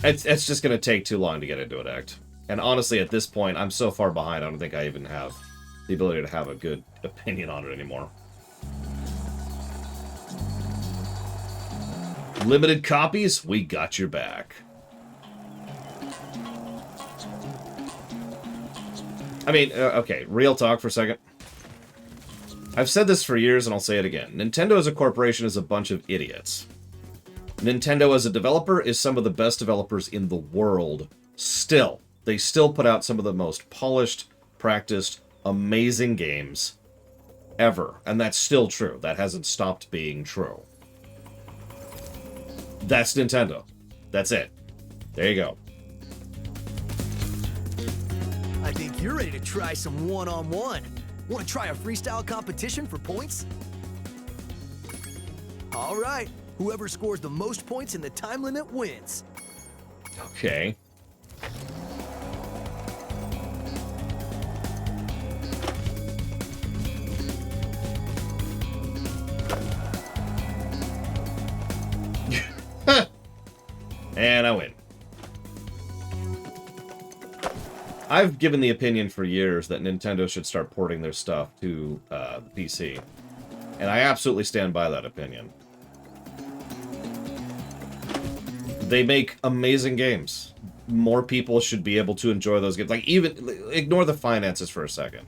It's just going to take too long to get into it, Act. And honestly, at this point, I'm so far behind, I don't think I even have the ability to have a good opinion on it anymore. Limited copies? We got your back. I mean, okay, real talk for a second. I've said this for years, and I'll say it again. Nintendo as a corporation is a bunch of idiots. Nintendo as a developer is some of the best developers in the world. Still. They still put out some of the most polished, practiced, amazing games ever. And that's still true. That hasn't stopped being true. That's Nintendo. That's it. There you go. I think you're ready to try some one-on-one. Want to try a freestyle competition for points? All right. Whoever scores the most points in the time limit wins. Okay. and I win. I've given the opinion for years that Nintendo should start porting their stuff to the PC. And I absolutely stand by that opinion. They make amazing games. More people should be able to enjoy those games. Like, even ignore the finances for a second.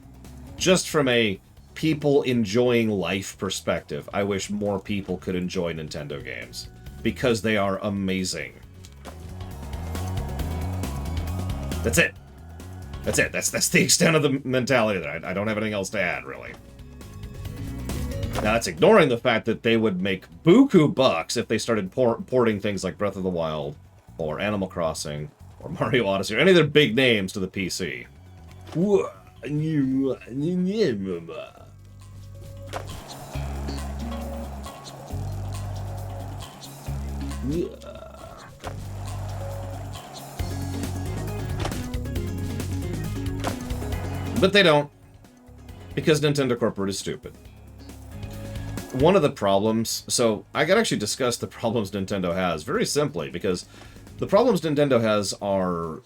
Just from a people enjoying life perspective, I wish more people could enjoy Nintendo games. Because they are amazing. That's it. That's it. That's the extent of the mentality there. I don't have anything else to add, really. Now, that's ignoring the fact that they would make buku bucks if they started porting things like Breath of the Wild, or Animal Crossing, or Mario Odyssey, or any of their big names to the PC. But they don't, because Nintendo Corporate is stupid. One of the problems, so I could actually discuss the problems Nintendo has very simply, because the problems Nintendo has are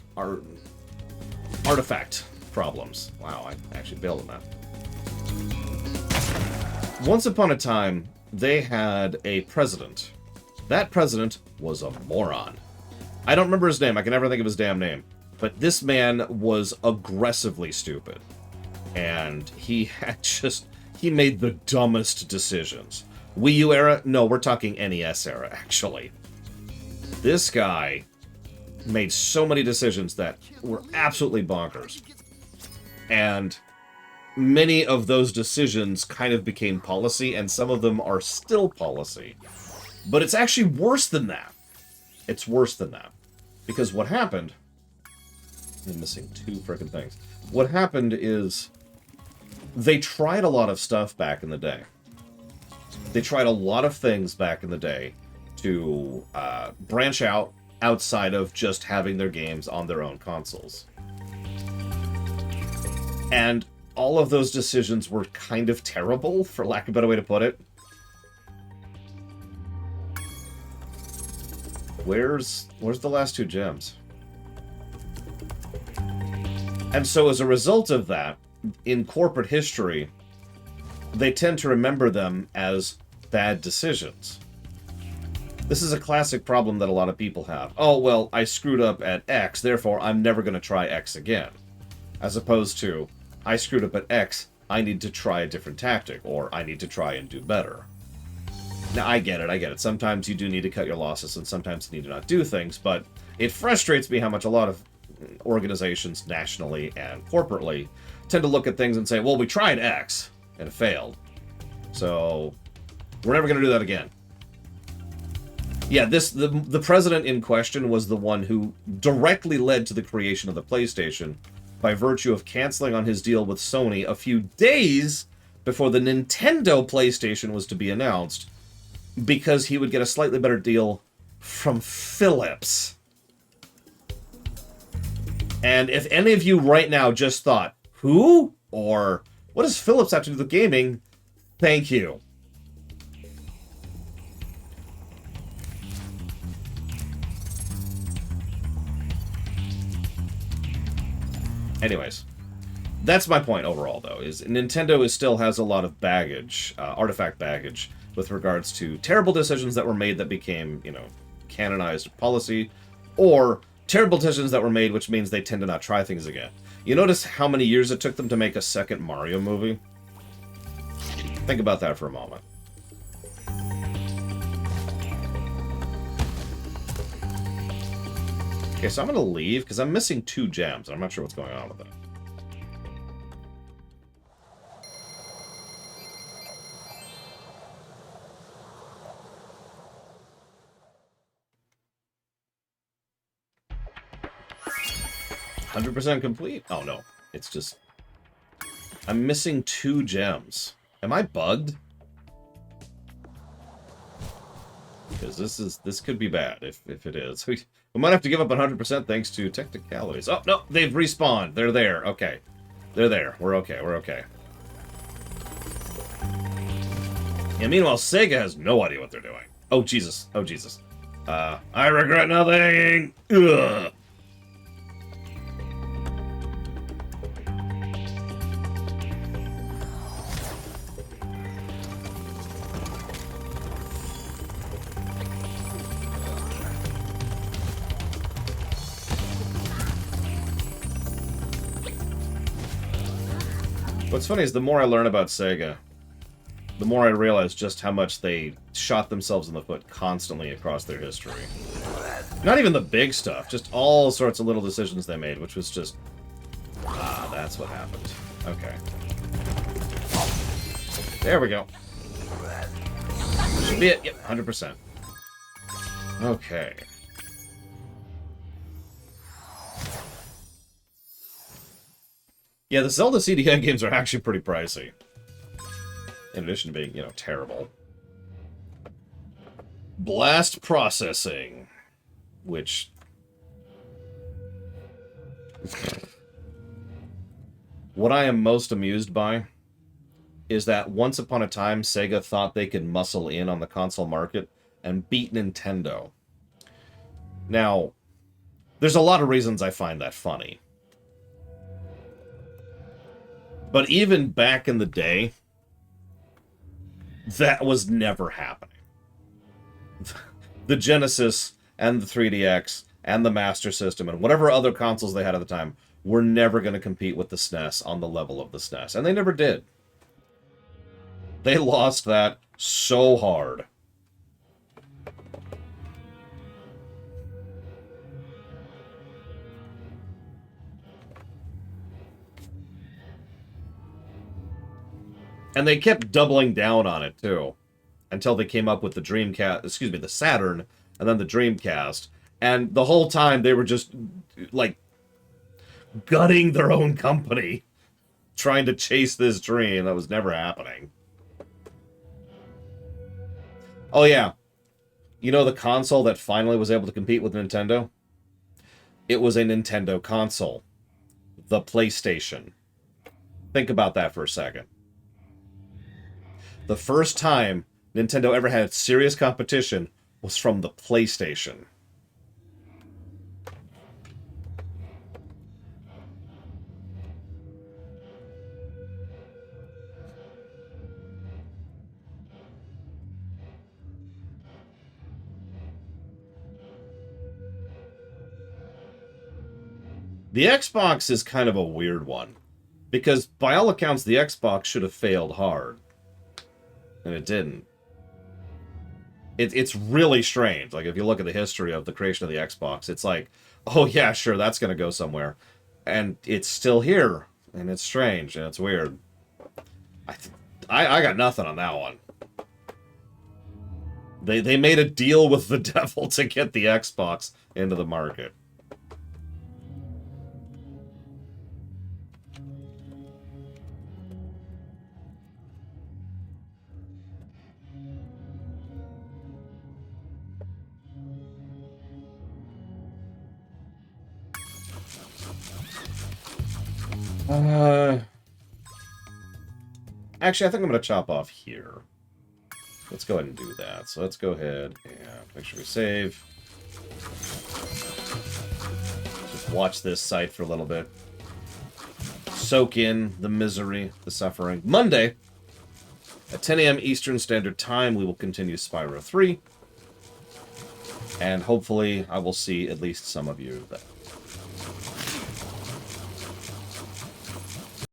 artifact problems. Wow, I actually bailed on that. Once upon a time, they had a president. That president was a moron. I don't remember his name. I can never think of his damn name. But this man was aggressively stupid. And he made the dumbest decisions. Wii U era? No, we're talking NES era, actually. This guy made so many decisions that were absolutely bonkers. And many of those decisions kind of became policy, and some of them are still policy. But it's actually worse than that. It's worse than that. Because what happened... I'm missing two frickin' things. What happened is they tried a lot of stuff back in the day. They tried a lot of things back in the day to branch out outside of just having their games on their own consoles. And all of those decisions were kind of terrible, for lack of a better way to put it. Where's the last two gems? And so as a result of that, in corporate history, they tend to remember them as bad decisions. This is a classic problem that a lot of people have. Oh, well, I screwed up at X, therefore I'm never going to try X again. As opposed to, I screwed up at X, I need to try a different tactic, or I need to try and do better. Now, I get it. Sometimes you do need to cut your losses, and sometimes you need to not do things, but it frustrates me how much a lot of organizations, nationally and corporately, tend to look at things and say, well, we tried X, and it failed. So, we're never going to do that again. Yeah, the president in question was the one who directly led to the creation of the PlayStation by virtue of canceling on his deal with Sony a few days before the Nintendo PlayStation was to be announced, because he would get a slightly better deal from Philips. And if any of you right now just thought, who? Or, what does Philips have to do with gaming? Thank you. Anyways, that's my point overall, though, is Nintendo still has a lot of baggage, artifact baggage, with regards to terrible decisions that were made that became, canonized policy, or terrible decisions that were made, which means they tend to not try things again. You notice how many years it took them to make a second Mario movie? Think about that for a moment. Okay, so I'm going to leave, because I'm missing 2 gems. I'm not sure what's going on with it. %100% complete? Oh, no. It's just... I'm missing 2 gems. Am I bugged? Because this could be bad if it is. We might have to give up 100% thanks to technicalities. Oh, no, they've respawned. They're there. Okay. They're there. We're okay. We're okay. And meanwhile, Sega has no idea what they're doing. Oh, Jesus. Oh, Jesus. I regret nothing! Ugh. What's funny is the more I learn about Sega, the more I realize just how much they shot themselves in the foot constantly across their history. Not even the big stuff, just all sorts of little decisions they made, which was just... Ah, that's what happened. Okay. There we go. Should be it. Yep, 100%. Okay. Yeah, the Zelda CDN games are actually pretty pricey. In addition to being, you know, terrible. Blast processing. Which... What I am most amused by is that once upon a time, Sega thought they could muscle in on the console market and beat Nintendo. Now, there's a lot of reasons I find that funny. But even back in the day, that was never happening. The Genesis and the 3DX and the Master System and whatever other consoles they had at the time were never going to compete with the SNES on the level of the SNES. And they never did. They lost that so hard. And they kept doubling down on it, too. Until they came up with the Dreamcast, excuse me, the Saturn, and then the Dreamcast. And the whole time they were just, like, gutting their own company. Trying to chase this dream that was never happening. Oh, yeah. You know the console that finally was able to compete with Nintendo? It was a Nintendo console. The PlayStation. Think about that for a second. The first time Nintendo ever had serious competition was from the PlayStation. The Xbox is kind of a weird one, because by all accounts the Xbox should have failed hard. And it didn't. It's really strange. Like, if you look at the history of the creation of the Xbox, it's like, oh yeah, sure, that's going to go somewhere. And it's still here. And it's strange, and it's weird. I got nothing on that one. They made a deal with the devil to get the Xbox into the market. Actually, I think I'm going to chop off here. Let's go ahead and do that. So let's go ahead and make sure we save. Just watch this site for a little bit. Soak in the misery, the suffering. Monday, at 10 a.m. Eastern Standard Time, we will continue Spyro 3. And hopefully, I will see at least some of you then.